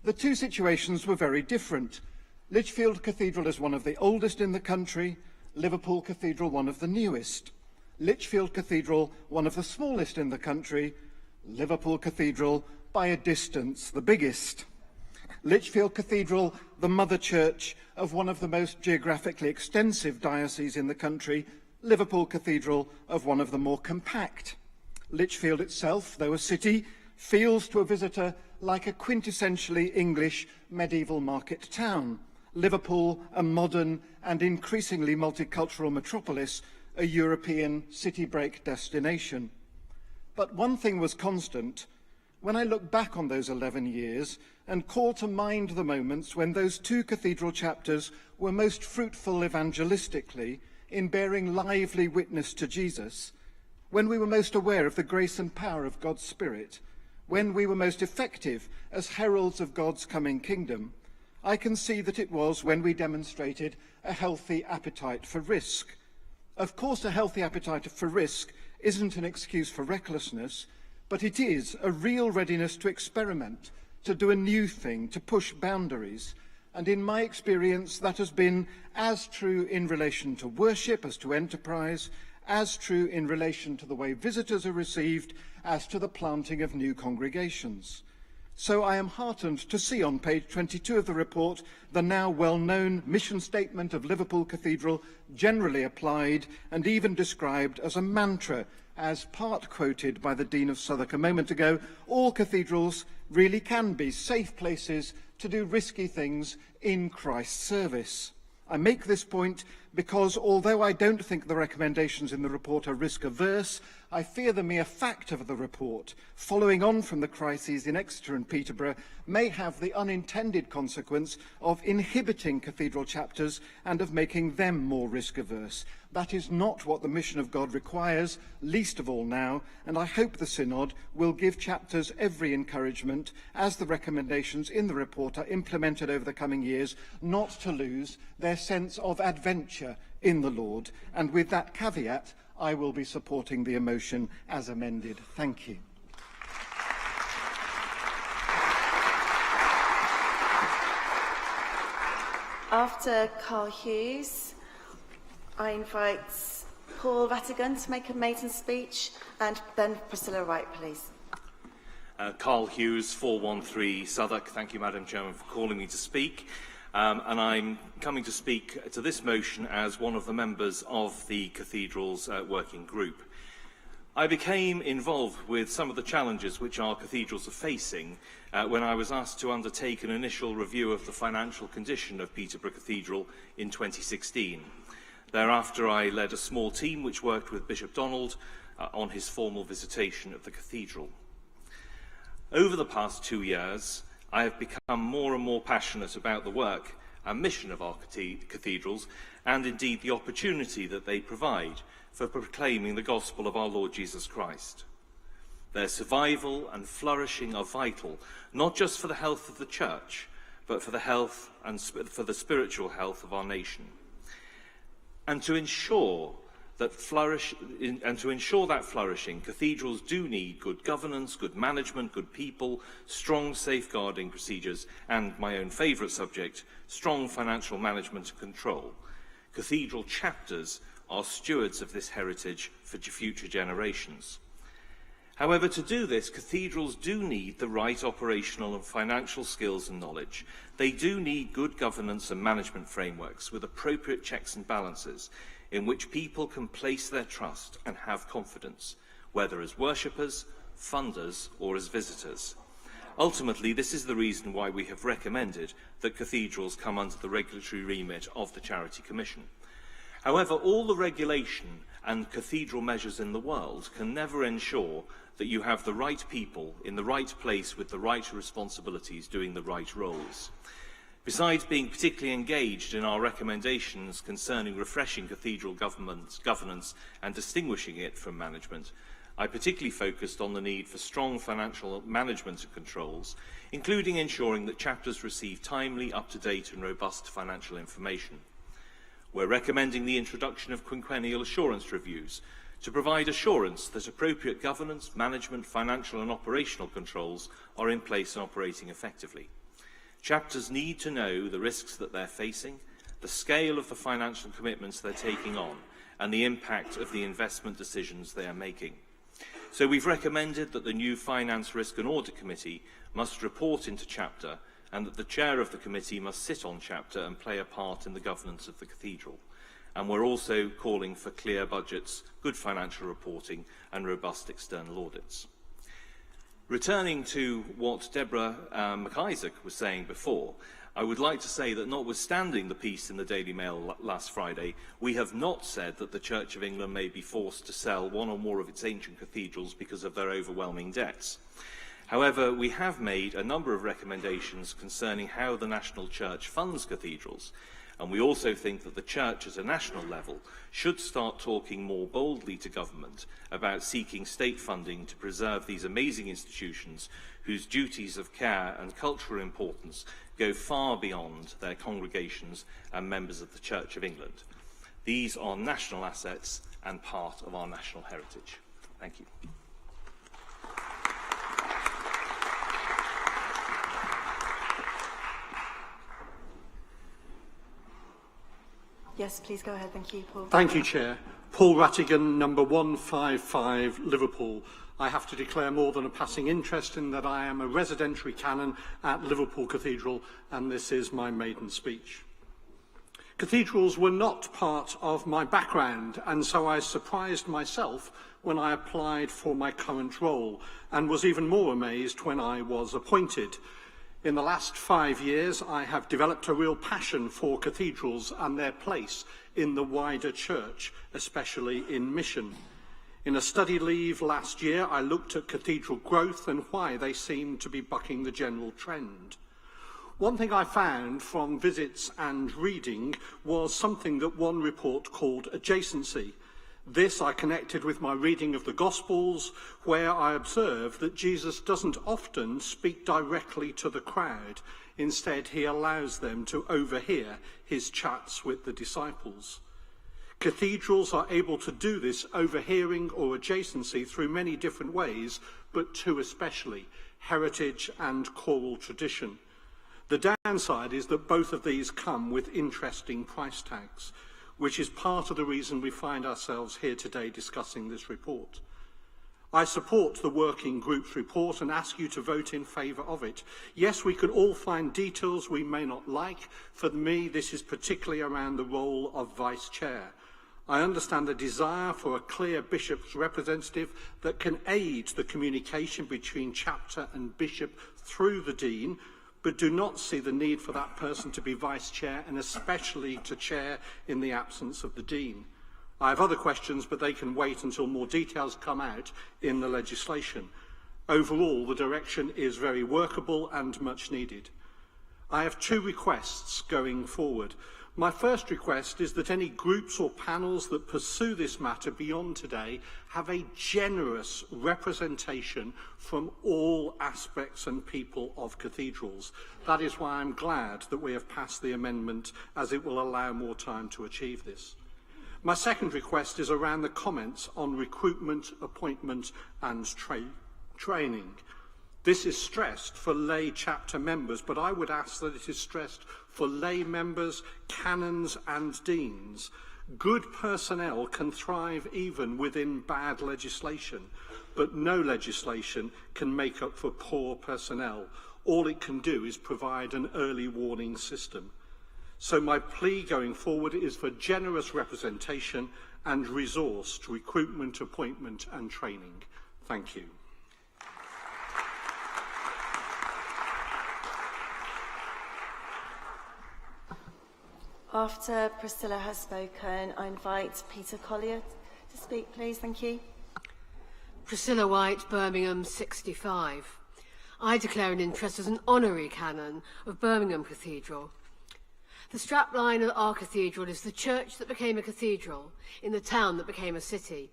The two situations were very different. Lichfield Cathedral is one of the oldest in the country, Liverpool Cathedral one of the newest. Lichfield Cathedral, one of the smallest in the country. Liverpool Cathedral, by a distance, the biggest. Lichfield Cathedral, the mother church of one of the most geographically extensive dioceses in the country. Liverpool Cathedral, of one of the more compact. Lichfield itself, though a city, feels to a visitor like a quintessentially English medieval market town. Liverpool, a modern and increasingly multicultural metropolis, a European city break destination. But one thing was constant. When I look back on those 11 years and call to mind the moments when those two cathedral chapters were most fruitful evangelistically in bearing lively witness to Jesus, when we were most aware of the grace and power of God's Spirit, when we were most effective as heralds of God's coming kingdom, I can see that it was when we demonstrated a healthy appetite for risk. Of course, a healthy appetite for risk isn't an excuse for recklessness, but it is a real readiness to experiment, to do a new thing, to push boundaries. And in my experience, that has been as true in relation to worship as to enterprise, as true in relation to the way visitors are received, as to the planting of new congregations. So I am heartened to see on page 22 of the report the now well-known mission statement of Liverpool Cathedral generally applied and even described as a mantra, as part quoted by the Dean of Southwark a moment ago. All cathedrals really can be safe places to do risky things in Christ's service. I make this point because although I don't think the recommendations in the report are risk-averse, I fear the mere fact of the report, following on from the crises in Exeter and Peterborough, may have the unintended consequence of inhibiting cathedral chapters and of making them more risk-averse. That is not what the mission of God requires, least of all now, and I hope the Synod will give chapters every encouragement, as the recommendations in the report are implemented over the coming years, not to lose their sense of adventure in the Lord. And with that caveat, I will be supporting the motion as amended. Thank you. After Carl Hughes, I invite Paul Vatigan to make a maiden speech, and then Priscilla Wright, please. Carl Hughes, 413 Southwark. Thank you, Madam Chairman, for calling me to speak. And I'm coming to speak to this motion as one of the members of the Cathedrals working group. I became involved with some of the challenges which our cathedrals are facing when I was asked to undertake an initial review of the financial condition of Peterborough Cathedral in 2016. Thereafter, I led a small team which worked with Bishop Donald on his formal visitation of the cathedral. Over the past 2 years, I have become more and more passionate about the work and mission of our cathedrals, and indeed the opportunity that they provide for proclaiming the gospel of our Lord Jesus Christ. Their survival and flourishing are vital, not just for the health of the Church, but for the health and for the spiritual health of our nation. And to ensure that flourishing, cathedrals do need good governance, good management, good people, strong safeguarding procedures, and my own favourite subject, strong financial management and control. Cathedral chapters are stewards of this heritage for future generations. However, to do this, cathedrals do need the right operational and financial skills and knowledge. They do need good governance and management frameworks with appropriate checks and balances, in which people can place their trust and have confidence, whether as worshippers, funders, or as visitors. Ultimately, this is the reason why we have recommended that cathedrals come under the regulatory remit of the Charity Commission. However, all the regulation and cathedral measures in the world can never ensure that you have the right people in the right place with the right responsibilities doing the right roles. Besides being particularly engaged in our recommendations concerning refreshing cathedral governance and distinguishing it from management, I particularly focused on the need for strong financial management and controls, including ensuring that chapters receive timely, up-to-date and robust financial information. We're recommending the introduction of quinquennial assurance reviews to provide assurance that appropriate governance, management, financial and operational controls are in place and operating effectively. Chapters need to know the risks that they're facing, the scale of the financial commitments they're taking on, and the impact of the investment decisions they are making. So we've recommended that the new Finance, Risk and Audit Committee must report into Chapter, and that the chair of the committee must sit on Chapter and play a part in the governance of the cathedral. And we're also calling for clear budgets, good financial reporting and robust external audits. Returning to what Deborah McIsaac was saying before, I would like to say that notwithstanding the piece in the Daily Mail last Friday, we have not said that the Church of England may be forced to sell one or more of its ancient cathedrals because of their overwhelming debts. However, we have made a number of recommendations concerning how the National Church funds cathedrals, and we also think that the Church at a national level should start talking more boldly to government about seeking state funding to preserve these amazing institutions whose duties of care and cultural importance go far beyond their congregations and members of the Church of England. These are national assets and part of our national heritage. Thank you. Yes, please go ahead. Thank you, Paul. Thank you, Chair. Paul Rattigan, number 155, Liverpool. I have to declare more than a passing interest in that I am a residentiary canon at Liverpool Cathedral, and this is my maiden speech. Cathedrals were not part of my background, and so I surprised myself when I applied for my current role, and was even more amazed when I was appointed. In the last 5 years, I have developed a real passion for cathedrals and their place in the wider church, especially in mission. In a study leave last year, I looked at cathedral growth and why they seem to be bucking the general trend. One thing I found from visits and reading was something that one report called adjacency. This I connected with my reading of the Gospels, where I observed that Jesus doesn't often speak directly to the crowd. Instead, he allows them to overhear his chats with the disciples. Cathedrals are able to do this overhearing or adjacency through many different ways, but two especially, heritage and choral tradition. The downside is that both of these come with interesting price tags, which is part of the reason we find ourselves here today discussing this report. I support the working group's report and ask you to vote in favour of it. Yes, we can all find details we may not like. For me, this is particularly around the role of vice chair. I understand the desire for a clear bishop's representative that can aid the communication between chapter and bishop through the dean, but do not see the need for that person to be vice chair and especially to chair in the absence of the dean. I have other questions, but they can wait until more details come out in the legislation. Overall, the direction is very workable and much needed. I have two requests going forward. My first request is that any groups or panels that pursue this matter beyond today have a generous representation from all aspects and people of cathedrals. That is why I'm glad that we have passed the amendment, as it will allow more time to achieve this. My second request is around the comments on recruitment, appointment and training. This is stressed for lay chapter members, but I would ask that it is stressed for lay members, canons and deans. Good personnel can thrive even within bad legislation, but no legislation can make up for poor personnel. All it can do is provide an early warning system. So my plea going forward is for generous representation and resourced recruitment, appointment and training. Thank you. After Priscilla has spoken, I invite Peter Collier to speak, please. Thank you. Priscilla White, Birmingham, 65. I declare an interest as an honorary canon of Birmingham Cathedral. The strapline of our cathedral is the church that became a cathedral in the town that became a city.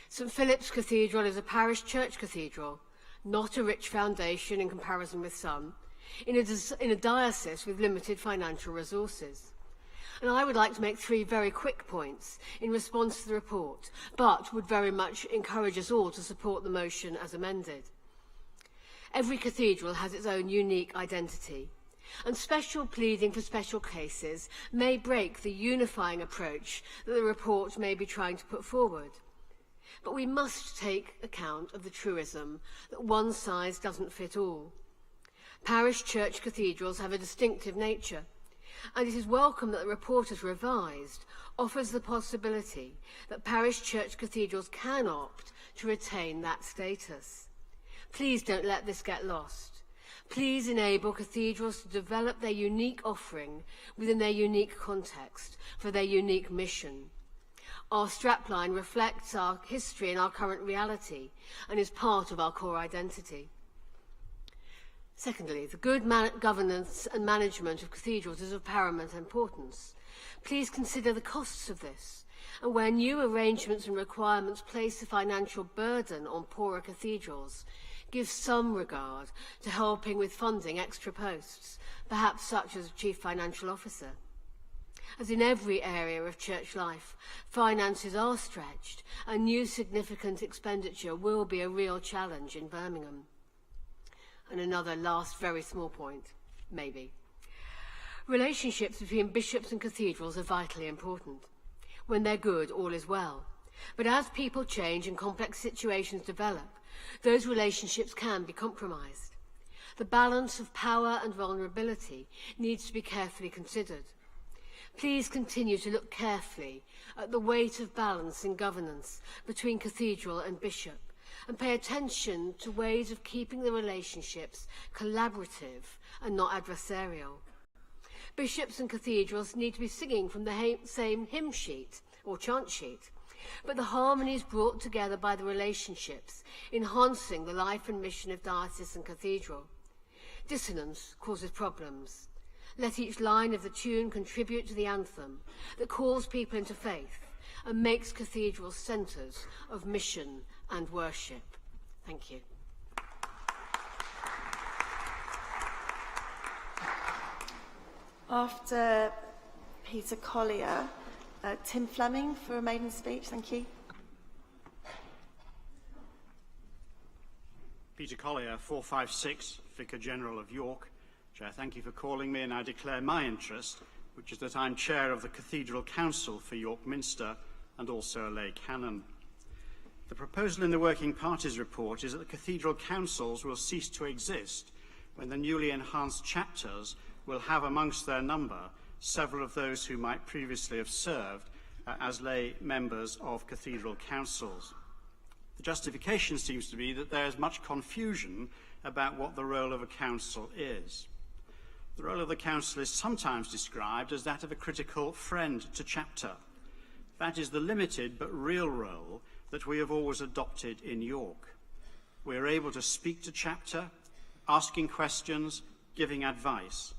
St Philip's Cathedral is a parish church cathedral, not a rich foundation in comparison with some, in a diocese with limited financial resources. And I would like to make three very quick points in response to the report, but would very much encourage us all to support the motion as amended. Every cathedral has its own unique identity. And special pleading for special cases may break the unifying approach that the report may be trying to put forward. But we must take account of the truism that one size doesn't fit all. Parish church cathedrals have a distinctive nature, and it is welcome that the report has revised offers the possibility that parish church cathedrals can opt to retain that status. Please don't let this get lost. Please enable cathedrals to develop their unique offering within their unique context for their unique mission. Our strapline reflects our history and our current reality and is part of our core identity. Secondly, the good governance and management of cathedrals is of paramount importance. Please consider the costs of this, and where new arrangements and requirements place a financial burden on poorer cathedrals, give some regard to helping with funding extra posts, perhaps such as Chief Financial Officer. As in every area of church life, finances are stretched, and new significant expenditure will be a real challenge in Birmingham. And another last very small point, maybe. Relationships between bishops and cathedrals are vitally important. When they're good, all is well. But as people change and complex situations develop, those relationships can be compromised. The balance of power and vulnerability needs to be carefully considered. Please continue to look carefully at the weight of balance in governance between cathedral and bishop, and pay attention to ways of keeping the relationships collaborative and not adversarial. Bishops and cathedrals need to be singing from the same hymn sheet or chant sheet, but the harmony is brought together by the relationships, enhancing the life and mission of diocese and cathedral. Dissonance causes problems. Let each line of the tune contribute to the anthem that calls people into faith and makes cathedrals centres of mission and worship. Thank you. After Peter Collier, Tim Fleming for a maiden speech. Thank you. Peter Collier, 456, Vicar General of York. Chair, thank you for calling me, and I declare my interest, which is that I'm Chair of the Cathedral Council for York Minster and also a lay canon. The proposal in the Working Parties report is that the Cathedral Councils will cease to exist when the newly enhanced chapters will have amongst their number several of those who might previously have served as lay members of cathedral councils. The justification seems to be that there is much confusion about what the role of a council is. The role of the council is sometimes described as that of a critical friend to chapter. That is the limited but real role that we have always adopted in York. We are able to speak to chapter, asking questions, giving advice,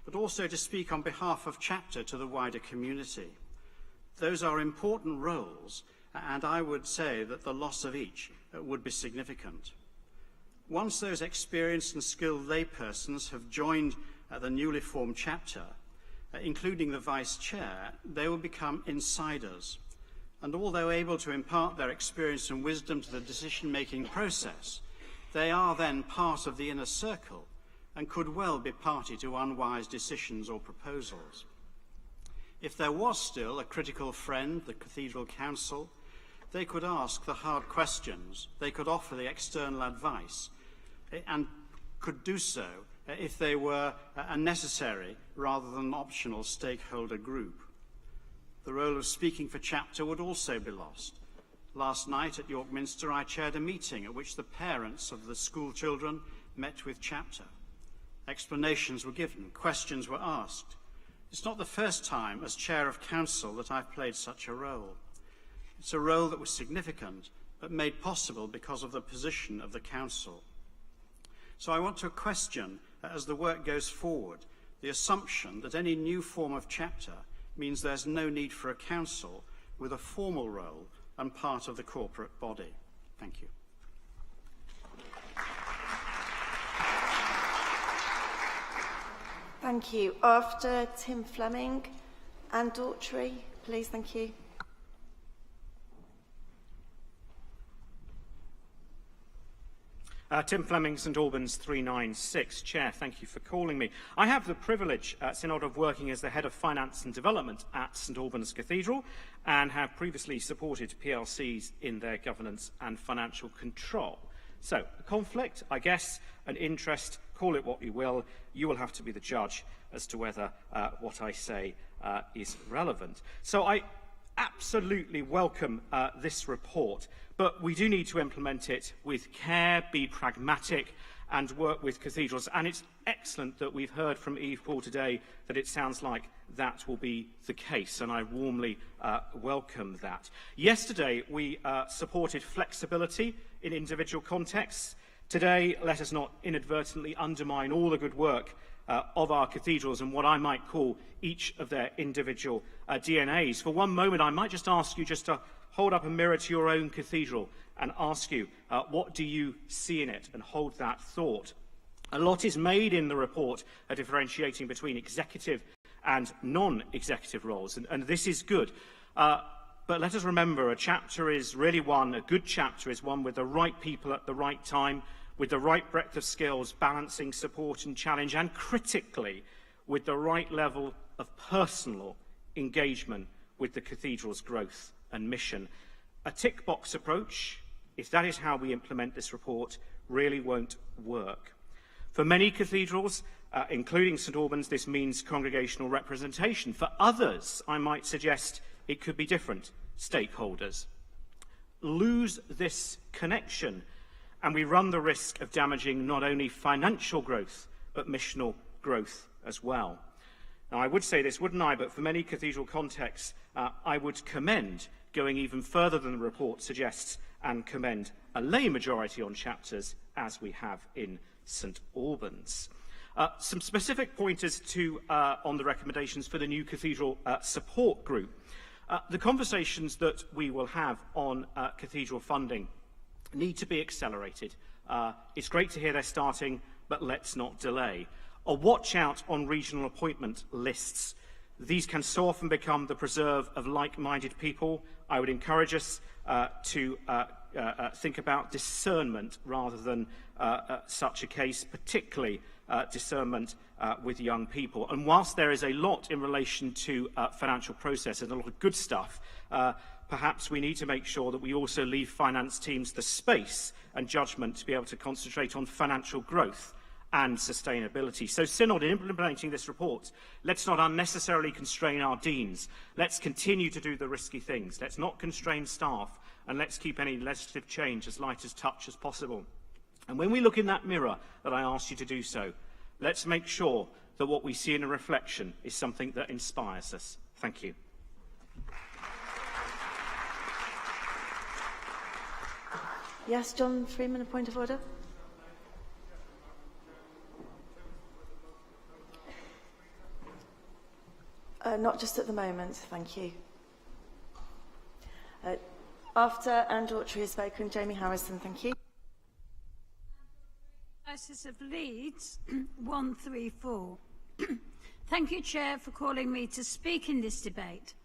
but also to speak on behalf of chapter to the wider community. Those are important roles, and I would say that the loss of each would be significant. Once those experienced and skilled laypersons have joined the newly formed chapter, including the vice chair, they will become insiders. And although able to impart their experience and wisdom to the decision-making process, they are then part of the inner circle and could well be party to unwise decisions or proposals. If there was still a critical friend, the Cathedral Council, they could ask the hard questions, they could offer the external advice, and could do so if they were a necessary rather than optional stakeholder group. The role of speaking for chapter would also be lost. Last night at York Minster, I chaired a meeting at which the parents of the school children met with chapter. Explanations were given, questions were asked. It's not the first time as chair of council that I've played such a role. It's a role that was significant, but made possible because of the position of the council. So I want to question, as the work goes forward, the assumption that any new form of chapter means there's no need for a council with a formal role and part of the corporate body. Thank you. Thank you. After Tim Fleming, Anne Daughtry, please. Thank you. Tim Fleming, St Albans 396. Chair, thank you for calling me. I have the privilege at Synod of working as the Head of Finance and Development at St Albans Cathedral and have previously supported PLCs in their governance and financial control. So, a conflict, I guess, an interest, call it what you will have to be the judge as to whether what I say is relevant. So I absolutely welcome this report, but we do need to implement it with care, be pragmatic and work with cathedrals. And it's excellent that we've heard from Eve Paul today that it sounds like that will be the case, and I warmly welcome that. Yesterday, we supported flexibility in individual contexts. Today, let us not inadvertently undermine all the good work of our cathedrals and what I might call each of their individual DNAs. For one moment, I might just ask you just to hold up a mirror to your own cathedral and ask you, what do you see in it? And hold that thought. A lot is made in the report differentiating between executive and non-executive roles, and this is good. But let us remember, a good chapter is one with the right people at the right time, with the right breadth of skills, balancing support and challenge, and critically, with the right level of personal engagement with the cathedral's growth and mission. A tick-box approach, if that is how we implement this report, really won't work. For many cathedrals, including St Albans, this means congregational representation. For others, I might suggest it could be different stakeholders. Lose this connection, and we run the risk of damaging not only financial growth, but missional growth as well. Now, I would say this, wouldn't I, but for many cathedral contexts, I would commend going even further than the report suggests and commend a lay majority on chapters, as we have in St Albans. Some specific pointers on the recommendations for the new cathedral support group. The conversations that we will have on cathedral funding need to be accelerated. It's great to hear they're starting, but let's not delay. A watch out on regional appointment lists. These can so often become the preserve of like-minded people. I would encourage us to think about discernment rather than such a case, particularly discernment with young people. And whilst there is a lot in relation to financial process and a lot of good stuff, perhaps we need to make sure that we also leave finance teams the space and judgment to be able to concentrate on financial growth and sustainability. So, Synod, in implementing this report, let's not unnecessarily constrain our deans. Let's continue to do the risky things. Let's not constrain staff, and let's keep any legislative change as light as touch as possible. And when we look in that mirror that I asked you to do so, let's make sure that what we see in a reflection is something that inspires us. Thank you. Yes, John Freeman, a point of order. Not just at the moment, thank you. After Anne Daughtry has spoken, Jamie Harrison, thank you. Diocese of Leeds, 134. Thank you, Chair, for calling me to speak in this debate.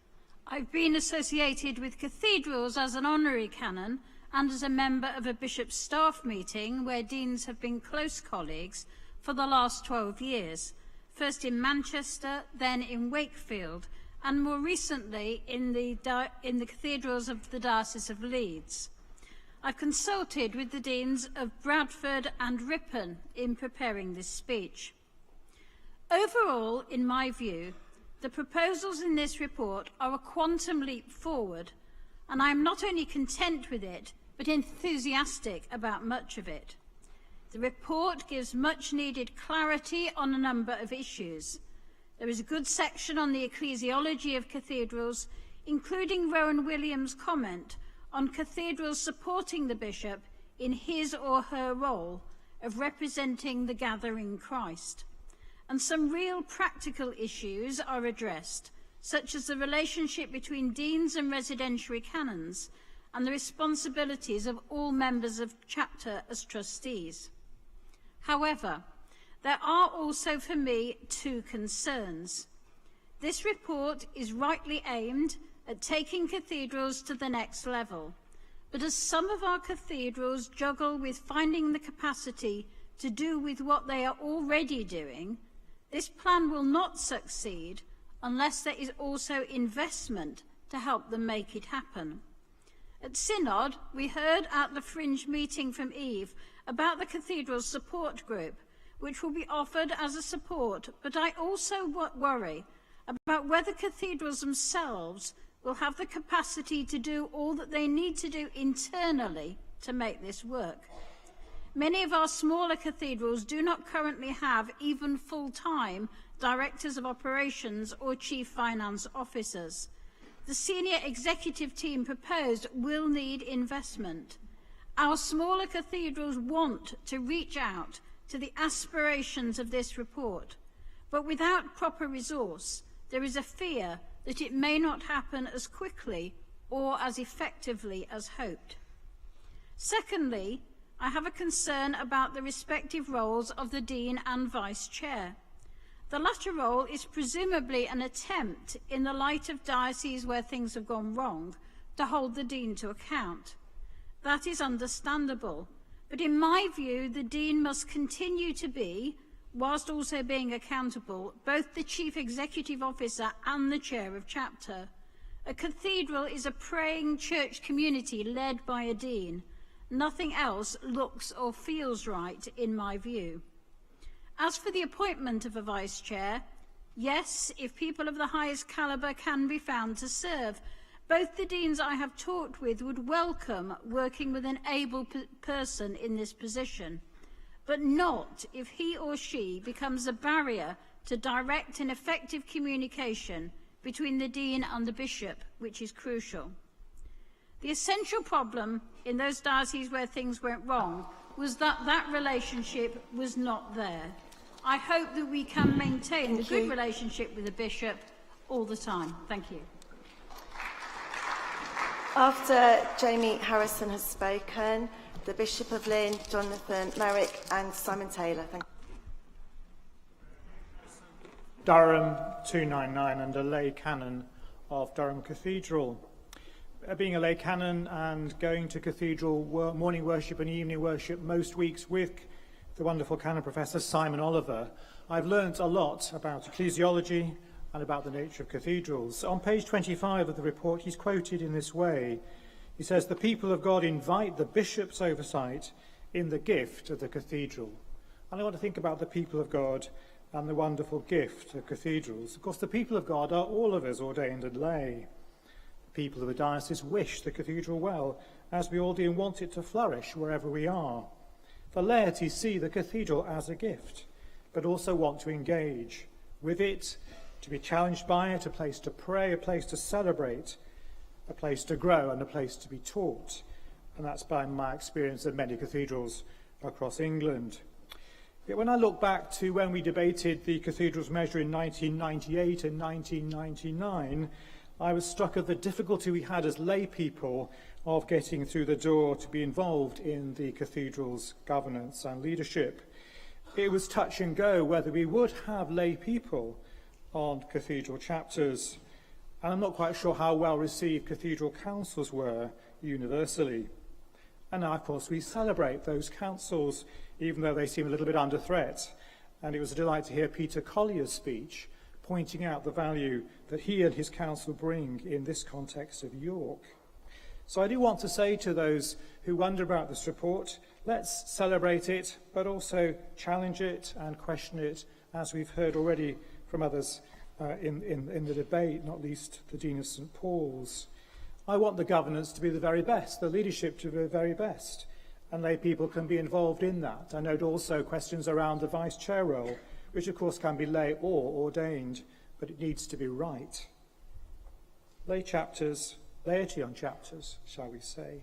I've been associated with cathedrals as an honorary canon and as a member of a bishop's staff meeting where deans have been close colleagues for the last 12 years, first in Manchester, then in Wakefield, and more recently in the cathedrals of the Diocese of Leeds. I've consulted with the deans of Bradford and Ripon in preparing this speech. Overall, in my view, the proposals in this report are a quantum leap forward, and I am not only content with it, but enthusiastic about much of it. The report gives much-needed clarity on a number of issues. There is a good section on the ecclesiology of cathedrals, including Rowan Williams' comment on cathedrals supporting the bishop in his or her role of representing the gathering Christ. And some real practical issues are addressed, such as the relationship between deans and residentiary canons and the responsibilities of all members of chapter as trustees. However, there are also for me two concerns. This report is rightly aimed at taking cathedrals to the next level, But as some of our cathedrals juggle with finding the capacity to do with what they are already doing, this plan will not succeed unless there is also investment to help them make it happen. At Synod, we heard at the Fringe meeting from Eve about the Cathedrals support group, which will be offered as a support, but I also worry about whether cathedrals themselves will have the capacity to do all that they need to do internally to make this work. Many of our smaller cathedrals do not currently have even full-time directors of operations or chief finance officers. The senior executive team proposed will need investment. Our smaller cathedrals want to reach out to the aspirations of this report, but without proper resource, there is a fear that it may not happen as quickly or as effectively as hoped. Secondly, I have a concern about the respective roles of the Dean and Vice Chair. The latter role is presumably an attempt, in the light of dioceses where things have gone wrong, to hold the Dean to account. That is understandable, but in my view, the Dean must continue to be, whilst also being accountable, both the Chief Executive Officer and the Chair of Chapter. A cathedral is a praying church community led by a Dean. Nothing else looks or feels right, in my view. As for the appointment of a Vice Chair, yes, if people of the highest calibre can be found to serve, both the deans I have talked with would welcome working with an able person in this position, but not if he or she becomes a barrier to direct and effective communication between the Dean and the Bishop, which is crucial. The essential problem in those dioceses where things went wrong was that that relationship was not there. I hope that we can maintain the good relationship with the Bishop all the time. Thank you. After Jamie Harrison has spoken, the Bishop of Lynn, Jonathan Merrick and Simon Taylor. Thank you. Durham 299 and a lay canon of Durham Cathedral. Being a lay canon and going to cathedral morning worship and evening worship most weeks with the wonderful canon professor Simon Oliver, I've learnt a lot about ecclesiology and about the nature of cathedrals. On page 25 of the report, he's quoted in this way. He says, "The people of God invite the bishop's oversight in the gift of the cathedral." And I want to think about the people of God and the wonderful gift of cathedrals. Of course, the people of God are all of us ordained and lay. The people of the diocese wish the cathedral well, as we all do, and want it to flourish wherever we are. The laity see the cathedral as a gift, but also want to engage with it, to be challenged by it, a place to pray, a place to celebrate, a place to grow, and a place to be taught. And that's been my experience of many cathedrals across England. Yet when I look back to when we debated the cathedrals measure in 1998 and 1999, I was struck at the difficulty we had as lay people of getting through the door to be involved in the cathedral's governance and leadership. It was touch and go whether we would have lay people on cathedral chapters, and I'm not quite sure how well received cathedral councils were universally. And now, of course, we celebrate those councils, even though they seem a little bit under threat. And it was a delight to hear Peter Collier's speech, pointing out the value that he and his council bring in this context of York. So I do want to say to those who wonder about this report, let's celebrate it, but also challenge it and question it, as we've heard already from others in the debate, not least the Dean of St. Paul's. I want the governance to be the very best, the leadership to be the very best, and lay people can be involved in that. I note also questions around the vice chair role, which of course can be lay or ordained, but it needs to be right. Lay chapters, laity on chapters, shall we say,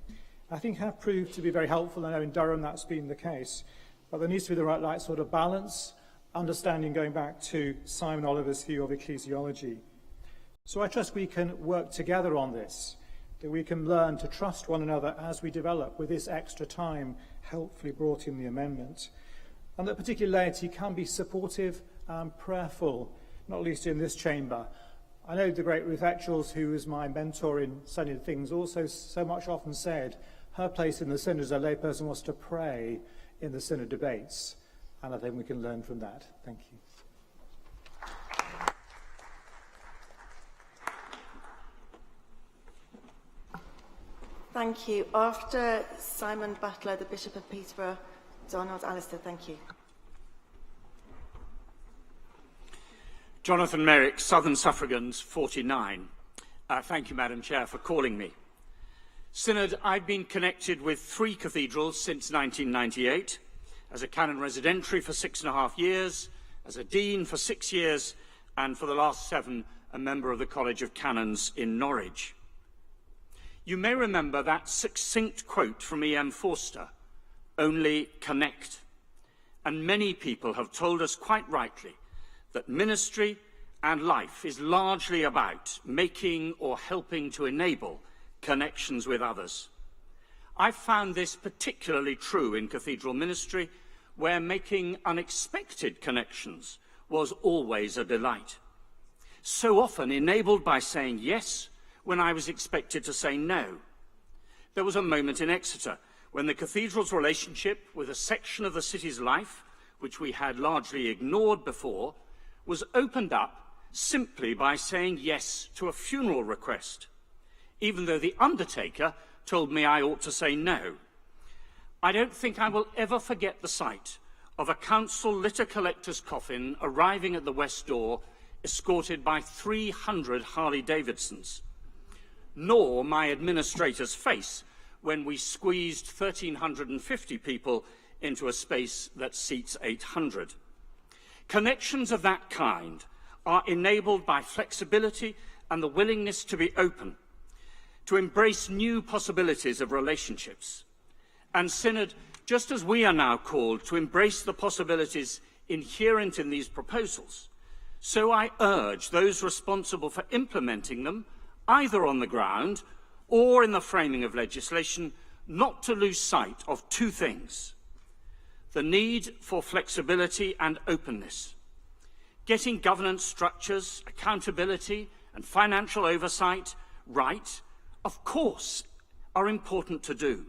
I think have proved to be very helpful. I know in Durham that's been the case, but there needs to be the right sort of balance, understanding going back to Simon Oliver's view of ecclesiology. So I trust we can work together on this, that we can learn to trust one another as we develop with this extra time helpfully brought in the amendment, and that particular laity can be supportive and prayerful, not least in this chamber. I know the great Ruth Etchells, who was my mentor in studying things, also so much often said, her place in the Synod as a layperson was to pray in the Synod debates, and I think we can learn from that. Thank you. Thank you. After Simon Butler, the Bishop of Peterborough, Donald Alistair, thank you. Jonathan Merrick, Southern Suffragans, 49. Thank you, Madam Chair, for calling me. Synod, I've been connected with 3 cathedrals since 1998, as a canon residentiary for 6.5 years, as a dean for 6 years, and for the last 7, a member of the College of Canons in Norwich. You may remember that succinct quote from E.M. Forster, "Only connect." And many people have told us quite rightly that ministry and life is largely about making or helping to enable connections with others. I've found this particularly true in cathedral ministry, where making unexpected connections was always a delight. So often enabled by saying yes when I was expected to say no. There was a moment in Exeter when the cathedral's relationship with a section of the city's life, which we had largely ignored before, was opened up simply by saying yes to a funeral request, even though the undertaker told me I ought to say no. I don't think I will ever forget the sight of a council litter collector's coffin arriving at the west door, escorted by 300 Harley-Davidsons, nor my administrator's face when we squeezed 1,350 people into a space that seats 800. Connections of that kind are enabled by flexibility and the willingness to be open, to embrace new possibilities of relationships. And Synod, just as we are now called to embrace the possibilities inherent in these proposals, so I urge those responsible for implementing them, either on the ground or in the framing of legislation, not to lose sight of 2 things: the need for flexibility and openness. Getting governance structures, accountability, and financial oversight right, of course, are important to do.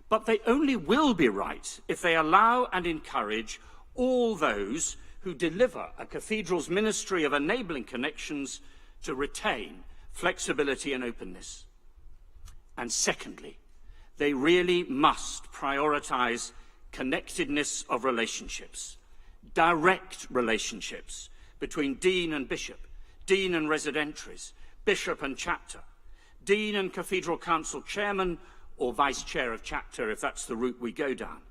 But they only will be right if they allow and encourage all those who deliver a cathedral's ministry of enabling connections to retain flexibility and openness. And secondly, they really must prioritize connectedness of relationships, direct relationships between dean and bishop, dean and residentiaries, bishop and chapter, dean and cathedral council chairman or vice chair of chapter, if that's the route we go down,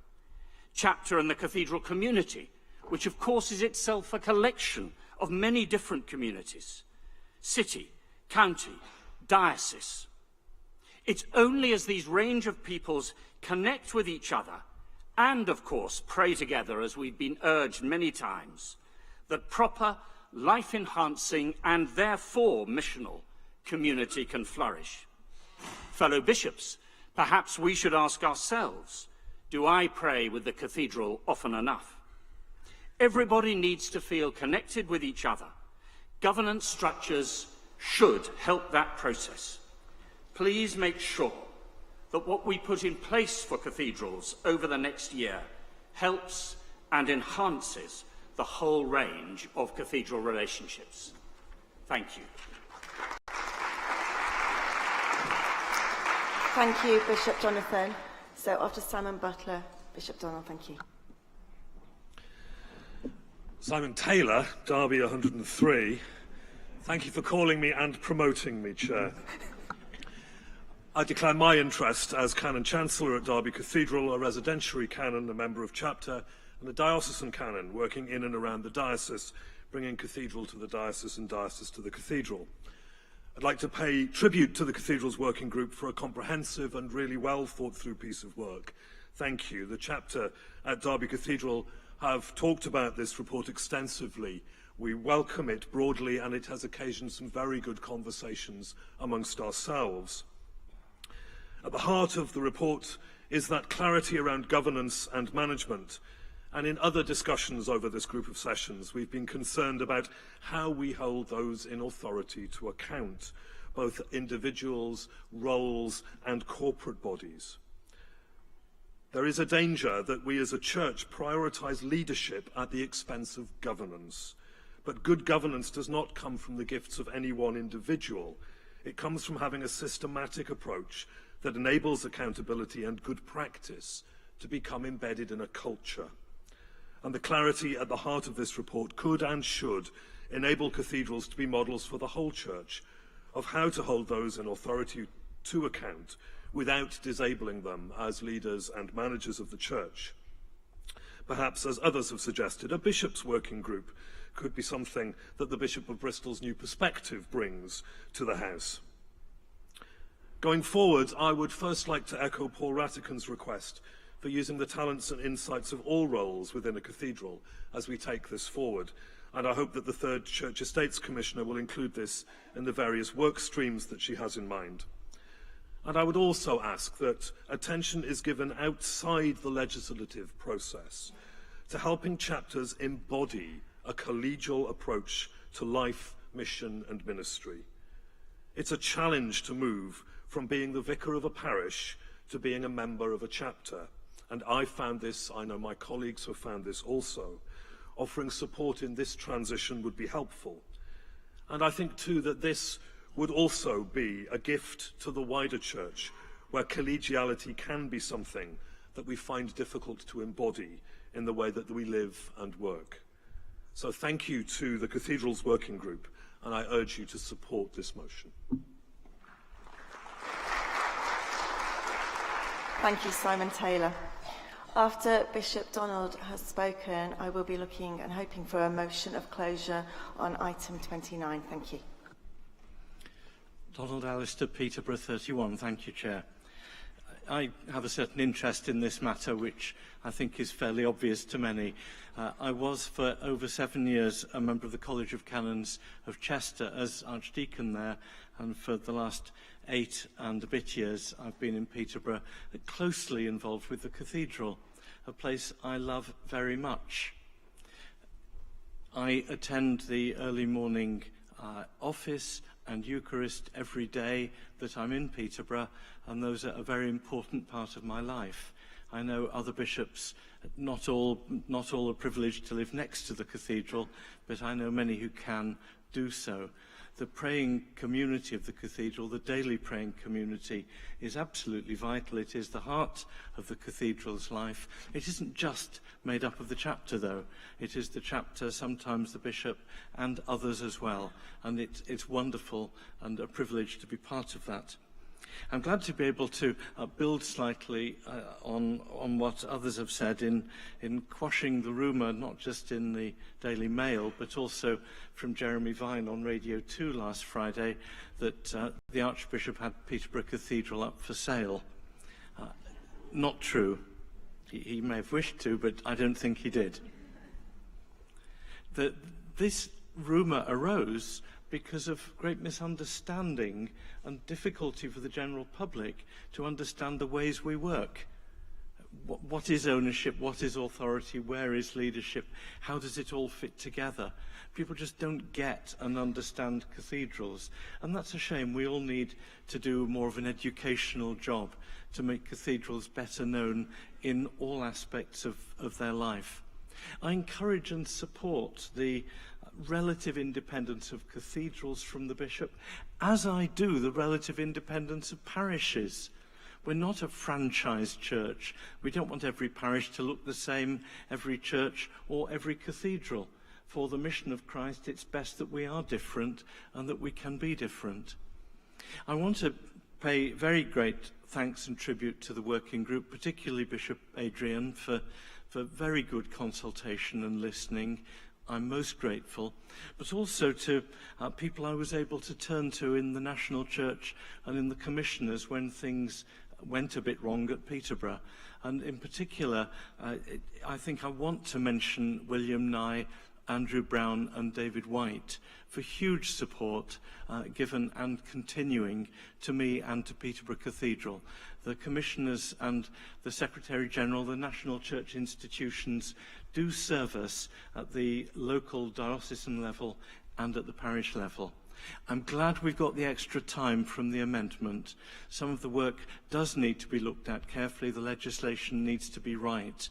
chapter and the cathedral community, which of course is itself a collection of many different communities, city, county, diocese. It's only as these range of peoples connect with each other and, of course, pray together, as we've been urged many times, that proper, life-enhancing and therefore missional community can flourish. Fellow bishops, perhaps we should ask ourselves, do I pray with the cathedral often enough? Everybody needs to feel connected with each other. Governance structures should help that process. Please make sure that what we put in place for cathedrals over the next year helps and enhances the whole range of cathedral relationships. Thank you. Thank you, Bishop Jonathan. So after Simon Butler, Bishop Donald, thank you. Simon Taylor, Derby 103. Thank you for calling me and promoting me, Chair. I declare my interest as Canon Chancellor at Derby Cathedral, a residentiary canon, a member of chapter, and a diocesan canon, working in and around the diocese, bringing cathedral to the diocese and diocese to the cathedral. I'd like to pay tribute to the Cathedral's working group for a comprehensive and really well thought through piece of work. Thank you. The chapter at Derby Cathedral have talked about this report extensively. We welcome it broadly, and it has occasioned some very good conversations amongst ourselves. At the heart of the report is that clarity around governance and management. And in other discussions over this group of sessions, we've been concerned about how we hold those in authority to account, both individuals, roles, and corporate bodies. There is a danger that we as a church prioritise leadership at the expense of governance. But good governance does not come from the gifts of any one individual. It comes from having a systematic approach that enables accountability and good practice to become embedded in a culture. And the clarity at the heart of this report could and should enable cathedrals to be models for the whole church of how to hold those in authority to account without disabling them as leaders and managers of the church. Perhaps, as others have suggested, a bishop's working group could be something that the Bishop of Bristol's new perspective brings to the House. Going forward, I would first like to echo Paul Ratican's request for using the talents and insights of all roles within a cathedral as we take this forward. And I hope that the third Church Estates Commissioner will include this in the various work streams that she has in mind. And I would also ask that attention is given outside the legislative process to helping chapters embody a collegial approach to life, mission and ministry. It's a challenge to move from being the vicar of a parish to being a member of a chapter. And I found this, I know my colleagues have found this also. Offering support in this transition would be helpful. And I think too that this would also be a gift to the wider church, where collegiality can be something that we find difficult to embody in the way that we live and work. So thank you to the Cathedrals Working Group, and I urge you to support this motion. Thank you, Simon Taylor. After Bishop Donald has spoken, I will be looking and hoping for a motion of closure on item 29. Thank you. Donald Alistair, Peterborough 31. Thank you, Chair. I have a certain interest in this matter, which I think is fairly obvious to many. I was for over 7 years a member of the College of Canons of Chester as Archdeacon there, and for the last 8 and a bit years I've been in Peterborough, closely involved with the cathedral, a place I love very much. I attend the early morning office and Eucharist every day that I'm in Peterborough, and those are a very important part of my life. I know other bishops, not all are privileged to live next to the cathedral, but I know many who can do so. The praying community of the cathedral, the daily praying community, is absolutely vital. It is the heart of the cathedral's life. It isn't just made up of the chapter, though. It is the chapter, sometimes the bishop, and others as well. And it's wonderful and a privilege to be part of that. I'm glad to be able to build slightly on what others have said in quashing the rumour, not just in the Daily Mail, but also from Jeremy Vine on Radio 2 last Friday, that the Archbishop had Peterborough Cathedral up for sale. Not true. He may have wished to, but I don't think he did. This rumour arose because of great misunderstanding and difficulty for the general public to understand the ways we work. What is ownership? What is authority? Where is leadership? How does it all fit together? People just don't get and understand cathedrals, and that's a shame. We all need to do more of an educational job to make cathedrals better known in all aspects of their life. I encourage and support the relative independence of cathedrals from the bishop, as I do the relative independence of parishes. We're not a franchise church. We don't want every parish to look the same, every church or every cathedral. For the mission of Christ, it's best that we are different and that we can be different. I want to pay very great thanks and tribute to the working group, particularly Bishop Adrian, for very good consultation and listening. I'm most grateful, but also to people I was able to turn to in the National Church and in the commissioners when things went a bit wrong at Peterborough. And in particular, I think I want to mention William Nye, Andrew Brown and David White for huge support given and continuing to me and to Peterborough Cathedral. The commissioners and the Secretary-General, the National Church institutions do serve us at the local diocesan level and at the parish level. I'm glad we've got the extra time from the amendment. Some of the work does need to be looked at carefully. The legislation needs to be right.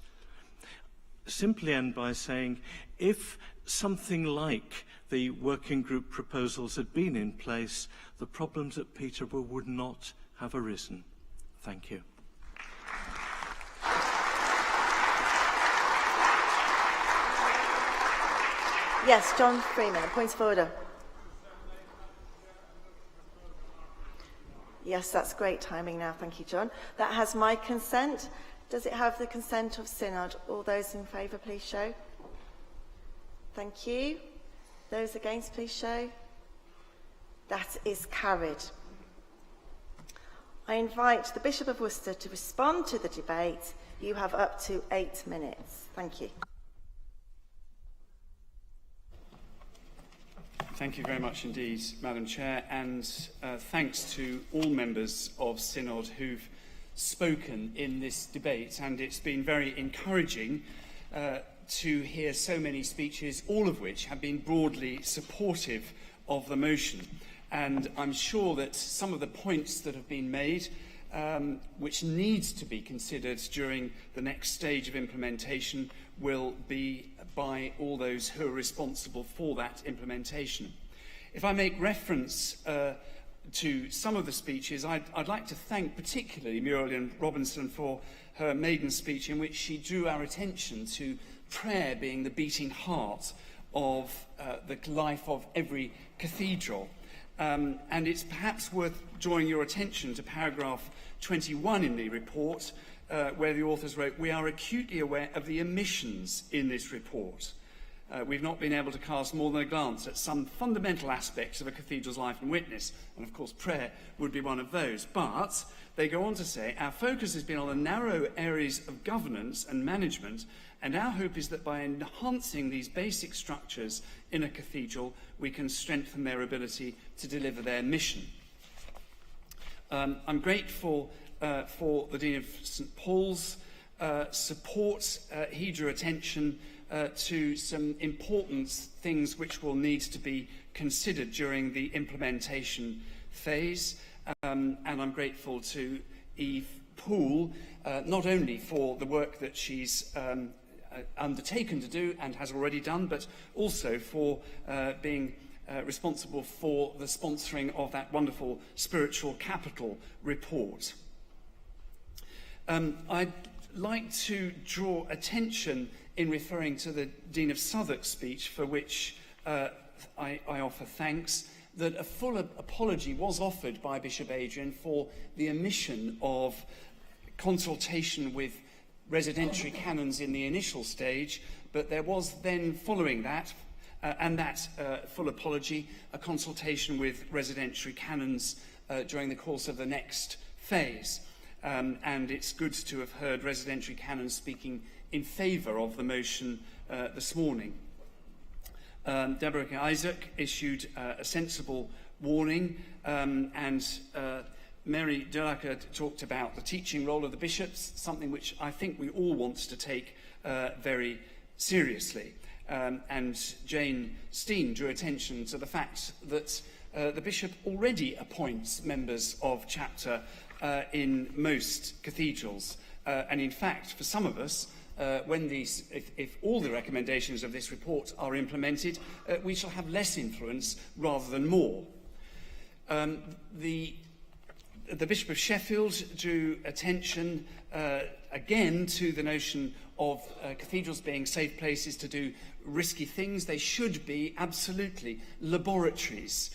Simply end by saying, if something like the working group proposals had been in place, the problems at Peterborough would not have arisen. Thank you. Yes, John Freeman, a point of order. Yes, that's great timing now. Thank you, John. That has my consent. Does it have the consent of Synod? All those in favour, please show. Thank you. Those against, please show. That is carried. I invite the Bishop of Worcester to respond to the debate. You have up to 8 minutes. Thank you. Thank you very much indeed, Madam Chair, and thanks to all members of Synod who've spoken in this debate, and it's been very encouraging to hear so many speeches, all of which have been broadly supportive of the motion. And I'm sure that some of the points that have been made, which needs to be considered during the next stage of implementation, will be by all those who are responsible for that implementation. If I make reference to some of the speeches, I'd like to thank particularly Muriel Robinson for her maiden speech, in which she drew our attention to prayer being the beating heart of the life of every cathedral. And it's perhaps worth drawing your attention to paragraph 21 in the report, where the authors wrote, "We are acutely aware of the omissions in this report. We've not been able to cast more than a glance at some fundamental aspects of a cathedral's life and witness," and of course prayer would be one of those. But they go on to say, "Our focus has been on the narrow areas of governance and management, and our hope is that by enhancing these basic structures in a cathedral, we can strengthen their ability to deliver their mission." I'm grateful for the Dean of St Paul's support. He drew attention to some important things which will need to be considered during the implementation phase. And I'm grateful to Eve Poole, not only for the work that she's undertaken to do and has already done, but also for being responsible for the sponsoring of that wonderful Spiritual Capital report. I'd like to draw attention in referring to the Dean of Southwark's speech, for which I offer thanks, that a full apology was offered by Bishop Adrian for the omission of consultation with residentiary canons in the initial stage, but there was then, following that, and that full apology, a consultation with residentiary canons during the course of the next phase. And it's good to have heard residentiary canons speaking in favour of the motion this morning. Deborah Isaac issued a sensible warning, and Mary Delacour talked about the teaching role of the bishops, something which I think we all want to take very seriously. And Jane Steen drew attention to the fact that the bishop already appoints members of chapter in most cathedrals. And in fact, for some of us, if all the recommendations of this report are implemented, we shall have less influence rather than more. The Bishop of Sheffield drew attention again to the notion of cathedrals being safe places to do risky things. They should be absolutely laboratories,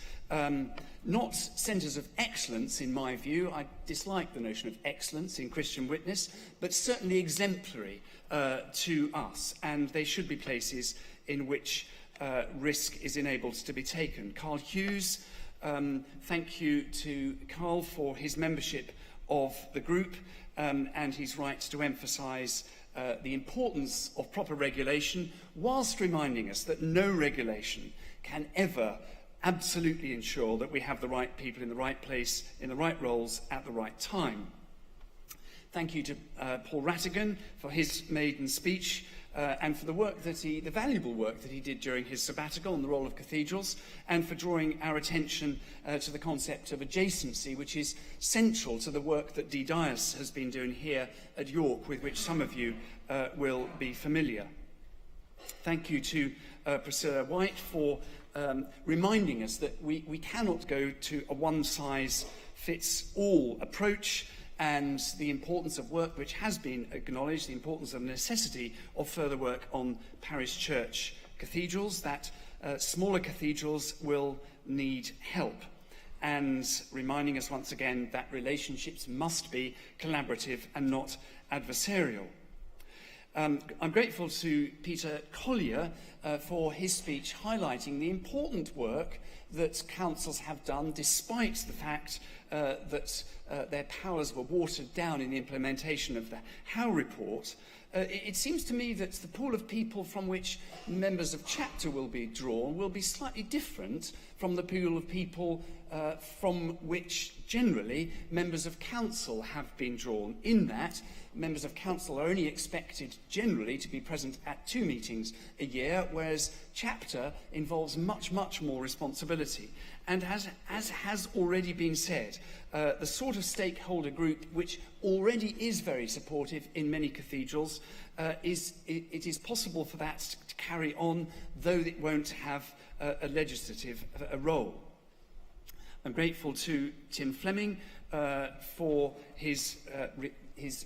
not centres of excellence, in my view. I dislike the notion of excellence in Christian witness, but certainly exemplary to us, and they should be places in which risk is enabled to be taken. Carl Hughes, thank you to Carl for his membership of the group and his right to emphasise the importance of proper regulation, whilst reminding us that no regulation can ever absolutely ensure that we have the right people in the right place, in the right roles, at the right time. Thank you to Paul Rattigan for his maiden speech, and for the valuable work that he did during his sabbatical on the role of cathedrals, and for drawing our attention to the concept of adjacency, which is central to the work that D. Dias has been doing here at York, with which some of you will be familiar. Thank you to Priscilla White for reminding us that we cannot go to a one-size-fits-all approach, and the importance of work which has been acknowledged, the importance of necessity of further work on parish church cathedrals, that smaller cathedrals will need help, and reminding us once again that relationships must be collaborative and not adversarial. I'm grateful to Peter Collier for his speech highlighting the important work that councils have done despite the fact that their powers were watered down in the implementation of the Howe report. It seems to me that the pool of people from which members of chapter will be drawn will be slightly different from the pool of people from which generally members of council have been drawn, in that members of council are only expected generally to be present at 2 meetings a year, whereas chapter involves much, much more responsibility. And as has already been said, the sort of stakeholder group which already is very supportive in many cathedrals, it is possible for that to carry on, though it won't have a legislative role. I'm grateful to Tim Fleming for his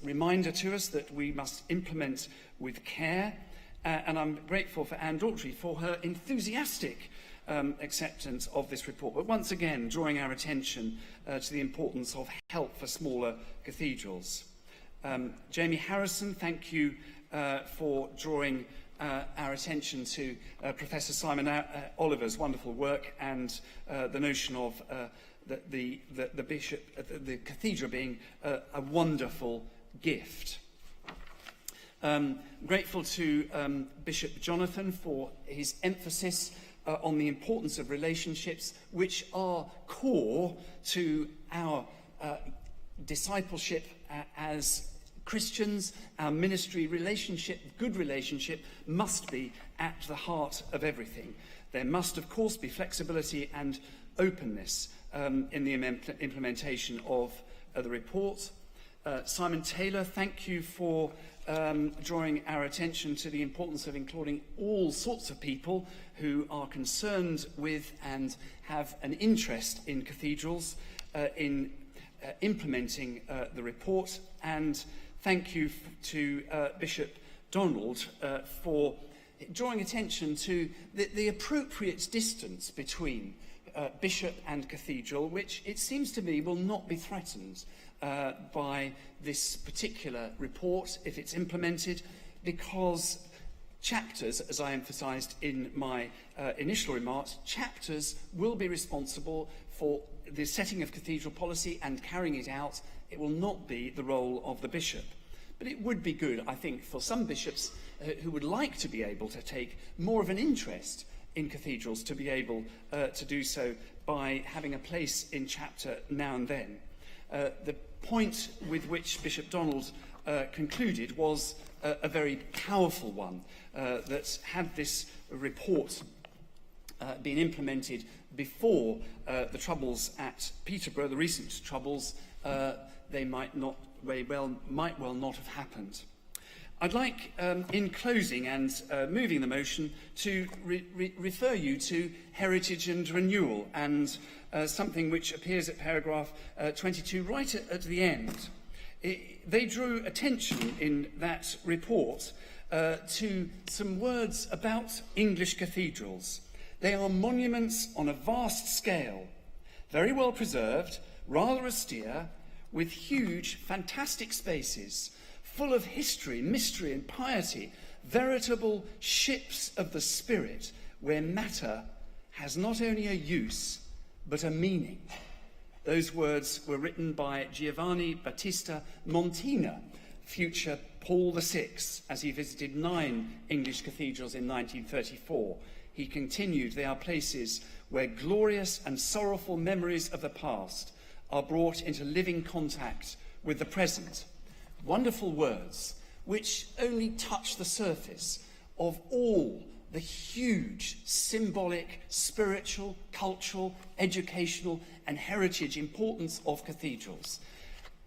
reminder to us that we must implement with care, and I'm grateful for Anne Daughtry for her enthusiastic acceptance of this report, but once again drawing our attention to the importance of help for smaller cathedrals. Jamie Harrison, thank you for drawing our attention to Professor Simon Oliver's wonderful work and the notion of the cathedral being a wonderful gift. Grateful to Bishop Jonathan for his emphasis on the importance of relationships, which are core to our discipleship as Christians. Our ministry relationship, good relationship, must be at the heart of everything. There must, of course, be flexibility and openness in the implementation of the report. Simon Taylor, thank you for drawing our attention to the importance of including all sorts of people who are concerned with and have an interest in cathedrals in implementing the report. And thank you to Bishop Donald for drawing attention to the appropriate distance between bishop and cathedral, which it seems to me will not be threatened by this particular report if it's implemented, because chapters, as I emphasised in my initial remarks, chapters will be responsible for the setting of cathedral policy and carrying it out. It will not be the role of the bishop. But it would be good, I think, for some bishops who would like to be able to take more of an interest in cathedrals to be able to do so by having a place in chapter now and then. The point with which Bishop Donald concluded was a very powerful one, that had this report been implemented before the troubles at Peterborough, the recent troubles, they might well not have happened. I'd like, in closing and moving the motion, to refer you to heritage and renewal, and something which appears at paragraph 22 right at the end. They drew attention in that report to some words about English cathedrals. They are monuments on a vast scale, very well preserved, rather austere, with huge, fantastic spaces, full of history, mystery and piety, veritable ships of the spirit, where matter has not only a use, but a meaning. Those words were written by Giovanni Battista Montina, future Paul VI, as he visited 9 English cathedrals in 1934. He continued, they are places where glorious and sorrowful memories of the past are brought into living contact with the present. Wonderful words, which only touch the surface of all the huge symbolic, spiritual, cultural, educational and heritage importance of cathedrals.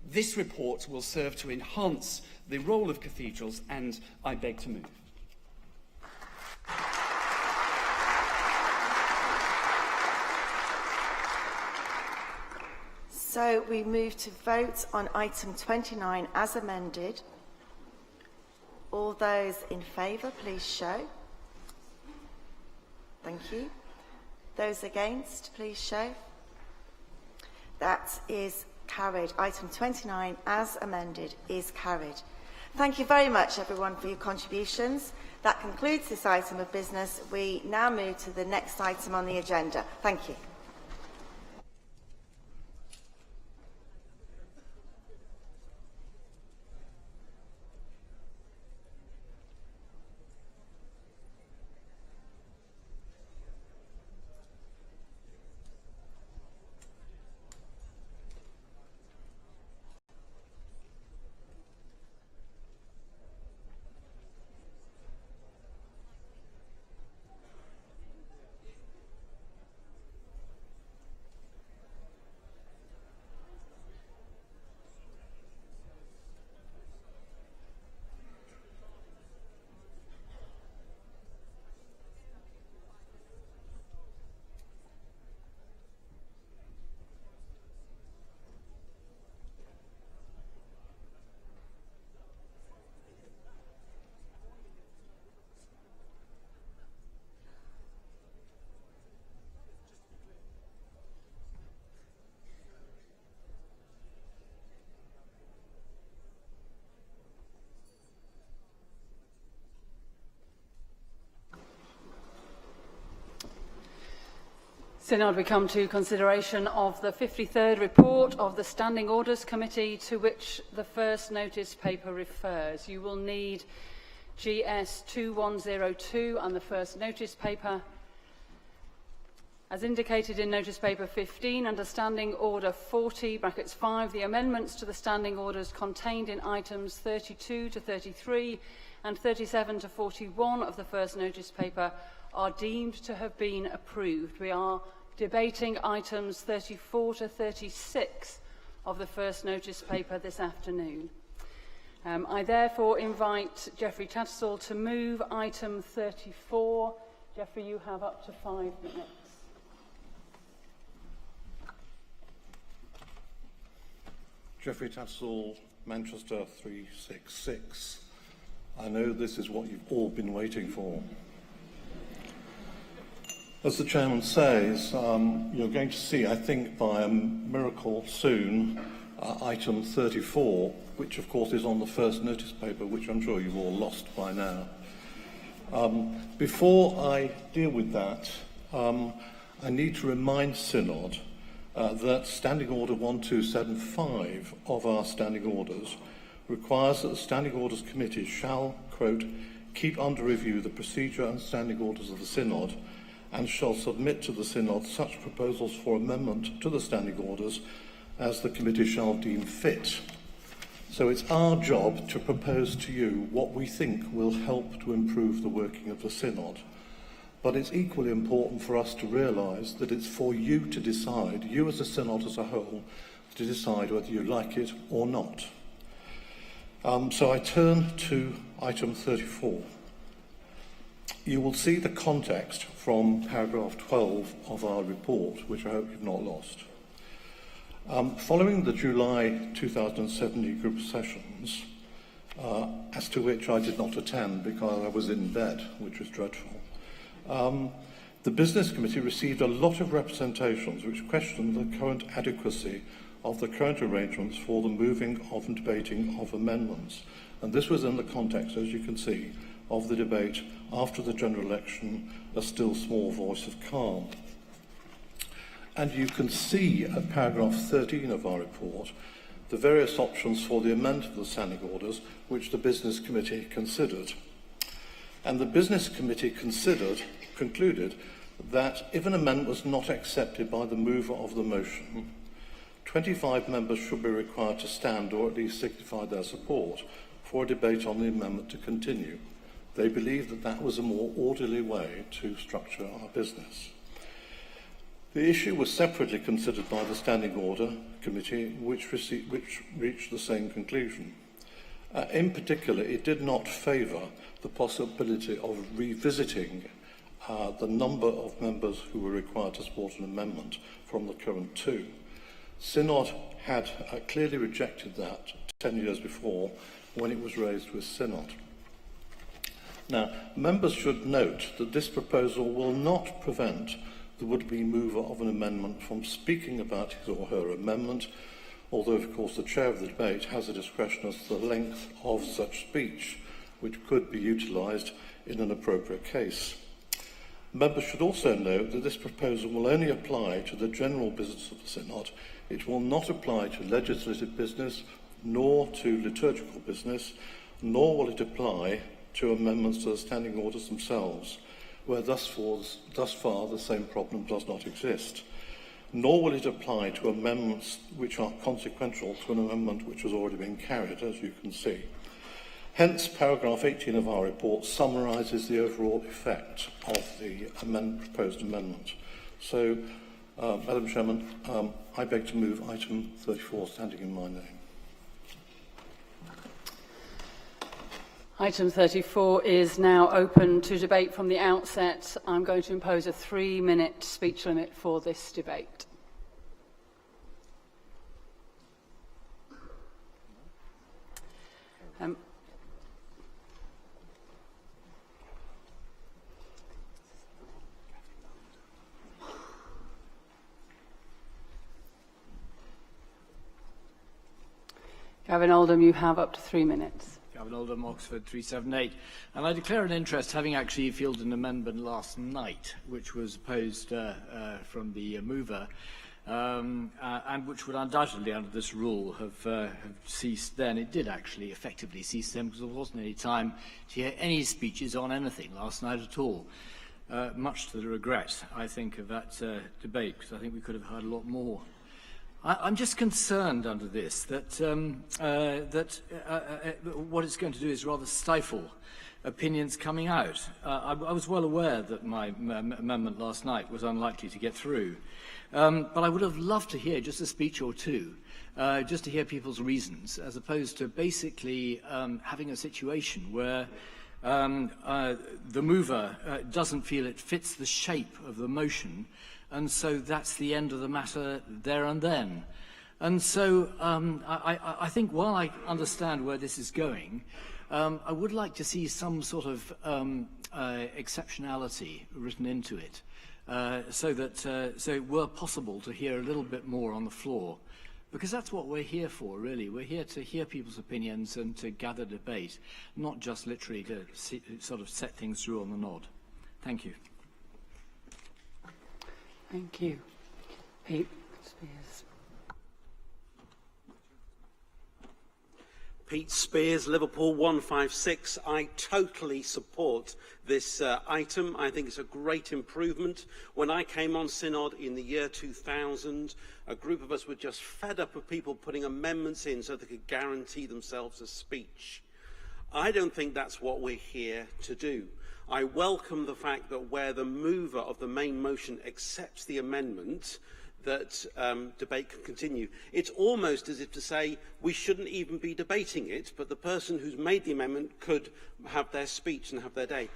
This report will serve to enhance the role of cathedrals, and I beg to move. So we move to vote on item 29 as amended. All those in favour, please show. Thank you. Those against, please show. That is carried. Item 29 as amended is carried. Thank you very much, everyone, for your contributions. That concludes this item of business. We now move to the next item on the agenda. Thank you. Synod, we come to consideration of the 53rd report of the Standing Orders Committee, to which the first notice paper refers. You will need GS 2102 and the first notice paper. As indicated in notice paper 15 under Standing Order 40 (5), the amendments to the standing orders contained in items 32 to 33 and 37 to 41 of the first notice paper are deemed to have been approved. We are debating items 34 to 36 of the first notice paper this afternoon. I therefore invite Geoffrey Tattersall to move item 34. Geoffrey, you have up to 5 minutes. Geoffrey Tattersall, Manchester 366. I know this is what you've all been waiting for. As the chairman says, you're going to see, I think, by a miracle soon, item 34, which of course is on the first notice paper, which I'm sure you've all lost by now. Before I deal with that, I need to remind Synod that Standing Order 1275 of our Standing Orders requires that the Standing Orders Committee shall, quote, keep under review the procedure and standing orders of the Synod, and shall submit to the Synod such proposals for amendment to the standing orders as the committee shall deem fit. So it's our job to propose to you what we think will help to improve the working of the Synod. But it's equally important for us to realise that it's for you to decide, you as a Synod as a whole, to decide whether you like it or not. So I turn to item 34. You will see the context from paragraph 12 of our report, which I hope you've not lost. Following the July 2017 group sessions, as to which I did not attend because I was in bed, which was dreadful, the Business Committee received a lot of representations which questioned the current adequacy of the current arrangements for the moving of and debating of amendments. And this was in the context, as you can see, of the debate after the general election, a still small voice of calm. And you can see at paragraph 13 of our report the various options for the amendment of the standing orders which the Business Committee considered. And the Business Committee concluded that if an amendment was not accepted by the mover of the motion, 25 members should be required to stand or at least signify their support for a debate on the amendment to continue. They believed that that was a more orderly way to structure our business. The issue was separately considered by the Standing Order Committee, which reached the same conclusion. In particular, it did not favour the possibility of revisiting the number of members who were required to support an amendment from the current 2. Synod had clearly rejected that 10 years before when it was raised with Synod. Now, members should note that this proposal will not prevent the would-be mover of an amendment from speaking about his or her amendment, although, of course, the chair of the debate has a discretion as to the length of such speech, which could be utilised in an appropriate case. Members should also note that this proposal will only apply to the general business of the Synod. It will not apply to legislative business, nor to liturgical business, nor will it apply to amendments to the standing orders themselves, where thus far the same problem does not exist. Nor will it apply to amendments which are consequential to an amendment which has already been carried, as you can see. Hence, paragraph 18 of our report summarises the overall effect of the proposed amendment. So, Madam Chairman, I beg to move item 34 standing in my name. Item 34 is now open to debate from the outset. I'm going to impose a 3-minute speech limit for this debate. Gavin Oldham, you have up to 3 minutes. Gavin Oldham, Oxford 378. And I declare an interest, having actually fielded an amendment last night, which was opposed from the mover, and which would undoubtedly, under this rule, have ceased then. It did actually effectively cease then, because there wasn't any time to hear any speeches on anything last night at all. Much to the regret, I think, of that debate, because I think we could have heard a lot more. I'm just concerned under this that what it's going to do is rather stifle opinions coming out. I was well aware that my amendment last night was unlikely to get through, but I would have loved to hear just a speech or two, just to hear people's reasons, as opposed to basically having a situation where the mover doesn't feel it fits the shape of the motion, and so that's the end of the matter there and then. And so I think while I understand where this is going, I would like to see some sort of exceptionality written into it, so it were possible to hear a little bit more on the floor, because that's what we're here for, really. We're here to hear people's opinions and to gather debate, not just literally to sort of set things through on the nod. Thank you. Thank you. Pete Spears. Pete Spears, Liverpool 156. I totally support this item. I think it's a great improvement. When I came on Synod in the year 2000, a group of us were just fed up of people putting amendments in so they could guarantee themselves a speech. I don't think that's what we're here to do. I welcome the fact that where the mover of the main motion accepts the amendment, that debate can continue. It's almost as if to say we shouldn't even be debating it, but the person who's made the amendment could have their speech and have their day.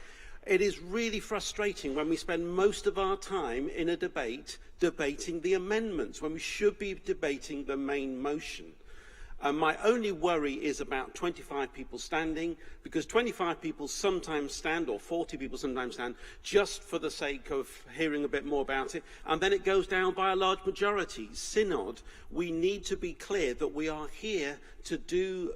It is really frustrating when we spend most of our time in a debate debating the amendments, when we should be debating the main motion. My only worry is about 25 people standing, because 25 people sometimes stand, or 40 people sometimes stand, just for the sake of hearing a bit more about it, and then it goes down by a large majority. Synod, we need to be clear that we are here to do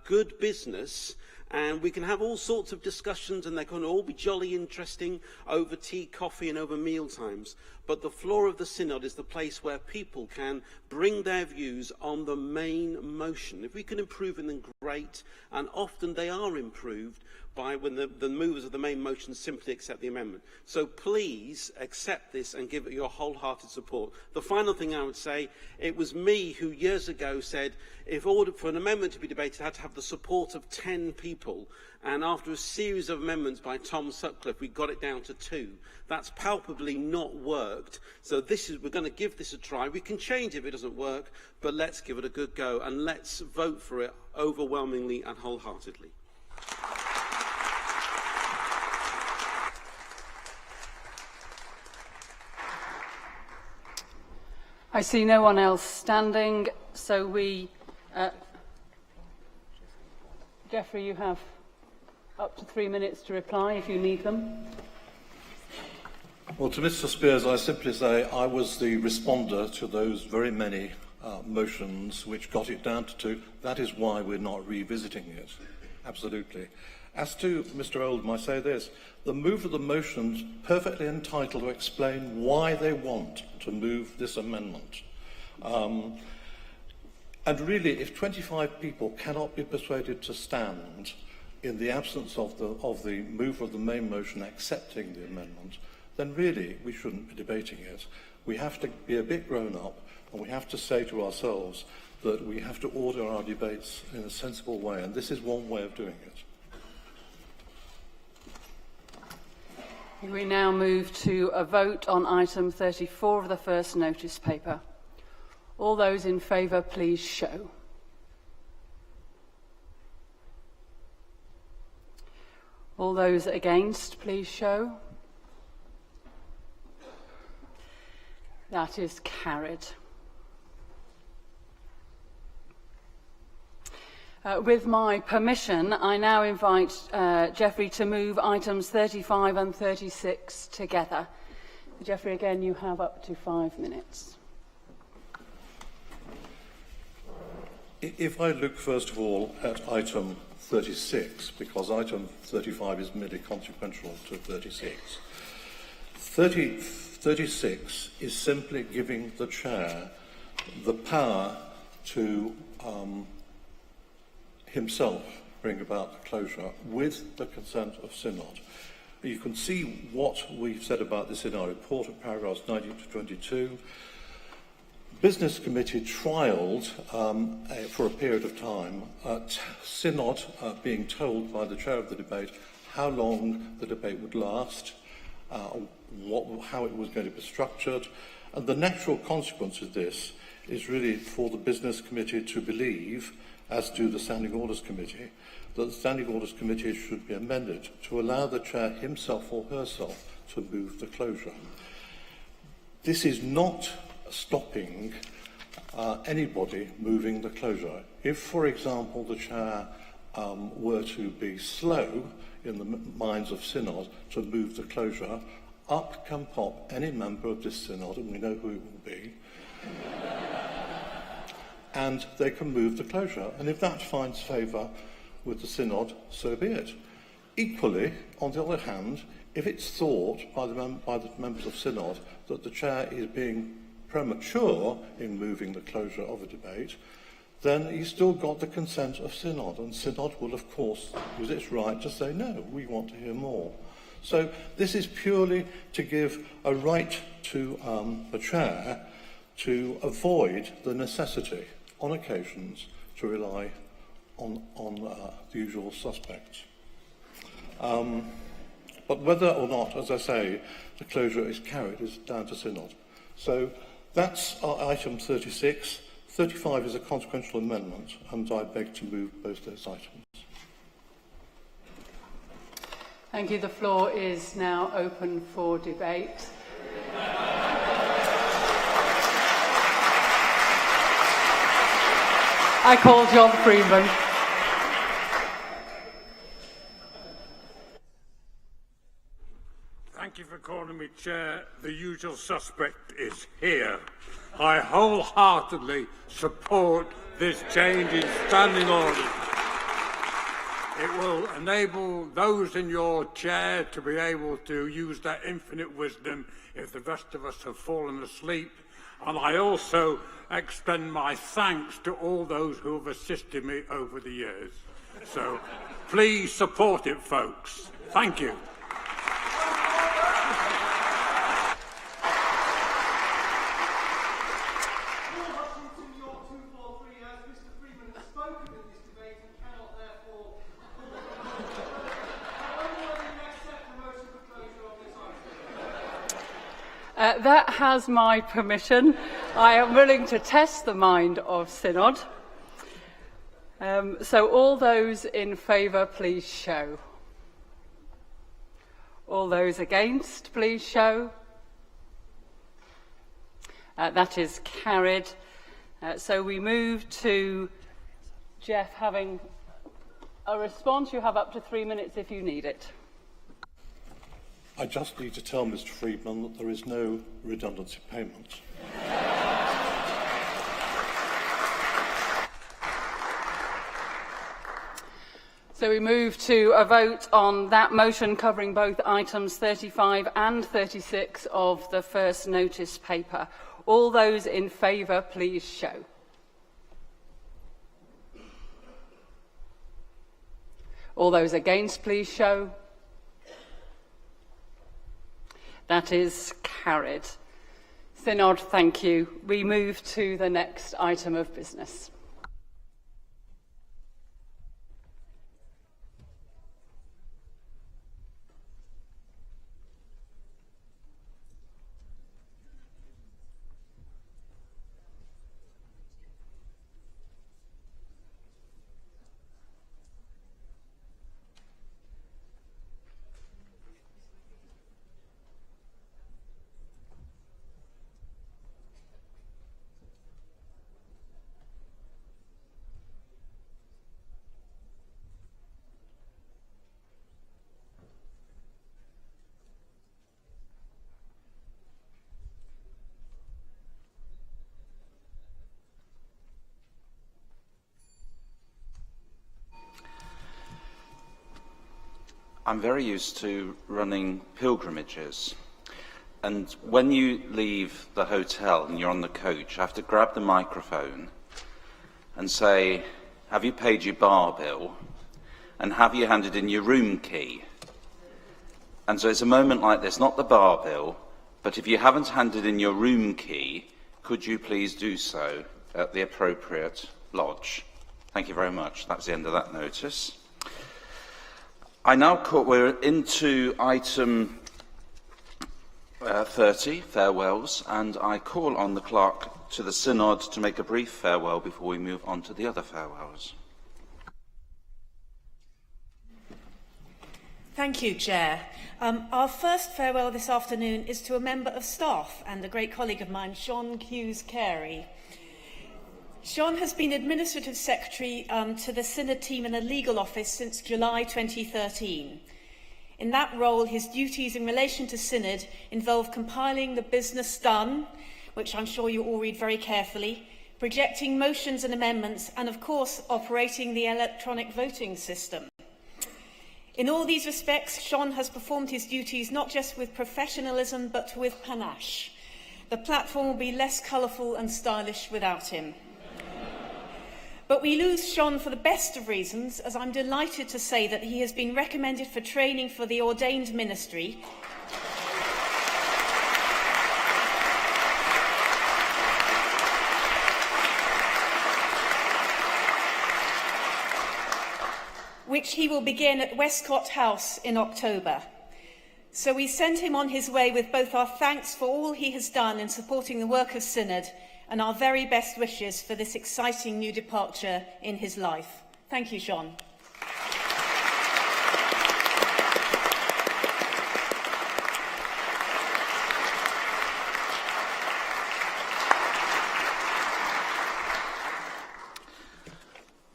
good business, and we can have all sorts of discussions, and they can all be jolly interesting over tea, coffee, and over meal times. But the floor of the Synod is the place where people can bring their views on the main motion. If we can improve them, great, and often they are improved, by when the movers of the main motion simply accept the amendment. So please accept this and give it your wholehearted support. The final thing I would say, it was me who years ago said if ordered for an amendment to be debated, it had to have the support of 10 people. And after a series of amendments by Tom Sutcliffe, we got it down to 2. That's palpably not worked. So we're going to give this a try. We can change it if it doesn't work, but let's give it a good go and let's vote for it overwhelmingly and wholeheartedly. I see no one else standing, so Geoffrey, you have up to 3 minutes to reply if you need them. Well, to Mr. Spears, I simply say I was the responder to those very many motions which got it down to 2. That is why we're not revisiting it. Absolutely. As to Mr. Oldham, I say this. The mover of the motion's perfectly entitled to explain why they want to move this amendment. And really, if 25 people cannot be persuaded to stand in the absence of the mover of the main motion accepting the amendment, then really we shouldn't be debating it. We have to be a bit grown up, and we have to say to ourselves that we have to order our debates in a sensible way, and this is one way of doing it. We now move to a vote on item 34 of the first notice paper. All those in favour, please show. All those against, please show. That is carried. With my permission, I now invite Geoffrey to move items 35 and 36 together. Geoffrey, again, you have up to 5 minutes. If I look first of all at item 36, because item 35 is merely consequential to 36. 36 is simply giving the chair the power to himself bring about the closure with the consent of Synod. You can see what we've said about this in our report at paragraphs 19 to 22. Business Committee trialled for a period of time Synod being told by the chair of the debate how long the debate would last, how it was going to be structured, and the natural consequence of this is really for the Business Committee to believe, as do the Standing Orders Committee, that the Standing Orders Committee should be amended to allow the chair himself or herself to move the closure. This is not stopping anybody moving the closure. If, for example, the chair were to be slow in the minds of Synod to move the closure, up can pop any member of this Synod, and we know who it will be, and they can move the closure. And if that finds favour with the Synod, so be it. Equally, on the other hand, if it's thought by the members of Synod that the chair is being premature in moving the closure of a debate, then he's still got the consent of Synod, and Synod will, of course, use its right to say, no, we want to hear more. So this is purely to give a right to the chair to avoid the necessity, on occasions, to rely on the usual suspects. But whether or not, as I say, the closure is carried is down to Synod. So that's our item 36. 35 is a consequential amendment, and I beg to move both those items. Thank you. The floor is now open for debate. I call John Freeman. Thank you for calling me Chair. The usual suspect is here. I wholeheartedly support this change in standing order. It will enable those in your chair to be able to use their infinite wisdom if the rest of us have fallen asleep. And I also extend my thanks to all those who have assisted me over the years. So Please support it, folks. Thank you. That has my permission. I am willing to test the mind of Synod. So all those in favour, please show. All those against, please show. That is carried. So we move to Jeff having a response. You have up to 3 minutes if you need it. I just need to tell Mr. Freedman that there is no redundancy payment. So we move to a vote on that motion covering both items 35 and 36 of the first notice paper. All those in favour, please show. All those against, please show. That is carried. Synod, thank you. We move to the next item of business. I'm very used to running pilgrimages, and when you leave the hotel and you're on the coach, I have to grab the microphone and say, have you paid your bar bill? And have you handed in your room key? And so it's a moment like this, not the bar bill, but if you haven't handed in your room key, could you please do so at the appropriate lodge? Thank you very much. That's the end of that notice. We're into item 30, farewells, and I call on the clerk to the Synod to make a brief farewell before we move on to the other farewells. Thank you, Chair. Our first farewell this afternoon is to a member of staff and a great colleague of mine, Sean Hughes-Carey. Sean has been Administrative Secretary to the Synod team in the legal office since July 2013. In that role, his duties in relation to Synod involve compiling the business done, which I'm sure you all read very carefully, projecting motions and amendments, and of course, operating the electronic voting system. In all these respects, Sean has performed his duties not just with professionalism, but with panache. The platform will be less colourful and stylish without him. But we lose Sean for the best of reasons, as I'm delighted to say that he has been recommended for training for the ordained ministry, which he will begin at Westcott House in October. So we send him on his way with both our thanks for all he has done in supporting the work of Synod and our very best wishes for this exciting new departure in his life. Thank you, Sean.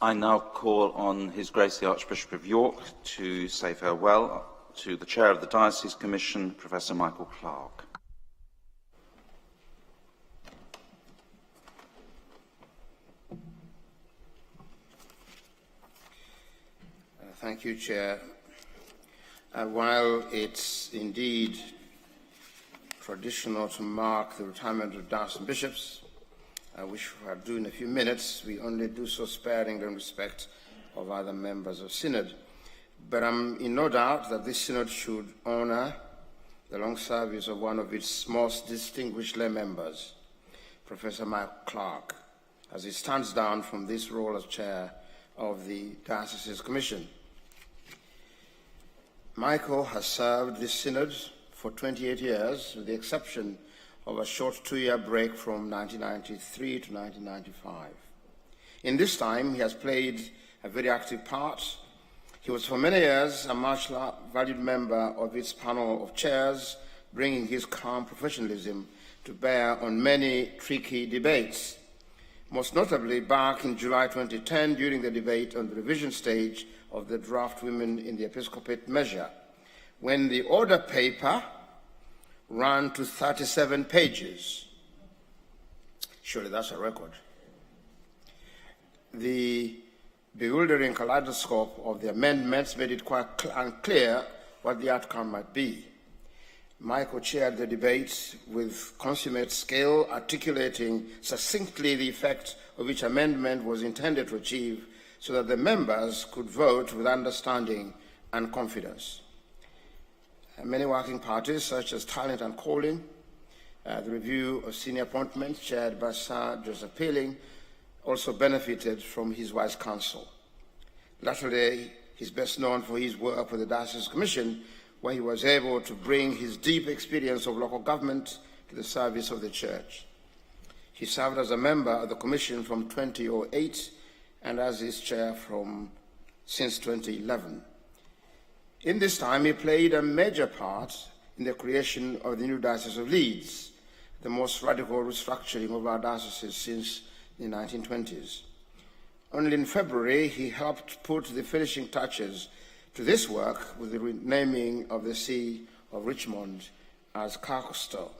I now call on His Grace the Archbishop of York to say farewell to the Chair of the Diocese Commission, Professor Michael Clark. Thank you, Chair. While it's indeed traditional to mark the retirement of diocesan bishops, which we will do in a few minutes, we only do so sparingly in respect of other members of Synod. but I'm in no doubt that this synod should honor the long service of one of its most distinguished lay members, Professor Mike Clark, as he stands down from this role as chair of the Dioceses Commission. Michael has served this synod for 28 years, with the exception of a short 2-year break from 1993 to 1995. In this time, he has played a very active part. He was for many years a much valued member of its panel of chairs, bringing his calm professionalism to bear on many tricky debates, most notably back in July 2010 during the debate on the revision stage of the draft Women in the Episcopate measure, when the order paper ran to 37 pages. Surely that's a record. The bewildering kaleidoscope of the amendments made it quite unclear what the outcome might be. Michael chaired the debate with consummate skill, articulating succinctly the effect of each amendment was intended to achieve so that the members could vote with understanding and confidence. Many working parties, such as Talent and Calling, the review of senior appointments chaired by Sir Joseph Peeling, also benefited from his wise counsel. Latterly, he's best known for his work with the Dioceses Commission, where he was able to bring his deep experience of local government to the service of the Church. He served as a member of the Commission from 2008 and as its chair since 2011. In this time, he played a major part in the creation of the new Diocese of Leeds, the most radical restructuring of our diocese since the 1920s. Only in February, he helped put the finishing touches to this work with the renaming of the See of Richmond as Carcassonne.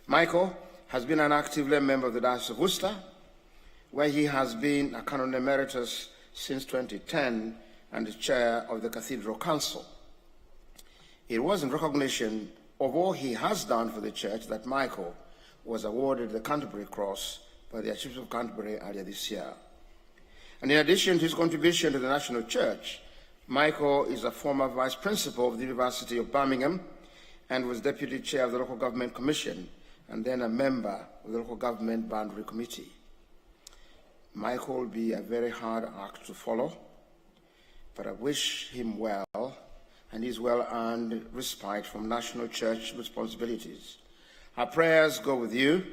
Michael has been an active lay member of the Diocese of Worcester, where he has been a canon emeritus since 2010 and the chair of the Cathedral Council. It was in recognition of all he has done for the Church that Michael was awarded the Canterbury Cross by the Archbishop of Canterbury earlier this year. And in addition to his contribution to the national church, Michael is a former vice principal of the University of Birmingham and was deputy chair of the Local Government Commission and then a member of the Local Government Boundary Committee. Michael will be a very hard act to follow, but I wish him well and his well-earned respite from national church responsibilities. Our prayers go with you,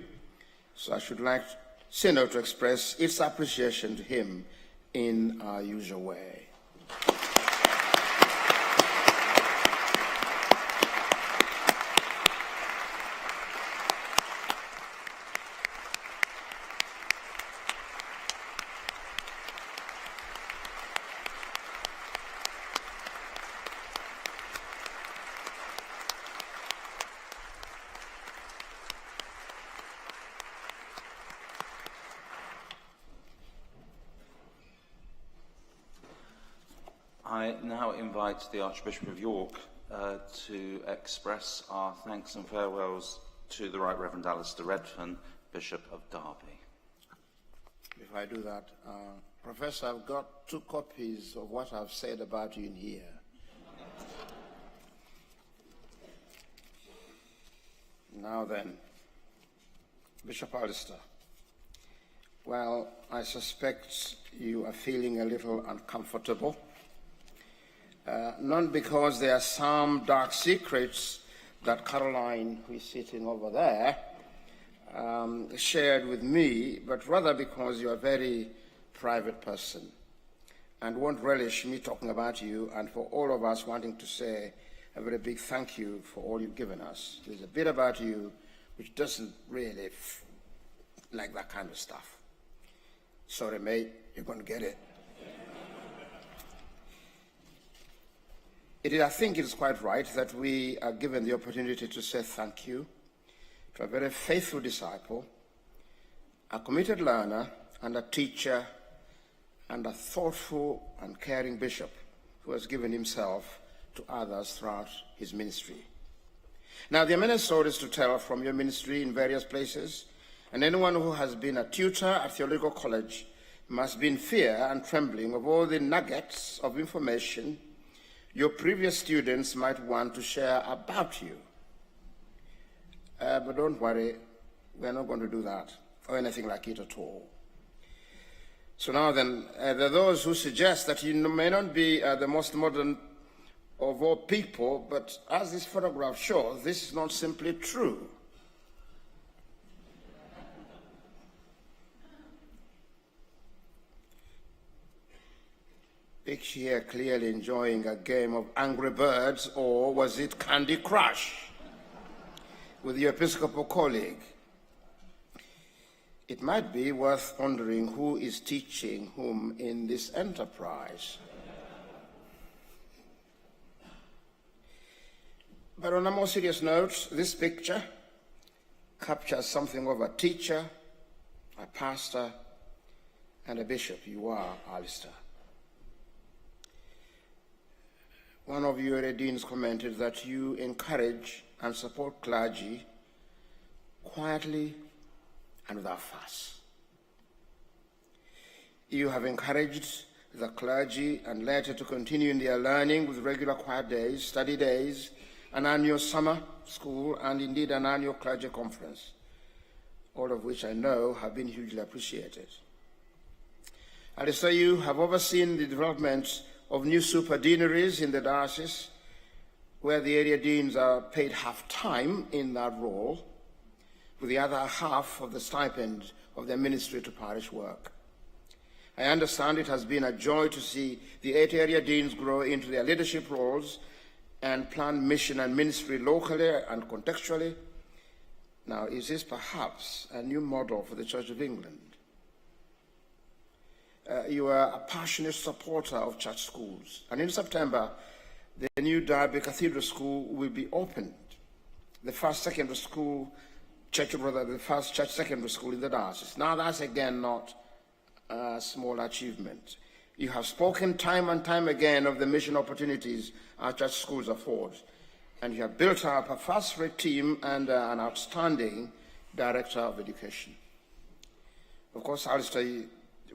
so I should like Synod to express its appreciation to him in our usual way. I now invite the Archbishop of York to express our thanks and farewells to the Right Reverend Alistair Redfern, Bishop of Derby. Before I do that, Professor, I've got 2 copies of what I've said about you in here. Now then, Bishop Alistair, well, I suspect you are feeling a little uncomfortable. Not because there are some dark secrets that Caroline, who is sitting over there, shared with me, but rather because you're a very private person and won't relish me talking about you, and for all of us wanting to say a very big thank you for all you've given us. There's a bit about you which doesn't really like that kind of stuff. Sorry, mate, you're going to get it. I think it is quite right that we are given the opportunity to say thank you to a very faithful disciple, a committed learner and a teacher, and a thoughtful and caring bishop who has given himself to others throughout his ministry. Now, there are many stories to tell from your ministry in various places, and anyone who has been a tutor at theological college must be in fear and trembling of all the nuggets of information your previous students might want to share about you. But don't worry, we're not going to do that, or anything like it at all. So now then, there are those who suggest that you may not be the most modern of all people, but as this photograph shows, this is not simply true. Picture here clearly enjoying a game of Angry Birds, or was it Candy Crush, with your Episcopal colleague. It might be worth wondering who is teaching whom in this enterprise. But on a more serious note, this picture captures something of a teacher, a pastor, and a bishop. You are, Alistair. One of your deans commented that you encourage and support clergy quietly and without fuss. You have encouraged the clergy and laity to continue in their learning with regular quiet days, study days, an annual summer school, and indeed an annual clergy conference, all of which I know have been hugely appreciated. Alistair, you have overseen the development of new superdeaneries in the diocese, where the area deans are paid half-time in that role, with the other half of the stipend of their ministry to parish work. I understand it has been a joy to see the 8 area deans grow into their leadership roles and plan mission and ministry locally and contextually. Now, is this perhaps a new model for the Church of England? You are a passionate supporter of church schools, and in September, the new Derby Cathedral School will be opened, the first secondary school, the first church secondary school in the diocese. Now, that's again not a small achievement. You have spoken time and time again of the mission opportunities our church schools afford, and you have built up a first-rate team and an outstanding director of education. Of course, Alistair,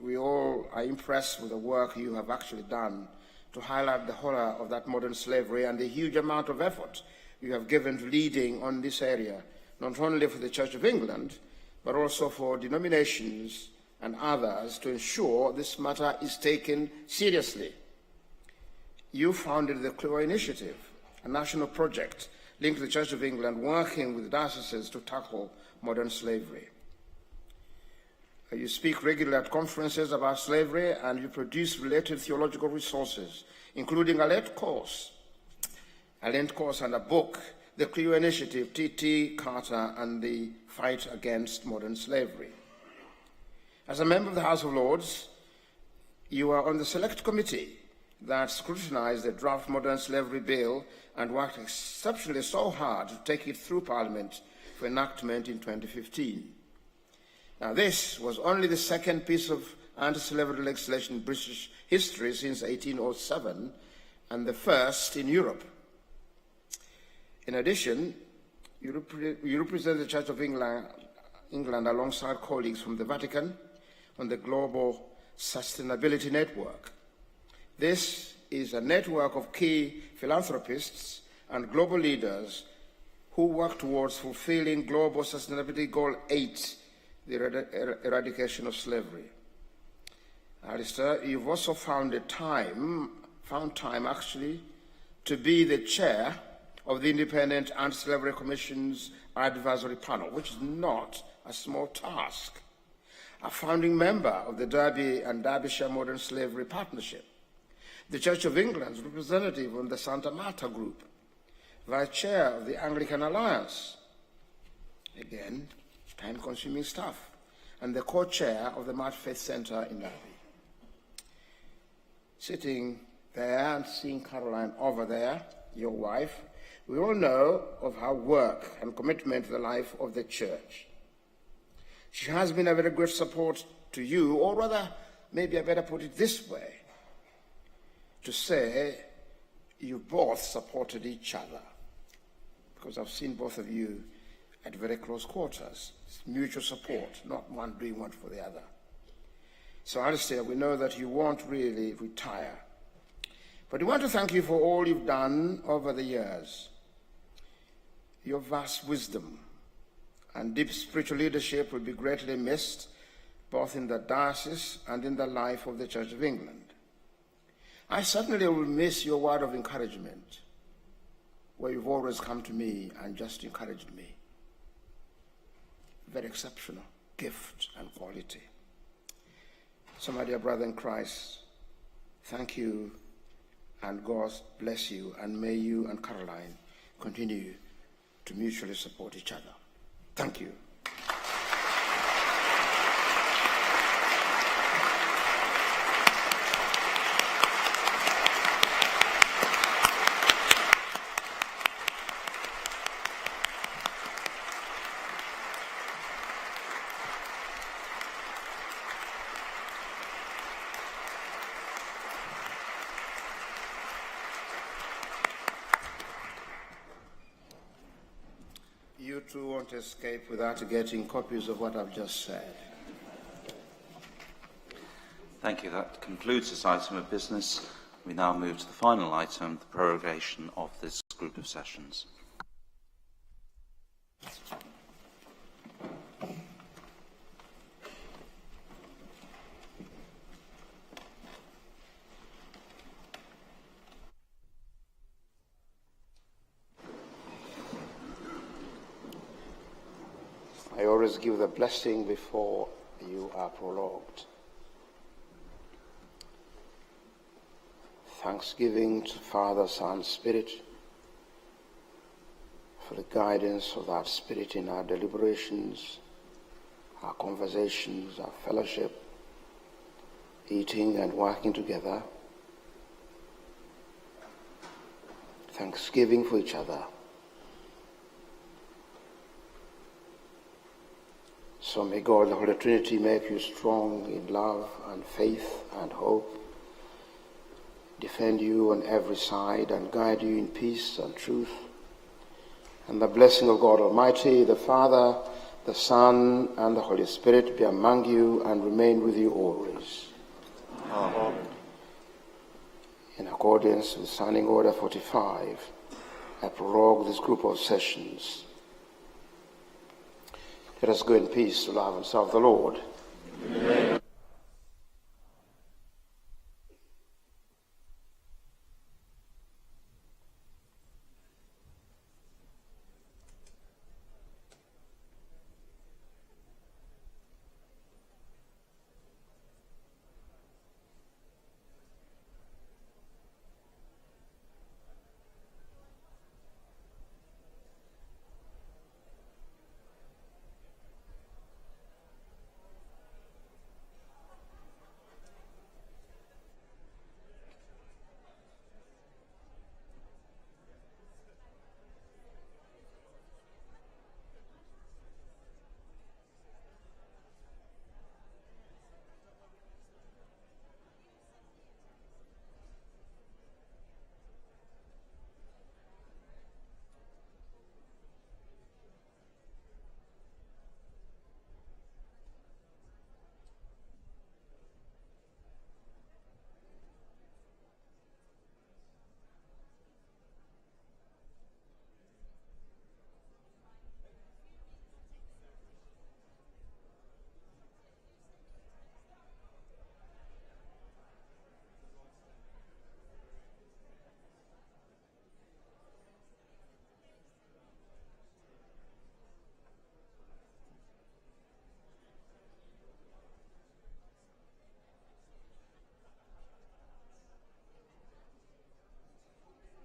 we all are impressed with the work you have actually done to highlight the horror of that modern slavery and the huge amount of effort you have given to leading on this area, not only for the Church of England, but also for denominations and others to ensure this matter is taken seriously. You founded the Clear Initiative, a national project linked to the Church of England working with dioceses to tackle modern slavery. You speak regularly at conferences about slavery, and you produce related theological resources, including a Lent course and a book, The Clear Initiative, T.T. Carter and the Fight Against Modern Slavery. As a member of the House of Lords, you are on the select committee that scrutinized the draft modern slavery bill and worked exceptionally so hard to take it through Parliament for enactment in 2015. Now, this was only the second piece of anti-slavery legislation in British history since 1807, and the first in Europe. In addition, you represent the Church of England alongside colleagues from the Vatican on the Global Sustainability Network. This is a network of key philanthropists and global leaders who work towards fulfilling Global Sustainability Goal 8, the eradication of slavery. Alistair, you've also found time actually to be the chair of the Independent Anti-Slavery Commission's advisory panel, which is not a small task. A founding member of the Derby and Derbyshire Modern Slavery Partnership, the Church of England's representative on the Santa Marta Group, vice chair of the Anglican Alliance, again, time-consuming stuff, and the co-chair of the Mad Faith Centre in Derby. Sitting there and seeing Caroline over there, your wife, we all know of her work and commitment to the life of the Church. She has been a very great support to you, or rather, maybe I better put it this way, to say you both supported each other, because I've seen both of you at very close quarters. It's mutual support, not one doing one for the other. So Alistair, we know that you won't really retire, But we want to thank you for all you've done over the years. Your vast wisdom and deep spiritual leadership will be greatly missed, both in the diocese and in the life of the Church of England. I certainly will miss your word of encouragement, where you've always come to me and just encouraged me. Very exceptional gift and quality. So, my dear brother in Christ, thank you, and God bless you, and may you and Caroline continue to mutually support each other. Thank you. You two won't escape without getting copies of what I've just said. Thank you. That concludes this item of business. We now move to the final item, the prorogation of this group of sessions. I always give the blessing before you are prologued. Thanksgiving to Father, Son, Spirit, for the guidance of that Spirit in our deliberations, our conversations, our fellowship, eating and working together. Thanksgiving for each other. So may God, the Holy Trinity, make you strong in love and faith and hope, defend you on every side, and guide you in peace and truth. And the blessing of God Almighty, the Father, the Son, and the Holy Spirit be among you and remain with you always. Amen. In accordance with Standing Order 45, I prorogue this group of sessions. Let us go in peace to love and serve the Lord.